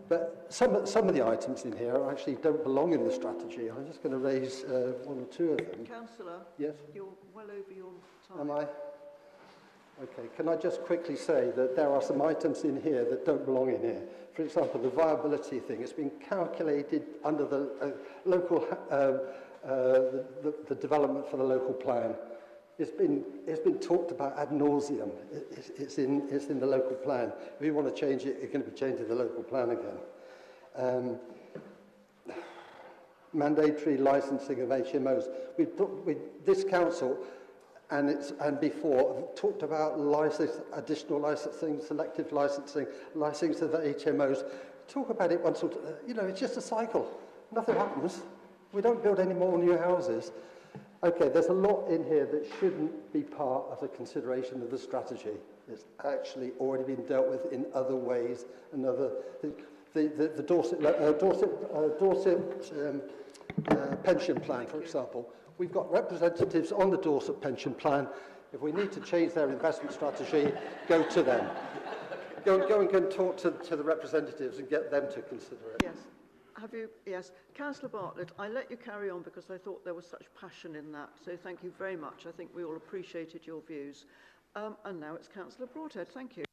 Speaker 10: But some of the items in here actually don't belong in the strategy. I'm just going to raise one or two of them.
Speaker 1: Councillor,
Speaker 10: yes?
Speaker 1: You're well over your time.
Speaker 10: Am I? Okay, can I just quickly say that there are some items in here that don't belong in here. For example, the viability thing, it's been calculated under the local, the development for the local plan. It's been talked about ad nauseum. It's in the local plan. If you want to change it, it's going to be changed in the local plan again. Mandatory licensing of HMOs. This council and before talked about additional licensing, selective licensing of the HMOs. Talk about it once or it's just a cycle. Nothing happens. We don't build any more new houses. Okay, there's a lot in here that shouldn't be part of the consideration of the strategy. It's actually already been dealt with in other ways. The Dorset pension plan, for example. We've got representatives on the Dorset pension plan. If we need to change their investment strategy, go to them. Go and talk to the representatives and get them to consider it.
Speaker 1: Yes. Yes. Councillor Bartlett, I let you carry on because I thought there was such passion in that. So thank you very much. I think we all appreciated your views. And now it's Councillor Broadhead. Thank you.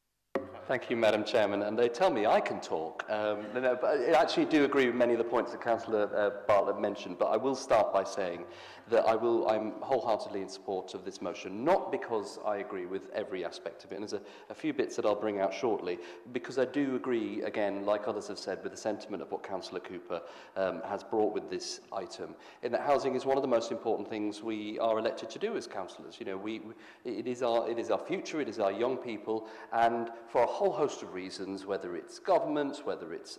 Speaker 3: Thank you, Madam Chairman. And they tell me I can talk. But I actually do agree with many of the points that Councillor Bartlett mentioned. But I will start by saying that I'm wholeheartedly in support of this motion, not because I agree with every aspect of it, and there's a few bits that I'll bring out shortly, because I do agree, again, like others have said, with the sentiment of what Councillor Cooper has brought with this item, in that housing is one of the most important things we are elected to do as councillors. You know, it is our future, it is our young people, and for a whole host of reasons, whether it's government, whether it's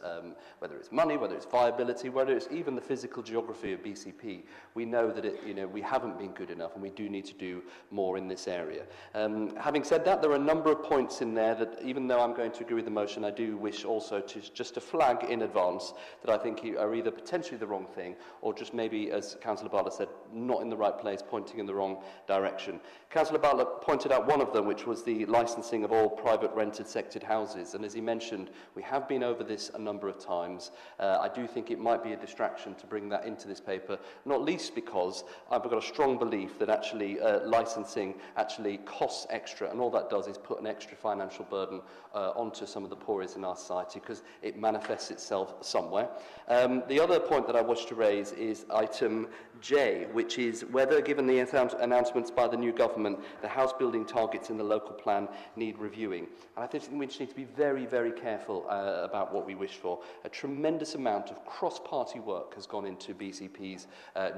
Speaker 3: money, whether it's viability, whether it's even the physical geography of BCP, we know that we haven't been good enough and we do need to do more in this area. Having said that, there are a number of points in there that, even though I'm going to agree with the motion, I do wish also to flag in advance that I think are either potentially the wrong thing or just maybe, as Councillor Bartlett said, not in the right place, pointing in the wrong direction. Councillor Bartlett pointed out one of them, which was the licensing of all private rented sectored houses. And as he mentioned, we have been over this a number of times. I do think it might be a distraction to bring that into this paper, not least because I've got a strong belief that actually licensing actually costs extra, and all that does is put an extra financial burden onto some of the poorest in our society because it manifests itself somewhere. The other point that I wish to raise is item J, which is whether, given the announcements by the new government, the house building targets in the local plan need reviewing. And I think we just need to be very, very careful about what we wish for. A tremendous amount of cross-party work has gone into BCP's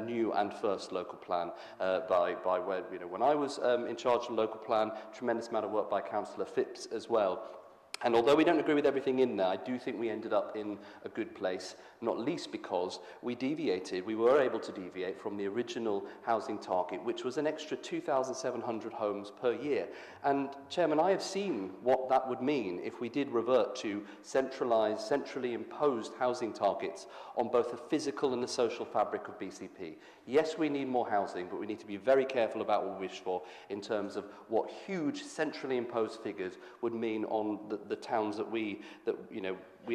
Speaker 3: new and first local plan by when I was in charge of the local plan, tremendous amount of work by Councillor Phipps as well. And although we don't agree with everything in there, I do think we ended up in a good place, not least because we were able to deviate from the original housing target, which was an extra 2,700 homes per year. And, Chairman, I have seen what that would mean if we did revert to centralised, centrally imposed housing targets on both the physical and the social fabric of BCP. Yes, we need more housing, but we need to be very careful about what we wish for in terms of what huge centrally imposed figures would mean on the towns that we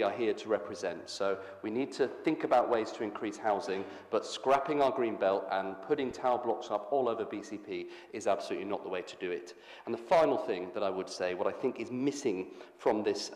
Speaker 3: are here to represent. So we need to think about ways to increase housing, but scrapping our green belt and putting tower blocks up all over BCP is absolutely not the way to do it. And the final thing that I would say, what I think is missing from this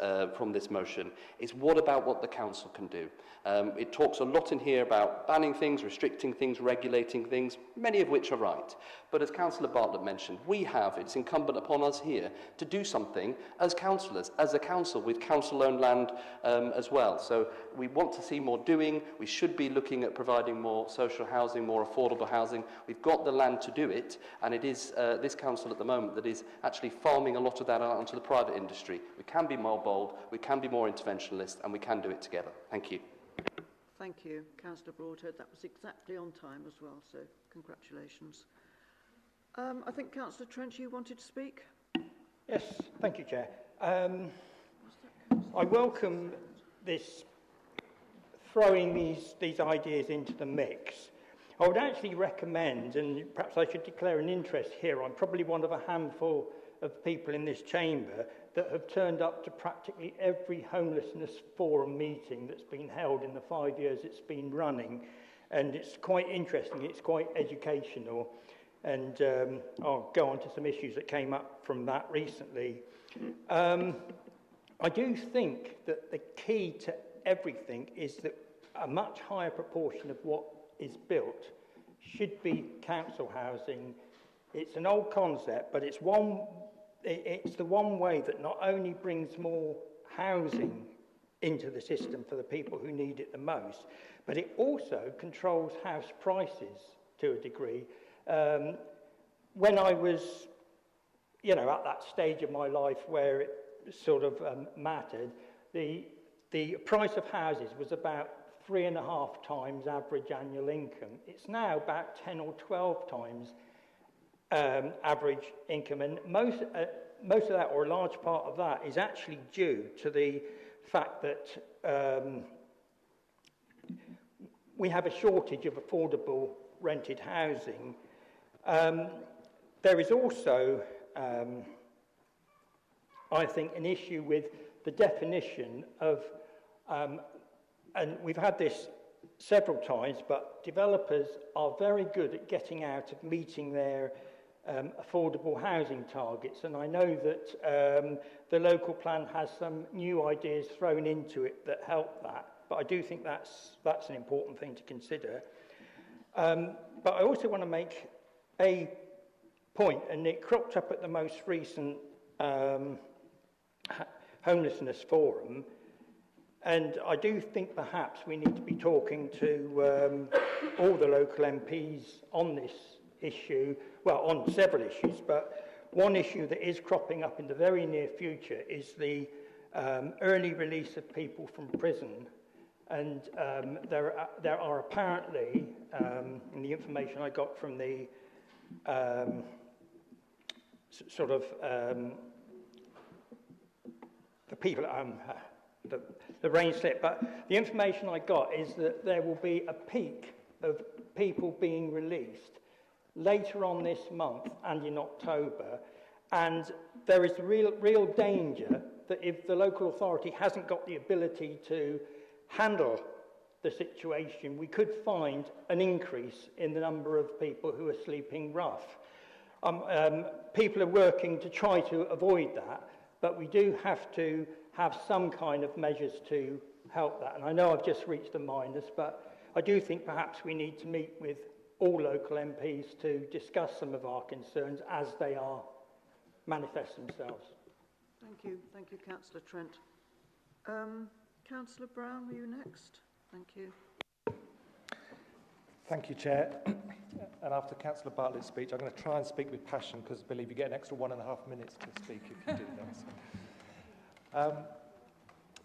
Speaker 3: motion, is what about what the council can do? It talks a lot in here about banning things, restricting things, regulating things, many of which are right. But as Councillor Bartlett mentioned, it's incumbent upon us here to do something as councillors, as a council with council-owned land as well. So we want to see more doing. We should be looking at providing more social housing, more affordable housing. We've got the land to do it, and it is this council at the moment that is actually farming a lot of that out onto the private industry. We can be more bold, we can be more interventionist, and we can do it together. Thank you.
Speaker 1: Thank you, Councillor Broadhead. That was exactly on time as well, so congratulations. I think Councillor Trench, you wanted to speak?
Speaker 11: Yes, thank you, Chair. I welcome this throwing these ideas into the mix. I would actually recommend, and perhaps I should declare an interest here, I'm probably one of a handful of people in this chamber that have turned up to practically every homelessness forum meeting that's been held in the 5 years it's been running. And it's quite interesting, it's quite educational. And I'll go on to some issues that came up from that recently. I do think that the key to everything is that a much higher proportion of what is built should be council housing. It's an old concept, but it's the one way that not only brings more housing into the system for the people who need it the most, but it also controls house prices to a degree. when I was, you know, at that stage of my life where it sort of mattered, the price of houses was about 3.5 times average annual income. It's now about 10 or 12 times average income, and most of that, or a large part of that, is actually due to the fact that we have a shortage of affordable rented housing. There is also, I think, an issue with the definition of, and we've had this several times, but developers are very good at getting out of meeting their affordable housing targets, and I know that the local plan has some new ideas thrown into it that help that, but I do think that's an important thing to consider. But I also want to make a point, and it cropped up at the most recent homelessness forum, and I do think perhaps we need to be talking to all the local MPs on this issue, well, on several issues, but one issue that is cropping up in the very near future is the early release of people from prison. And there are apparently, in the information I got from the the people, the rain slip, but the information I got is that there will be a peak of people being released later on this month and in October, and there is real danger that if the local authority hasn't got the ability to handle the situation, we could find an increase in the number of people who are sleeping rough. People are working to try to avoid that, but we do have to have some kind of measures to help that. And I know I've just reached the minus, but I do think perhaps we need to meet with all local MPs to discuss some of our concerns as they are manifest themselves.
Speaker 1: Thank you, Councillor Trent. Councillor Brown, were you next? Thank you.
Speaker 12: Thank you, Chair. And after Councillor Bartlett's speech, I'm going to try and speak with passion, because I believe you get an extra 1.5 minutes to speak if you do that.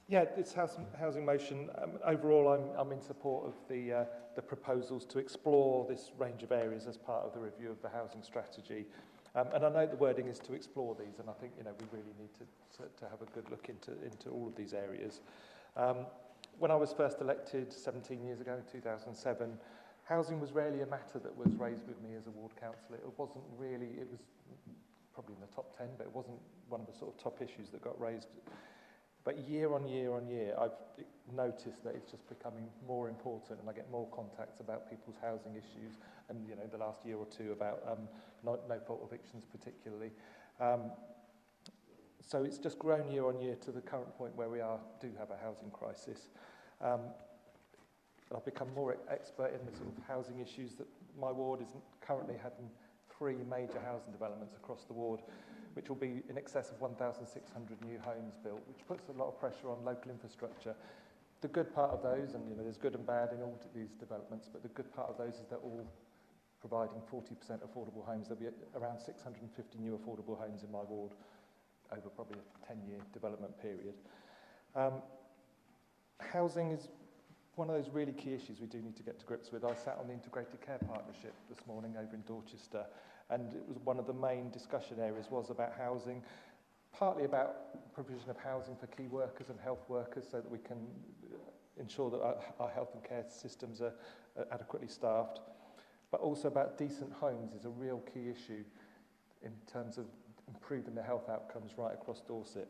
Speaker 12: Yeah, this housing motion, overall I'm in support of the proposals to explore this range of areas as part of the review of the housing strategy. And I know the wording is to explore these, and I think, you know, we really need to have a good look into all of these areas. When I was first elected 17 years ago, in 2007, housing was rarely a matter that was raised with me as a ward councillor. It wasn't really, it was probably in the top 10, but it wasn't one of the sort of top issues that got raised. But year on year on year, I've noticed that it's just becoming more important, and I get more contacts about people's housing issues, and, you know, the last year or two about no-fault evictions particularly. So it's just grown year on year to the current point where we do have a housing crisis. I've become more expert in the sort of housing issues that my ward is currently having 3 major housing developments across the ward, which will be in excess of 1,600 new homes built, which puts a lot of pressure on local infrastructure. The good part of those, and, you know, there's good and bad in all these developments, but the good part of those is they're all providing 40% affordable homes. There'll be around 650 new affordable homes in my ward over probably a 10-year development period. Housing is one of those really key issues we do need to get to grips with. I sat on the Integrated Care Partnership this morning over in Dorchester, and it was one of the main discussion areas was about housing, partly about provision of housing for key workers and health workers so that we can ensure that our health and care systems are adequately staffed, but also about decent homes is a real key issue in terms of improving the health outcomes right across Dorset.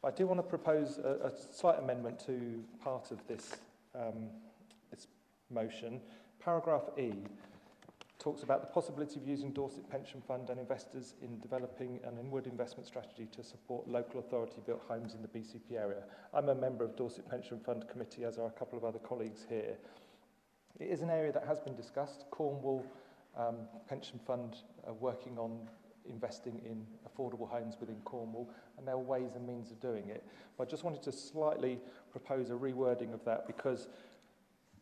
Speaker 12: But I do want to propose a slight amendment to part of this motion. Paragraph E talks about the possibility of using Dorset Pension Fund and investors in developing an inward investment strategy to support local authority-built homes in the BCP area. I'm a member of Dorset Pension Fund Committee, as are a couple of other colleagues here. It is an area that has been discussed. Cornwall Pension Fund are working on investing in affordable homes within Cornwall, and there are ways and means of doing it. But I just wanted to slightly propose a rewording of that, because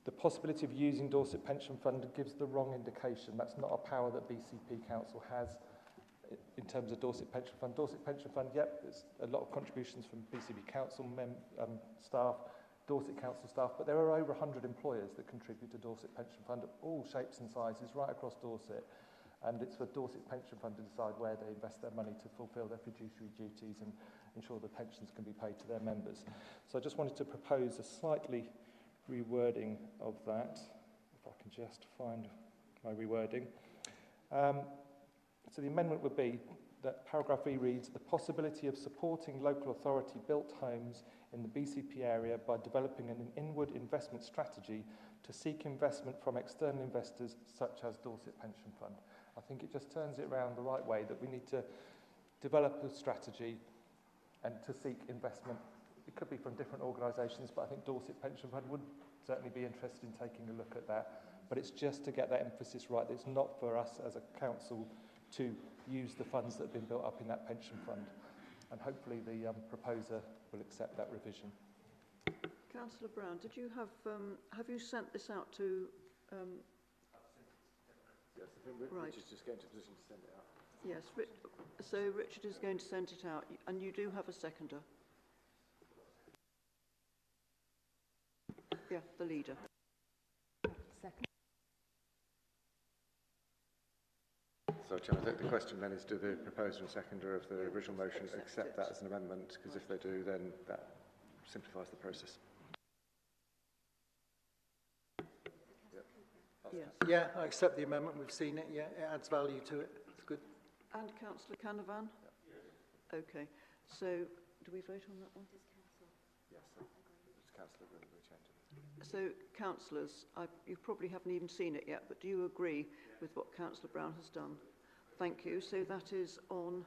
Speaker 12: The possibility of using Dorset Pension Fund gives the wrong indication. That's not a power that BCP Council has in terms of Dorset Pension Fund. Dorset Pension Fund, yep, there's a lot of contributions from BCP Council staff, Dorset Council staff, but there are over 100 employers that contribute to Dorset Pension Fund of all shapes and sizes right across Dorset. And it's for Dorset Pension Fund to decide where they invest their money to fulfil their fiduciary duties and ensure the pensions can be paid to their members. So I just wanted to propose a slightly rewording of that, if I can just find my rewording. So the amendment would be that paragraph E reads, the possibility of supporting local authority built homes in the BCP area by developing an inward investment strategy to seek investment from external investors such as Dorset Pension Fund. I think it just turns it around the right way, that we need to develop a strategy and to seek investment. It could be from different organisations, but I think Dorset Pension Fund would certainly be interested in taking a look at that. But it's just to get that emphasis right. It's not for us as a council to use the funds that have been built up in that pension fund. And hopefully the proposer will accept that revision.
Speaker 1: Councillor Brown, did you have you sent this out to...
Speaker 14: Yes, I think
Speaker 1: right.
Speaker 14: Richard's just getting to a position to send it out.
Speaker 1: Yes, so Richard is going to send it out, and you do have a seconder. Yeah, the leader.
Speaker 15: Second.
Speaker 14: So, Chairman, I think the question then is, do the proposer and seconder of the original motion accept that as an amendment? Because if they do, then that simplifies the process.
Speaker 1: Yes.
Speaker 8: Yeah, I accept the amendment. We've seen it. Yeah, it adds value to it. It's good.
Speaker 1: And Councillor Canavan? Yes. Okay. So, do we vote on that one?
Speaker 14: Yes, it's Councillor will change it.
Speaker 1: So, councillors, you probably haven't even seen it yet, but do you agree with what Councillor Brown has done? Thank you. So that is on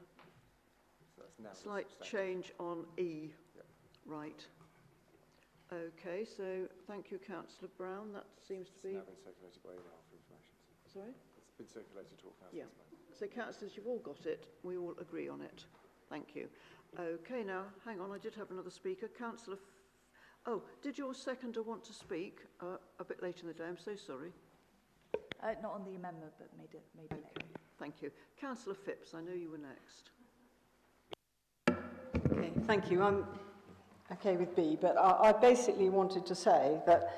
Speaker 1: slight change on E.
Speaker 14: Yep.
Speaker 1: Right. Okay, so thank you, Councillor Brown. That seems to be...
Speaker 14: It's now been circulated by email for information.
Speaker 1: Sorry?
Speaker 14: It's been circulated to all councillors.
Speaker 1: Yeah. So, councillors, you've all got it. We all agree on it. Thank you. Okay, now, hang on. I did have another speaker. Councillor... Oh, did your seconder want to speak a bit later in the day? I'm so sorry.
Speaker 15: Not on the amendment, but maybe
Speaker 1: okay. Thank you. Councillor Phipps, I know you were next.
Speaker 23: Okay, thank you. I'm okay with B, but I basically wanted to say that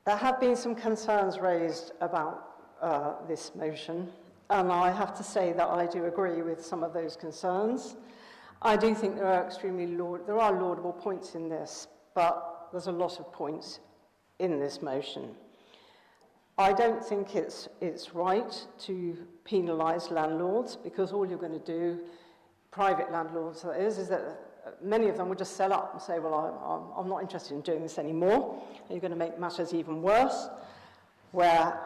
Speaker 23: there have been some concerns raised about this motion, and I have to say that I do agree with some of those concerns. I do think there are laudable points in this, but there's a lot of points in this motion. I don't think it's right to penalise landlords, because all you're going to do, private landlords that is that many of them will just sell up and say, well, I'm not interested in doing this anymore. And you're going to make matters even worse, where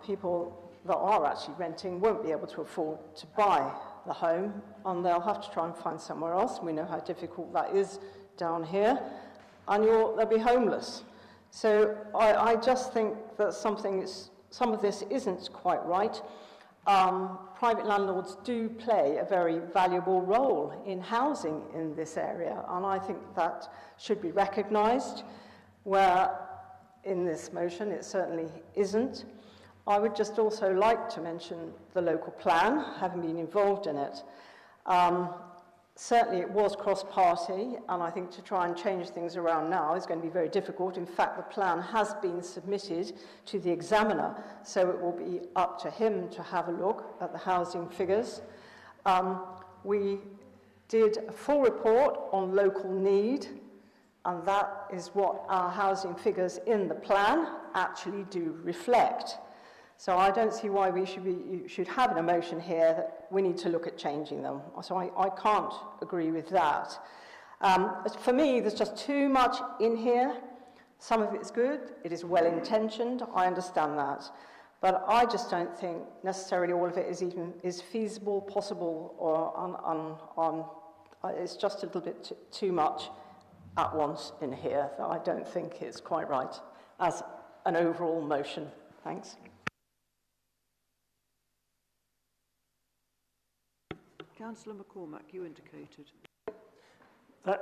Speaker 23: people that are actually renting won't be able to afford to buy the home, and they'll have to try and find somewhere else. We know how difficult that is down here, and they'll be homeless. So I just think that some of this isn't quite right. Private landlords do play a very valuable role in housing in this area, and I think that should be recognised, where in this motion it certainly isn't. I would just also like to mention the local plan, having been involved in it. Certainly it was cross-party, and I think to try and change things around now is going to be very difficult. In fact, the plan has been submitted to the examiner, so it will be up to him to have a look at the housing figures. We did a full report on local need, and that is what our housing figures in the plan actually do reflect. So I don't see why you should have an emotion here that we need to look at changing them. So I can't agree with that. For me, there's just too much in here. Some of it's good. It is well-intentioned. I understand that. But I just don't think necessarily all of it is feasible, possible, or it's just a little bit too much at once in here that I don't think it's quite right as an overall motion. Thanks.
Speaker 1: Councillor McCormack, you indicated.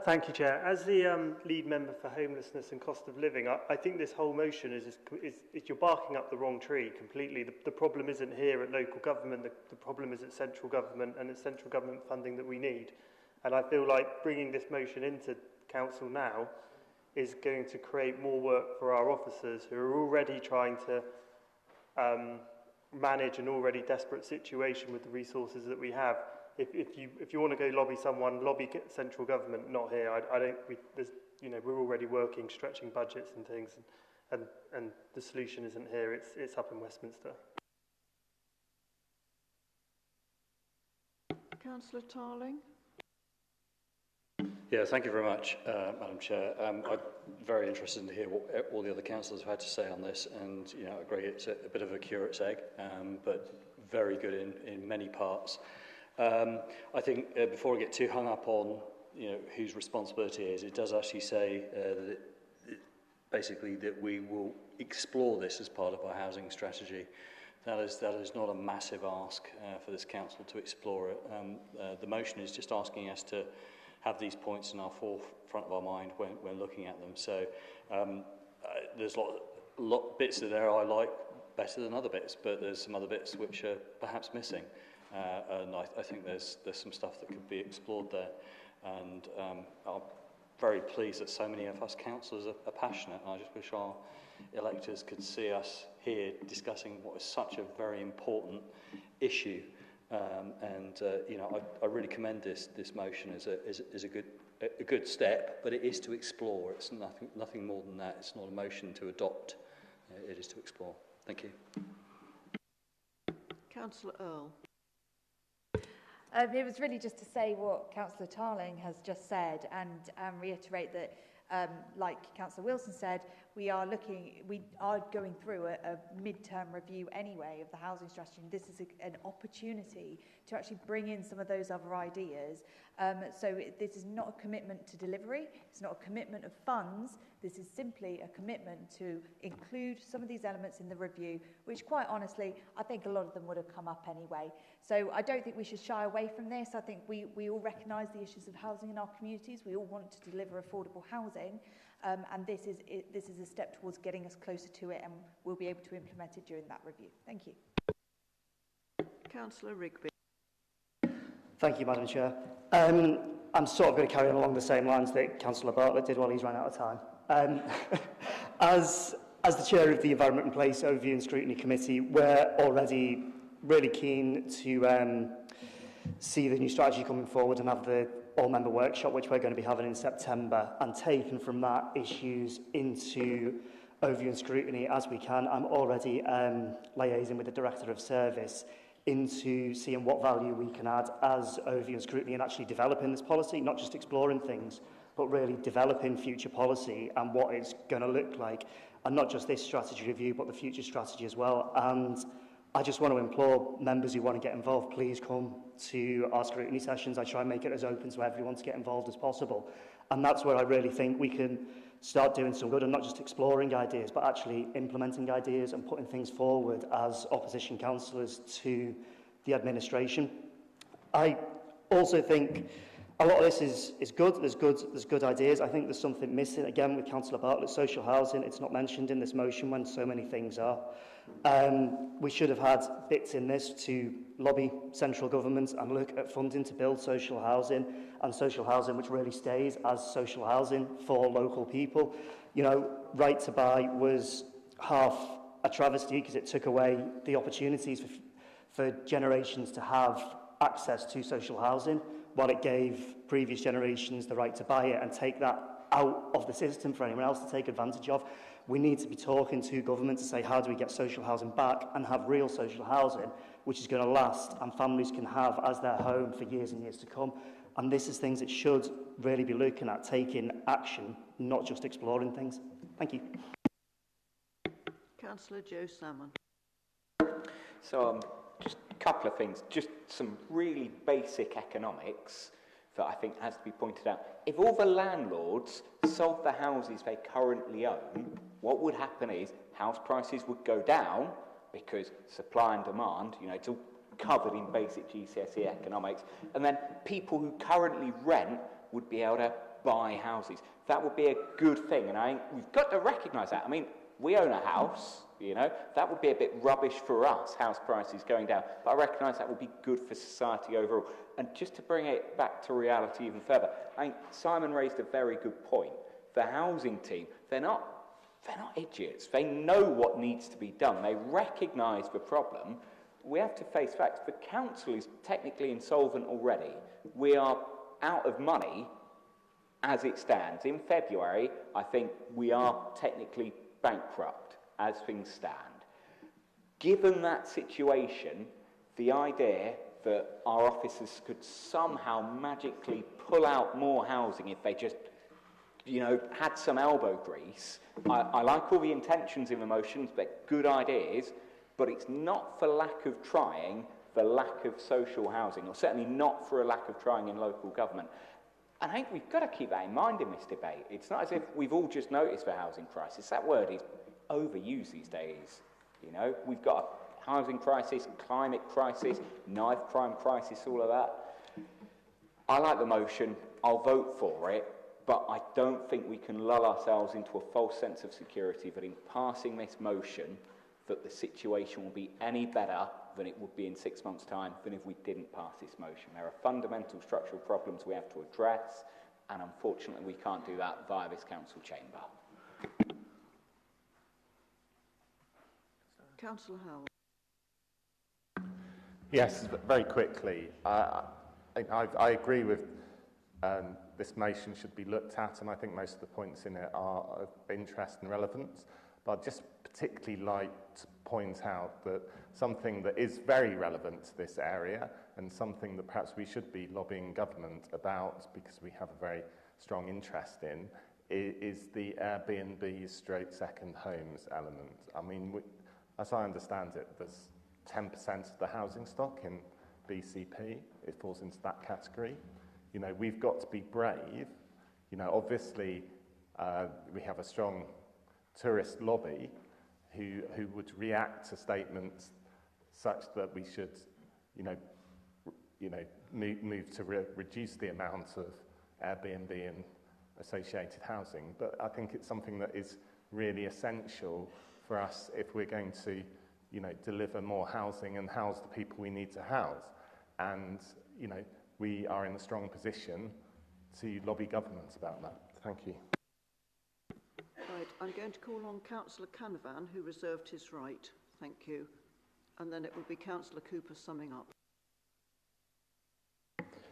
Speaker 2: Thank you, Chair. As the lead member for homelessness and cost of living, I think this whole motion is you're barking up the wrong tree completely. The problem isn't here at local government. The problem is at central government, and it's central government funding that we need. And I feel like bringing this motion into council now is going to create more work for our officers who are already trying to manage an already desperate situation with the resources that we have. If you want to go lobby someone, lobby central government, not here. I don't. We're already working, stretching budgets and things, and the solution isn't here. It's up in Westminster.
Speaker 1: Councillor Tarling.
Speaker 9: Yeah, thank you very much, Madam Chair. I'm very interested to hear what all the other councillors have had to say on this, and I agree it's a bit of a curate's egg, but very good in many parts. I think before I get too hung up on whose responsibility it is, it does actually say basically that we will explore this as part of our housing strategy. That is not a massive ask for this council to explore it. The motion is just asking us to have these points in our forefront of our mind when looking at them. So there's lot bits there I like better than other bits, but there's some other bits which are perhaps missing. And I think there's some stuff that could be explored there. And I'm very pleased that so many of us councillors are passionate. And I just wish our electors could see us here discussing what is such a very important issue. I really commend this motion as a good step, but it is to explore. It's nothing more than that. It's not a motion to adopt. It is to explore. Thank you.
Speaker 1: Councillor Earl.
Speaker 15: It was really just to say what Councillor Tarling has just said and reiterate that, like Councillor Wilson said, we are going through a mid-term review anyway of the housing strategy. And this is an opportunity to actually bring in some of those other ideas. This is not a commitment to delivery. It's not a commitment of funds. This is simply a commitment to include some of these elements in the review, which quite honestly, I think a lot of them would have come up anyway. So I don't think we should shy away from this. I think we all recognise the issues of housing in our communities. We all want to deliver affordable housing. And this is a step towards getting us closer to it, and we'll be able to implement it during that review. Thank you.
Speaker 1: Councillor Rigby.
Speaker 17: Thank you, Madam Chair. I'm sort of going to carry on along the same lines that Councillor Bartlett did while he's run out of time. As the chair of the Environment and Place Overview and Scrutiny Committee, we're already really keen to see the new strategy coming forward and have the all-member workshop, which we're going to be having in September, and taking from that issues into overview and scrutiny as we can. I'm already liaising with the Director of Service into seeing what value we can add as overview and scrutiny and actually developing this policy, not just exploring things, but really developing future policy and what it's going to look like, and not just this strategy review, but the future strategy as well. And I just want to implore members who want to get involved, please come to our scrutiny sessions. I try and make it as open to everyone to get involved as possible. And that's where I really think we can start doing some good, and not just exploring ideas, but actually implementing ideas and putting things forward as opposition councillors to the administration. I also think a lot of this is good. There's good ideas. I think there's something missing, again, with Councillor Bartlett, social housing. It's not mentioned in this motion when so many things are. We should have had bits in this to lobby central government and look at funding to build social housing, and social housing which really stays as social housing for local people. You know, right to buy was half a travesty because it took away the opportunities for generations to have access to social housing, while it gave previous generations the right to buy it, and take that out of the system for anyone else to take advantage of. We need to be talking to government to say, how do we get social housing back and have real social housing, which is going to last and families can have as their home for years and years to come. And this is things it should really be looking at, taking action, not just exploring things. Thank you.
Speaker 1: Councillor Joe Salmon.
Speaker 20: So just a couple of things, just some really basic economics that I think has to be pointed out. If all the landlords sold the houses they currently own, what would happen is house prices would go down because supply and demand, you know, it's all covered in basic GCSE economics, and then people who currently rent would be able to buy houses. That would be a good thing, and I think we've got to recognise that. I mean, we own a house, you know, that would be a bit rubbish for us, house prices going down, but I recognise that would be good for society overall. And just to bring it back to reality even further, I think Simon raised a very good point. The housing team, they're not idiots. They know what needs to be done. They recognise the problem. We have to face facts. The council is technically insolvent already. We are out of money as it stands. In February, I think we are technically bankrupt as things stand. Given that situation, the idea that our officers could somehow magically pull out more housing if they just, you know, had some elbow grease. I like all the intentions in the motions, they're good ideas, but it's not for lack of trying, the lack of social housing, or certainly not for a lack of trying in local government. And I think we've got to keep that in mind in this debate. It's not as if we've all just noticed the housing crisis. That word is overused these days. You know, we've got a housing crisis, climate crisis, knife crime crisis, all of that. I like the motion. I'll vote for it. But I don't think we can lull ourselves into a false sense of security that in passing this motion, that the situation will be any better than it would be in 6 months' time than if we didn't pass this motion. There are fundamental structural problems we have to address, and unfortunately we can't do that via this council chamber.
Speaker 1: Councillor Howell.
Speaker 16: Yes, very quickly. I agree with this motion should be looked at, and I think most of the points in it are of interest and relevance. But I'd just particularly like to point out that something that is very relevant to this area, and something that perhaps we should be lobbying government about because we have a very strong interest in, is the Airbnb / second homes element. I mean, as I understand it, there's 10% of the housing stock in BCP. It falls into that category. You know, we've got to be brave. You know, obviously, we have a strong tourist lobby who would react to statements such that we should, move to reduce the amount of Airbnb and associated housing. But I think it's something that is really essential for us if we're going to, deliver more housing and house the people we need to house. And, we are in a strong position to lobby governments about that. Thank you.
Speaker 1: Right, I'm going to call on Councillor Canavan, who reserved his right. Thank you. And then it will be Councillor Cooper summing up.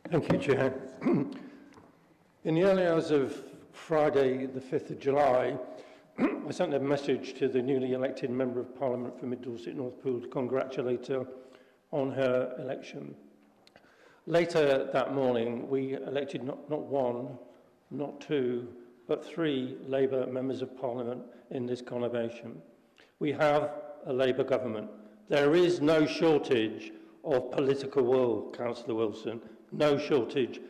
Speaker 18: Thank you, Chair. In the early hours of Friday, the 5th of July, I sent a message to the newly elected Member of Parliament for Mid Dorset North Pool to congratulate her on her election. Later that morning, we elected not one, not two, but 3 Labour members of Parliament in this conurbation. We have a Labour government. There is no shortage of political will, Councillor Wilson, no shortage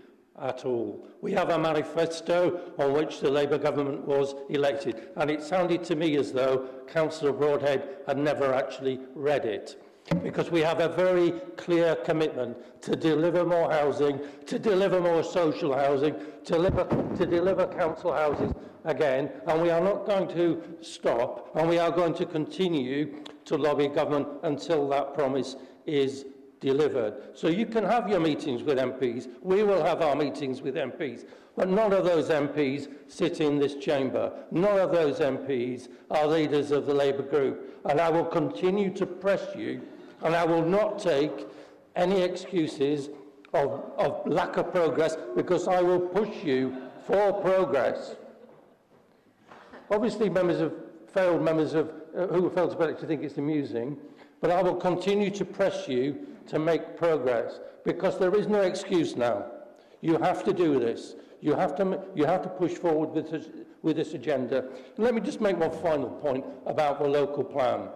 Speaker 18: at all. We have a manifesto on which the Labour government was elected, and it sounded to me as though Councillor Broadhead had never actually read it, because we have a very clear commitment to deliver more housing, to deliver more social housing, to deliver council houses again, and we are not going to stop, and we are going to continue to lobby government until that promise is delivered. So you can have your meetings with MPs, we will have our meetings with MPs, but none of those MPs sit in this chamber. None of those MPs are leaders of the Labour group, and I will continue to press you, and I will not take any excuses of lack of progress, because I will push you for progress. Obviously, members who failed to vote to think it's amusing, but I will continue to press you to make progress, because there is no excuse now. You have to do this. You have to push forward with this agenda. And let me just make one final point about the local plan,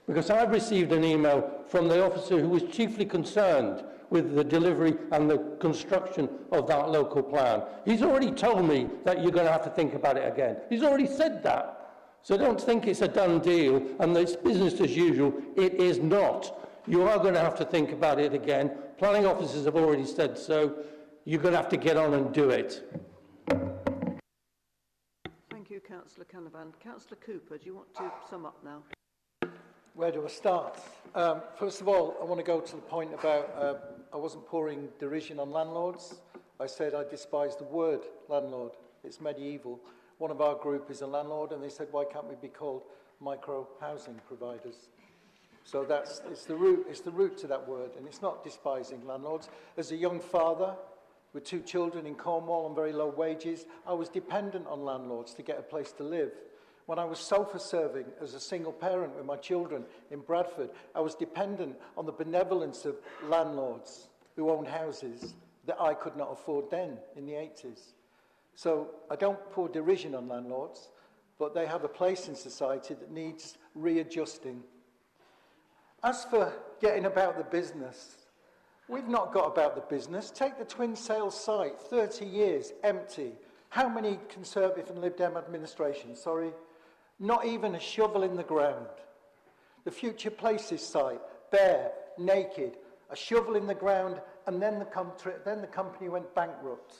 Speaker 18: because I've received an email from the officer who was chiefly concerned with the delivery and the construction of that local plan. He's already told me that you're going to have to think about it again. He's already said that. So don't think it's a done deal and it's business as usual. It is not. You are going to have to think about it again. Planning officers have already said so. You're going to have to get on and do it.
Speaker 1: Thank you, Councillor Canavan. Councillor Cooper, do you want to sum up now?
Speaker 8: Where do I start? First of all, I want to go to the point about I wasn't pouring derision on landlords. I said I despise the word landlord. It's medieval. One of our group is a landlord, and they said, why can't we be called micro-housing providers? So it's the root to that word, and it's not despising landlords. As a young father with 2 children in Cornwall on very low wages, I was dependent on landlords to get a place to live. When I was sofa serving as a single parent with my children in Bradford, I was dependent on the benevolence of landlords who owned houses that I could not afford then in the 80s. So I don't pour derision on landlords, but they have a place in society that needs readjusting. As for getting about the business, we've not got about the business. Take the Twin Sales site, 30 years, empty. How many Conservative and Lib Dem administrations, not even a shovel in the ground. The Future Places site, bare, naked, a shovel in the ground, and then the company went bankrupt.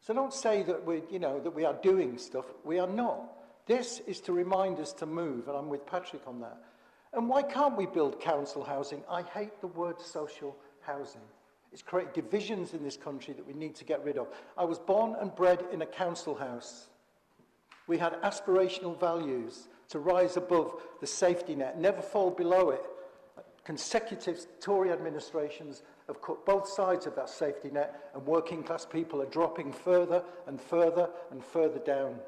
Speaker 8: So don't say that we are doing stuff. We are not. This is to remind us to move, and I'm with Patrick on that. And why can't we build council housing? I hate the word social housing. It's created divisions in this country that we need to get rid of. I was born and bred in a council house. We had aspirational values to rise above the safety net, never fall below it. Consecutive Tory administrations have cut both sides of that safety net, and working class people are dropping further and further and further down.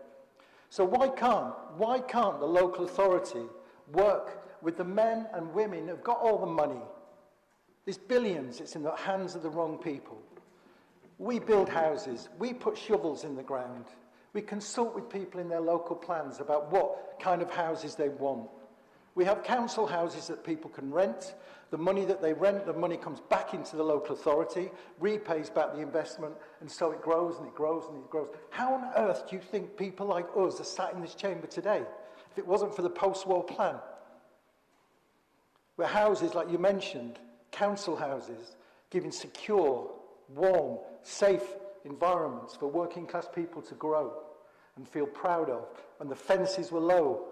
Speaker 8: So why can't the local authority work with the men and women who've got all the money? There's billions, it's in the hands of the wrong people. We build houses, we put shovels in the ground. We consult with people in their local plans about what kind of houses they want. We have council houses that people can rent. The money that they rent, the money comes back into the local authority, repays back the investment, and so it grows and it grows and it grows. How on earth do you think people like us are sat in this chamber today if it wasn't for the post-war plan? Where houses, like you mentioned, council houses, giving secure, warm, safe environments for working class people to grow and feel proud of, when the fences were low.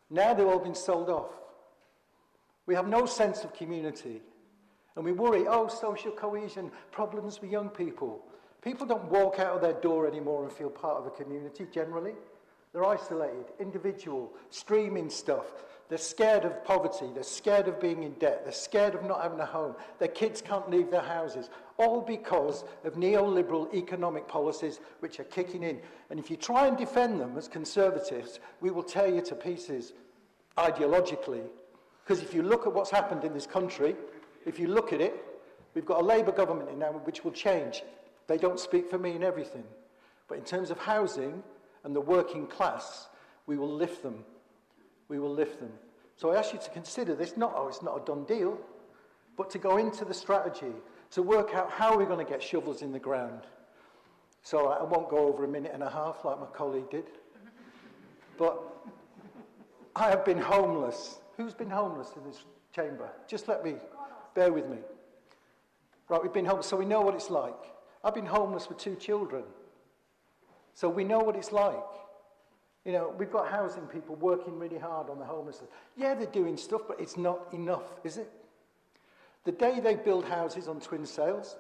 Speaker 8: Now they've all been sold off. We have no sense of community, and we worry, social cohesion, problems with young people. People don't walk out of their door anymore and feel part of a community generally. They're isolated, individual, streaming stuff. They're scared of poverty, they're scared of being in debt, they're scared of not having a home. Their kids can't leave their houses, all because of neoliberal economic policies which are kicking in. And if you try and defend them as Conservatives, we will tear you to pieces ideologically. Because if you look at what's happened in this country, if you look at it, we've got a Labour government in now which will change. They don't speak for me in everything. But in terms of housing and the working class, we will lift them. We will lift them. So I ask you to consider this, it's not a done deal, but to go into the strategy, to work out how we're going to get shovels in the ground. So I won't go over a minute and a half like my colleague did. But I have been homeless. Who's been homeless in this chamber? Just bear with me. Right, we've been homeless, so we know what it's like. I've been homeless with 2 children. So we know what it's like. We've got housing people working really hard on the homelessness. Yeah, they're doing stuff, but it's not enough, is it? The day they build houses on Twin Sales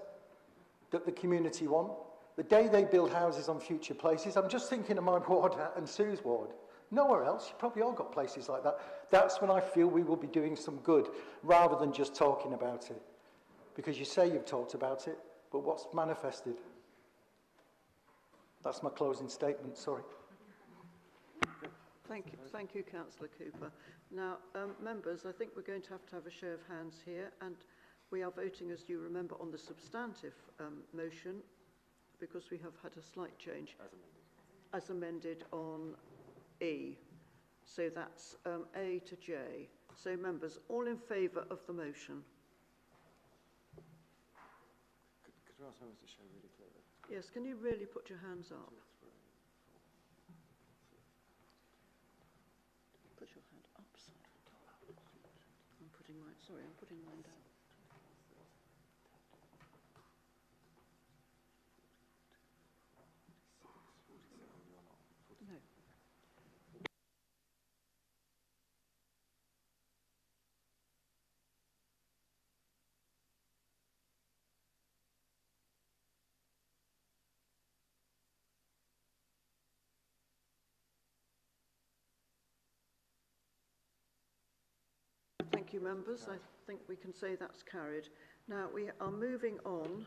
Speaker 8: that the community want, the day they build houses on Future Places, I'm just thinking of my ward and Sue's ward. Nowhere else, you've probably all got places like that. That's when I feel we will be doing some good, rather than just talking about it. Because you say you've talked about it, but what's manifested? That's my closing statement, sorry.
Speaker 1: Thank you, Councillor Cooper. Now, members, I think we're going to have a show of hands here, and we are voting, as you remember, on the substantive motion, because we have had a slight change. As amended on E. So that's A to J. So, members, all in favour of the motion?
Speaker 14: Could you ask members to show really clearly?
Speaker 1: Yes, can you really put your hands up? Put your hand up, sorry. I'm putting mine down. you, members. I think we can say that's carried. Now, we are moving on.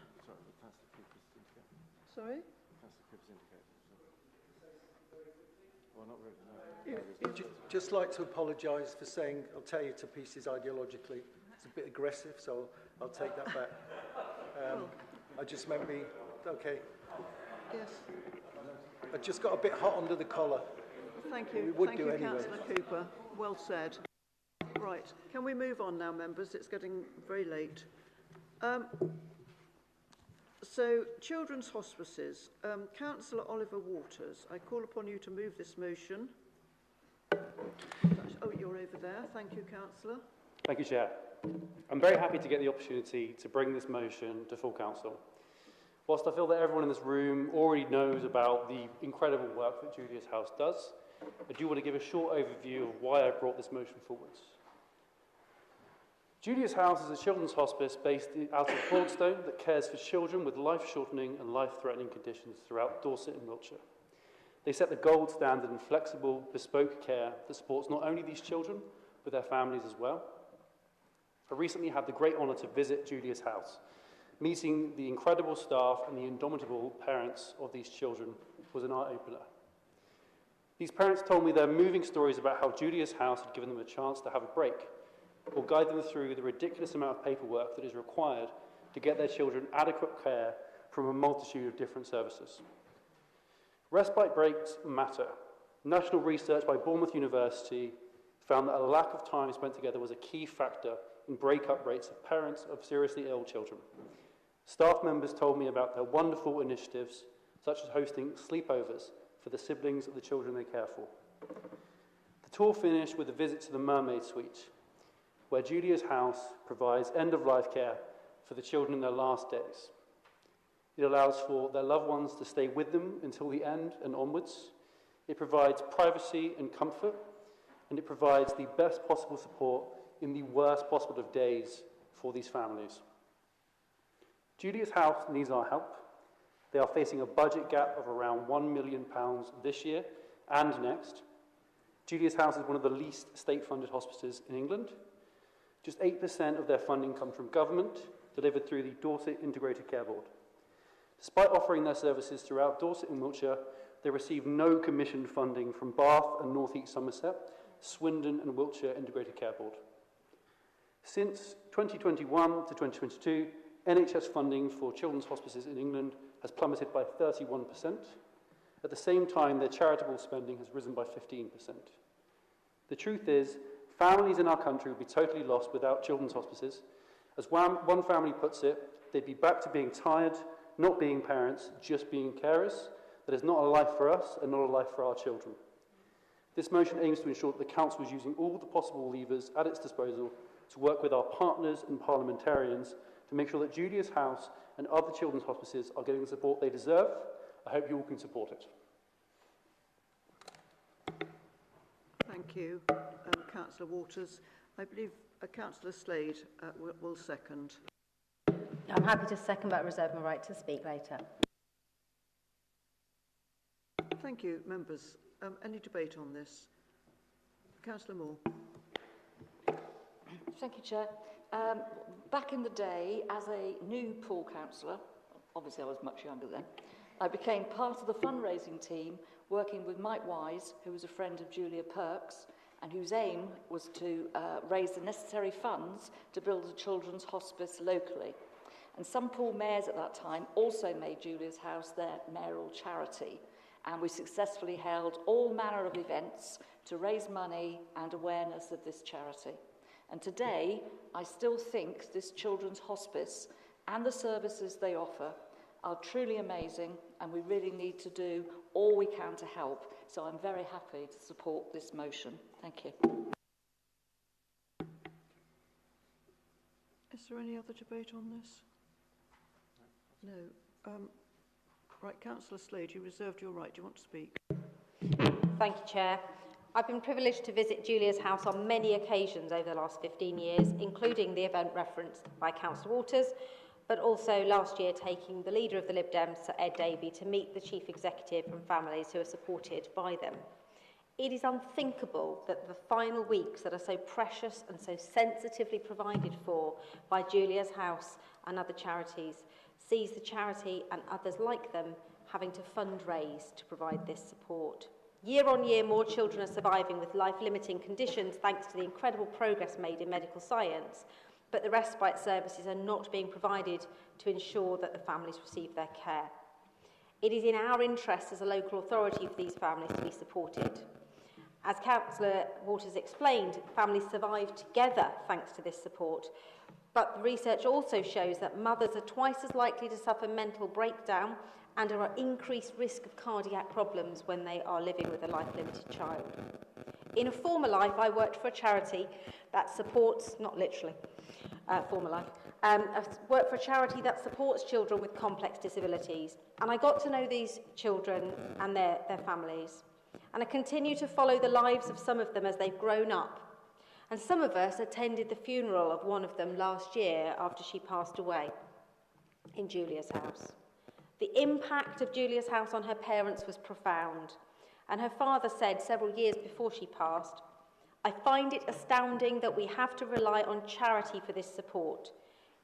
Speaker 1: Sorry?
Speaker 14: Well, not really,
Speaker 8: Just like to apologise for saying I'll tear you to pieces ideologically. It's a bit aggressive, so I'll take that back. I just meant me, okay.
Speaker 1: Yes.
Speaker 8: I just got a bit hot under the collar.
Speaker 1: Thank you.
Speaker 8: We would
Speaker 1: Thank
Speaker 8: do
Speaker 1: you,
Speaker 8: anyway.
Speaker 1: Councillor Cooper. Well said. Right. Can we move on now, members? It's getting very late. So, children's hospices. Councillor Oliver Waters, I call upon you to move this motion. Oh, you're over there. Thank you, Councillor.
Speaker 6: Thank you, Chair. I'm very happy to get the opportunity to bring this motion to full council. Whilst I feel that everyone in this room already knows about the incredible work that Julia's House does, I do want to give a short overview of why I brought this motion forwards. Julia's House is a children's hospice based out of Broadstone that cares for children with life-shortening and life-threatening conditions throughout Dorset and Wiltshire. They set the gold standard in flexible, bespoke care that supports not only these children, but their families as well. I recently had the great honour to visit Julia's House. Meeting the incredible staff and the indomitable parents of these children was an eye-opener. These parents told me their moving stories about how Julia's House had given them a chance to have a break, or guide them through the ridiculous amount of paperwork that is required to get their children adequate care from a multitude of different services. Respite breaks matter. National research by Bournemouth University found that a lack of time spent together was a key factor in breakup rates of parents of seriously ill children. Staff members told me about their wonderful initiatives, such as hosting sleepovers for the siblings of the children they care for. The tour finished with a visit to the Mermaid Suite, where Julia's House provides end-of-life care for the children in their last days. It allows for their loved ones to stay with them until the end and onwards. It provides privacy and comfort, and it provides the best possible support in the worst possible of days for these families. Julia's House needs our help. They are facing a budget gap of around £1 million this year and next. Julia's House is one of the least state-funded hospices in England. Just 8% of their funding comes from government, delivered through the Dorset Integrated Care Board. Despite offering their services throughout Dorset and Wiltshire, they receive no commissioned funding from Bath and North East Somerset, Swindon and Wiltshire Integrated Care Board. Since 2021 to 2022, NHS funding for children's hospices in England has plummeted by 31%. At the same time, their charitable spending has risen by 15%. The truth is, families in our country would be totally lost without children's hospices. As one family puts it, they'd be back to being tired, not being parents, just being carers. That is not a life for us and not a life for our children. This motion aims to ensure that the Council is using all the possible levers at its disposal to work with our partners and parliamentarians to make sure that Julia's House and other children's hospices are getting the support they deserve. I hope you all can support it.
Speaker 1: Thank you, Councillor Waters. I believe Councillor Slade will second.
Speaker 7: I'm happy to second, but reserve my right to speak later.
Speaker 1: Thank you, members. Any debate on this? Councillor Moore.
Speaker 19: Thank you, Chair. Back in the day, as a new pool councillor, obviously I was much younger then, I became part of the fundraising team working with Mike Wise, who was a friend of Julia Perks, and whose aim was to raise the necessary funds to build a children's hospice locally. And some pool mayors at that time also made Julia's House their mayoral charity, and we successfully held all manner of events to raise money and awareness of this charity. And today, I still think this children's hospice and the services they offer are truly amazing, and we really need to do all we can to help. So I'm very happy to support this motion. Thank you.
Speaker 1: Is there any other debate on this? No. Right, Councillor Slade, you reserved your right. Do you want to speak?
Speaker 7: Thank you, Chair. I've been privileged to visit Julia's House on many occasions over the last 15 years, including the event referenced by Councillor Waters, but also last year taking the leader of the Lib Dems, Sir Ed Davey, to meet the Chief Executive and families who are supported by them. It is unthinkable that the final weeks that are so precious and so sensitively provided for by Julia's House and other charities sees the charity and others like them having to fundraise to provide this support. Year on year, more children are surviving with life-limiting conditions thanks to the incredible progress made in medical science, but the respite services are not being provided to ensure that the families receive their care. It is in our interest as a local authority for these families to be supported. As Councillor Waters explained, families survive together thanks to this support, but the research also shows that mothers are twice as likely to suffer mental breakdown and are at increased risk of cardiac problems when they are living with a life-limited child. In a former life, I worked for a charity that supports, not literally, former life, I worked for a charity that supports children with complex disabilities, and I got to know these children and their families. And I continue to follow the lives of some of them as they've grown up. And some of us attended the funeral of one of them last year after she passed away in Julia's House. The impact of Julia's House on her parents was profound. And her father said several years before she passed, "I find it astounding that we have to rely on charity for this support.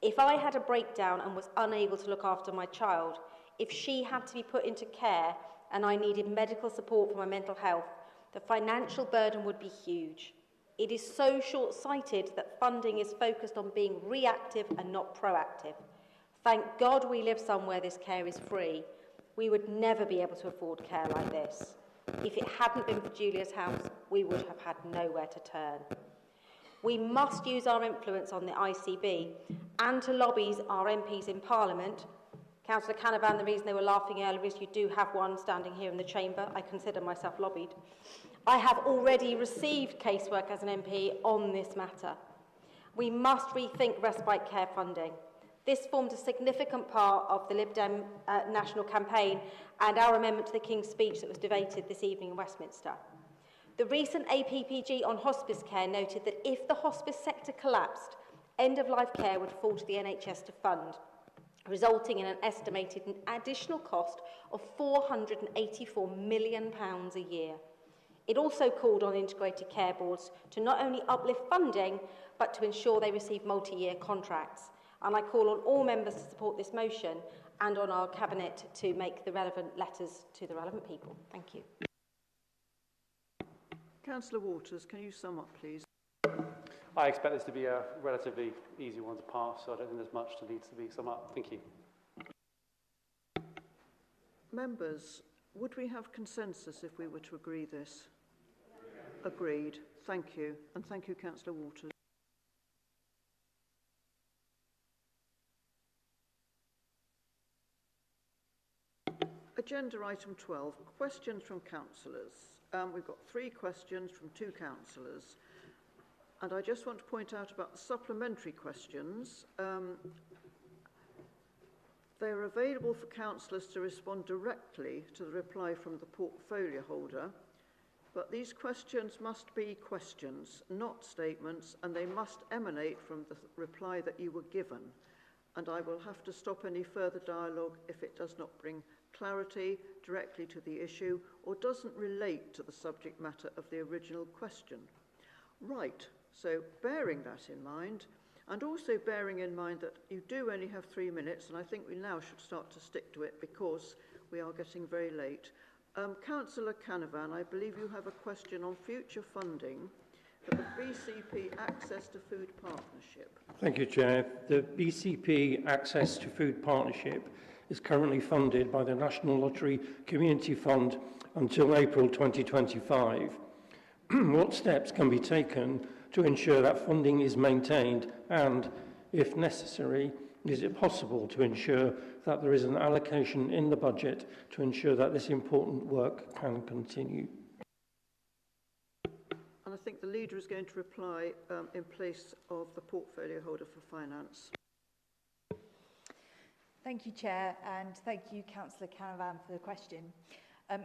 Speaker 7: If I had a breakdown and was unable to look after my child, if she had to be put into care and I needed medical support for my mental health, the financial burden would be huge. It is so short-sighted that funding is focused on being reactive and not proactive. Thank God we live somewhere this care is free. We would never be able to afford care like this. If it hadn't been for Julia's House, we would have had nowhere to turn. We must use our influence on the ICB and to lobby our MPs in Parliament. Councillor Canavan, the reason they were laughing earlier is you do have one standing here in the chamber. I consider myself lobbied. I have already received casework as an MP on this matter. We must rethink respite care funding. This formed a significant part of the Lib Dem national campaign and our amendment to the King's speech that was debated this evening in Westminster. The recent APPG on hospice care noted that if the hospice sector collapsed, end-of-life care would fall to the NHS to fund, resulting in an estimated additional cost of £484 million a year. It also called on integrated care boards to not only uplift funding, but to ensure they receive multi-year contracts. And I call on all members to support this motion and on our Cabinet to make the relevant letters to the relevant people. Thank you.
Speaker 1: Councillor Waters, can you sum up, please?
Speaker 6: I expect this to be a relatively easy one to pass, so I don't think there's much that needs to be summed up. Thank you.
Speaker 1: Members, would we have consensus if we were to agree this? Agreed. Thank you. And thank you, Councillor Waters. Agenda item 12, questions from councillors. We've got 3 questions from 2 councillors. And I just want to point out about the supplementary questions. They're available for councillors to respond directly to the reply from the portfolio holder, but these questions must be questions, not statements, and they must emanate from the reply that you were given. And I will have to stop any further dialogue if it does not bring clarity directly to the issue or doesn't relate to the subject matter of the original question. Right. So bearing that in mind, and also bearing in mind that you do only have 3 minutes, and I think we now should start to stick to it because we are getting very late. Councillor Canavan, I believe you have a question on future funding for the BCP Access to Food Partnership.
Speaker 18: Thank you, Chair. The BCP Access to Food Partnership is currently funded by the National Lottery Community Fund until April 2025. What steps can be taken to ensure that funding is maintained and, if necessary, is it possible to ensure that there is an allocation in the budget to ensure that this important work can continue?
Speaker 1: And I think the leader is going to reply in place of the portfolio holder for finance.
Speaker 15: Thank you, Chair, and thank you, Councillor Canavan, for the question.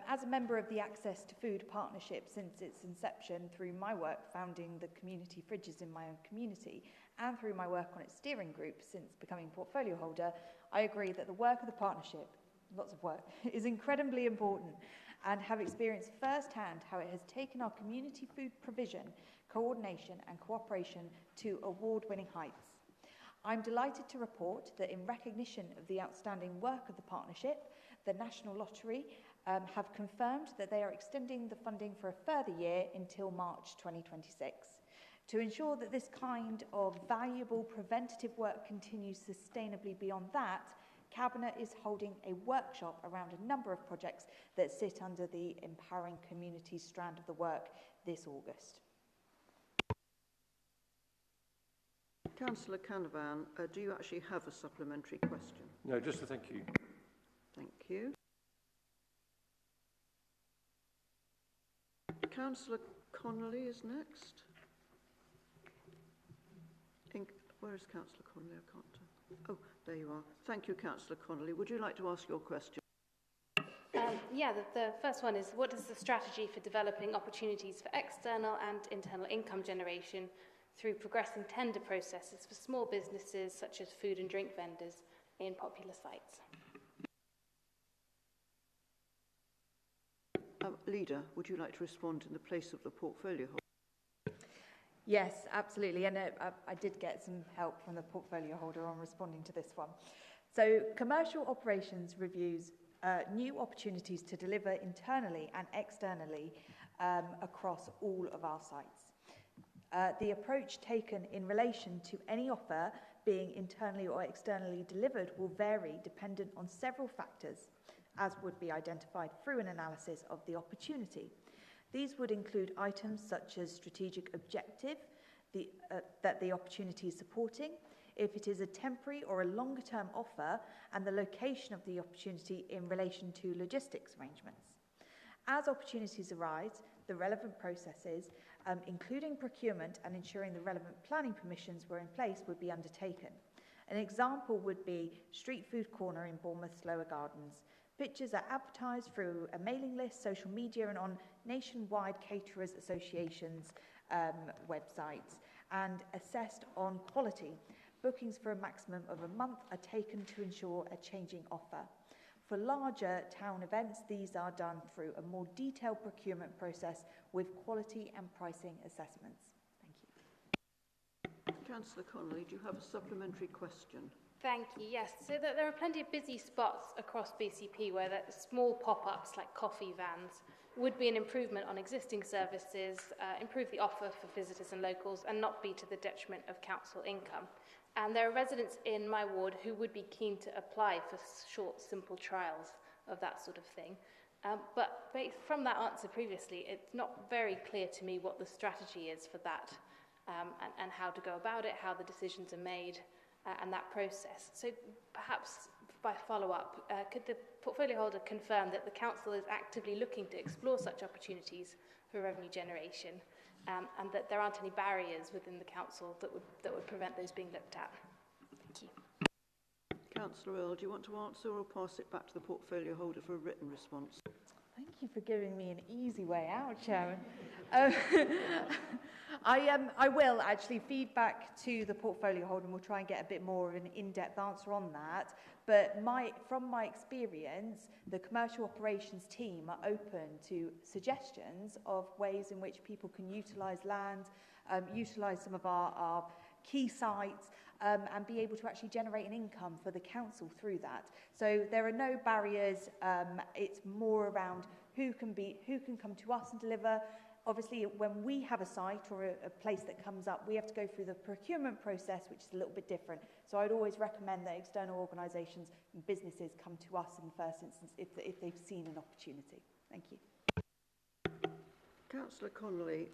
Speaker 15: As a member of the Access to Food Partnership since its inception, through my work founding the community fridges in my own community, and through my work on its steering group since becoming portfolio holder, I agree that the work of the partnership, lots of work, is incredibly important and have experienced firsthand how it has taken our community food provision, coordination and cooperation to award-winning heights. I'm delighted to report that in recognition of the outstanding work of the partnership, the National Lottery have confirmed that they are extending the funding for a further year until March 2026. To ensure that this kind of valuable preventative work continues sustainably beyond that, Cabinet is holding a workshop around a number of projects that sit under the Empowering Communities strand of the work this August.
Speaker 1: Councillor Canavan, do you actually have a supplementary question?
Speaker 18: No, just a thank you.
Speaker 1: Thank you. Councillor Connolly is next. Where is Councillor Connolly? I can't tell. Oh, there you are. Thank you, Councillor Connolly. Would you like to ask your question?
Speaker 5: Yeah, the first one is, what is the strategy for developing opportunities for external and internal income generation through progressing tender processes for small businesses such as food and drink vendors in popular sites?
Speaker 1: Leader, would you like to respond in the place of the portfolio holder?
Speaker 15: Yes, absolutely. And I did get some help from the portfolio holder on responding to this one. So commercial operations reviews new opportunities to deliver internally and externally across all of our sites. The approach taken in relation to any offer being internally or externally delivered will vary dependent on several factors, as would be identified through an analysis of the opportunity. These would include items such as strategic objective that the opportunity is supporting, if it is a temporary or a longer-term offer, and the location of the opportunity in relation to logistics arrangements. As opportunities arise, the relevant processes, including procurement and ensuring the relevant planning permissions were in place, would be undertaken. An example would be Street Food Corner in Bournemouth's Lower Gardens. Pictures are advertised through a mailing list, social media, and on nationwide caterers associations' websites, and assessed on quality. Bookings for a maximum of a month are taken to ensure a changing offer. For larger town events, these are done through a more detailed procurement process with quality and pricing assessments. Thank you.
Speaker 1: Councillor Connolly, do you have a supplementary question?
Speaker 5: Thank you, yes. So there are plenty of busy spots across BCP where small pop-ups like coffee vans would be an improvement on existing services, improve the offer for visitors and locals, and not be to the detriment of council income. And there are residents in my ward who would be keen to apply for short, simple trials of that sort of thing. But from that answer previously, it's not very clear to me what the strategy is for that, and how to go about it, how the decisions are made, and that process. So perhaps by follow-up, could the portfolio holder confirm that the council is actively looking to explore such opportunities for revenue generation, and that there aren't any barriers within the council that would prevent those being looked at? Thank you.
Speaker 1: Councillor Earl, do you want to answer or pass it back to the portfolio holder for a written response?
Speaker 15: Thank you for giving me an easy way out, Chairman. I will actually feed back to the portfolio holder, and we'll try and get a bit more of an in-depth answer on that. But from my experience, the commercial operations team are open to suggestions of ways in which people can utilise land, utilise some of our key sites, and be able to actually generate an income for the council through that. So there are no barriers. It's more around who can come to us and deliver. Obviously, when we have a site or a place that comes up, we have to go through the procurement process, which is a little bit different. So I'd always recommend that external organisations and businesses come to us in the first instance if they've seen an opportunity. Thank you.
Speaker 1: Councillor Connolly,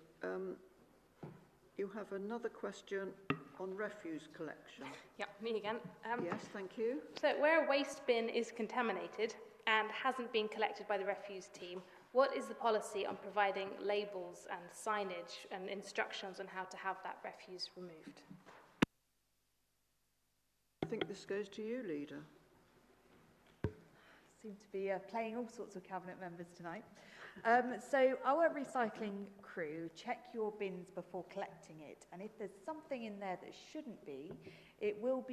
Speaker 1: you have another question on refuse collection.
Speaker 5: Yeah, me again.
Speaker 1: Yes, thank you.
Speaker 5: So where a waste bin is contaminated and hasn't been collected by the refuse team, what is the policy on providing labels and signage and instructions on how to have that refuse removed?
Speaker 1: I think this goes to you, Leader.
Speaker 15: seem to be playing all sorts of cabinet members tonight. So our recycling crew check your bins before collecting it, and if there's something in there that shouldn't be, it will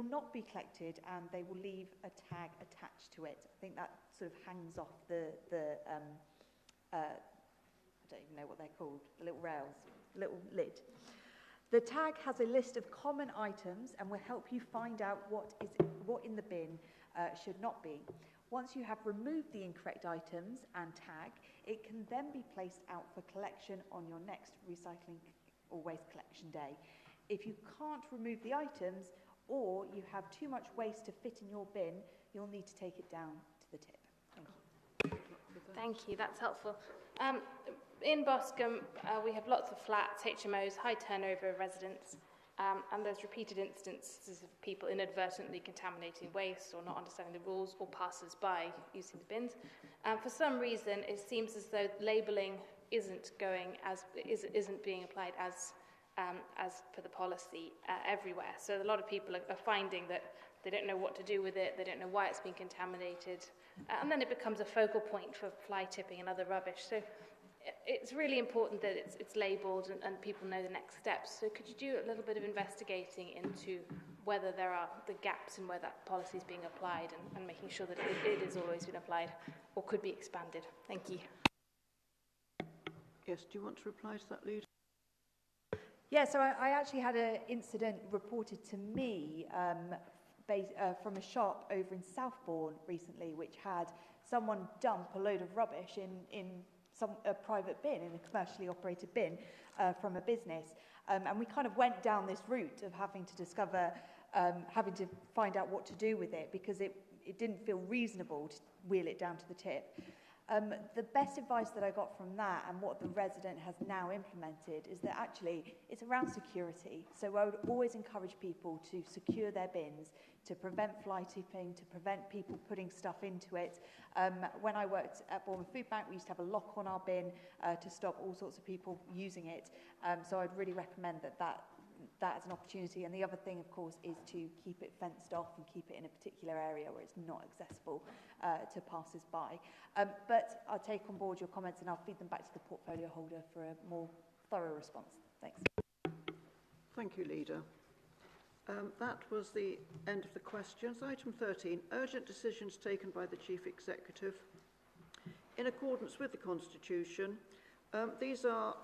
Speaker 15: not be collected, and they will leave a tag attached to it. I think that sort of hangs off the I don't even know what they're called, the little rails, little lid. The tag has a list of common items and will help you find out what in the bin should not be. Once you have removed the incorrect items and tag, it can then be placed out for collection on your next recycling or waste collection day. If you can't remove the items or you have too much waste to fit in your bin, you'll need to take it down to the tip. Thank you.
Speaker 5: Thank you, that's helpful. In Boscombe, we have lots of flats, HMOs, high turnover of residents, and there's repeated instances of people inadvertently contaminating waste or not understanding the rules, or passers-by using the bins. For some reason, it seems as though labelling isn't being applied as per the policy everywhere. So a lot of people are finding that they don't know what to do with it, they don't know why it's been contaminated, and then it becomes a focal point for fly tipping and other rubbish. So it's really important that it's labelled and people know the next steps. So could you do a little bit of investigating into whether there are the gaps in where that policy is being applied, and making sure that it is always been applied or could be expanded? Thank you.
Speaker 1: Yes, do you want to reply to that, Leader?
Speaker 15: Yeah, so I actually had an incident reported to me from a shop over in Southbourne recently, which had someone dump a load of rubbish in a private bin, in a commercially operated bin from a business. And we kind of went down this route of having to find out what to do with it, because it didn't feel reasonable to wheel it down to the tip. The best advice that I got from that, and what the resident has now implemented, is that actually it's around security. So I would always encourage people to secure their bins, to prevent fly tipping, to prevent people putting stuff into it. When I worked at Bournemouth Food Bank, we used to have a lock on our bin to stop all sorts of people using it. So I'd really recommend that as an opportunity. And the other thing, of course, is to keep it fenced off and keep it in a particular area where it's not accessible to passers-by. But I'll take on board your comments and I'll feed them back to the portfolio holder for a more thorough response. Thanks.
Speaker 1: Thank you, Leader. That was the end of the questions. Item 13, urgent decisions taken by the Chief Executive. In accordance with the Constitution, these are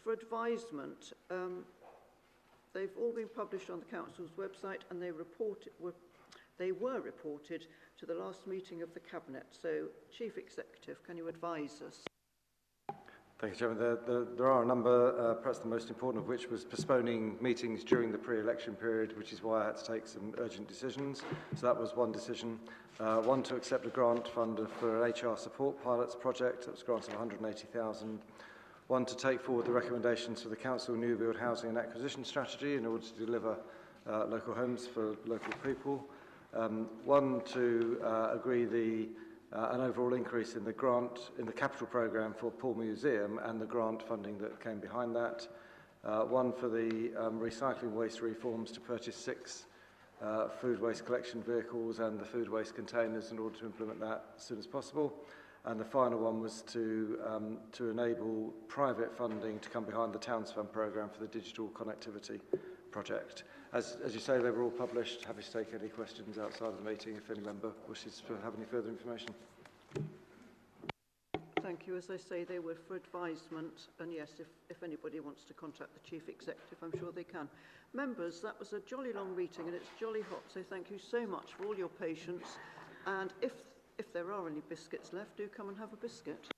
Speaker 1: for advisement. They've all been published on the Council's website, and they were reported to the last meeting of the Cabinet. So, Chief Executive, can you advise us?
Speaker 14: Thank you, Chairman. There are a number, perhaps the most important of which was postponing meetings during the pre-election period, which is why I had to take some urgent decisions. So that was one decision. One, to accept a grant fund for an HR support pilots project. That was a grant of £180,000. One, to take forward the recommendations for the Council New Build Housing and Acquisition Strategy in order to deliver local homes for local people. One, to agree an overall increase in the grant in the capital programme for Paul Museum and the grant funding that came behind that. One, for the recycling waste reforms to purchase 6 food waste collection vehicles and the food waste containers in order to implement that as soon as possible. And the final one was to enable private funding to come behind the Towns Fund programme for the digital connectivity project. As you say, they were all published. Happy to take any questions outside of the meeting if any member wishes to have any further information.
Speaker 1: Thank you. As I say, they were for advisement, and yes, if anybody wants to contact the Chief Executive, I'm sure they can. Members, that was a jolly long meeting, and it's jolly hot, so thank you so much for all your patience. And if there are any biscuits left, do come and have a biscuit.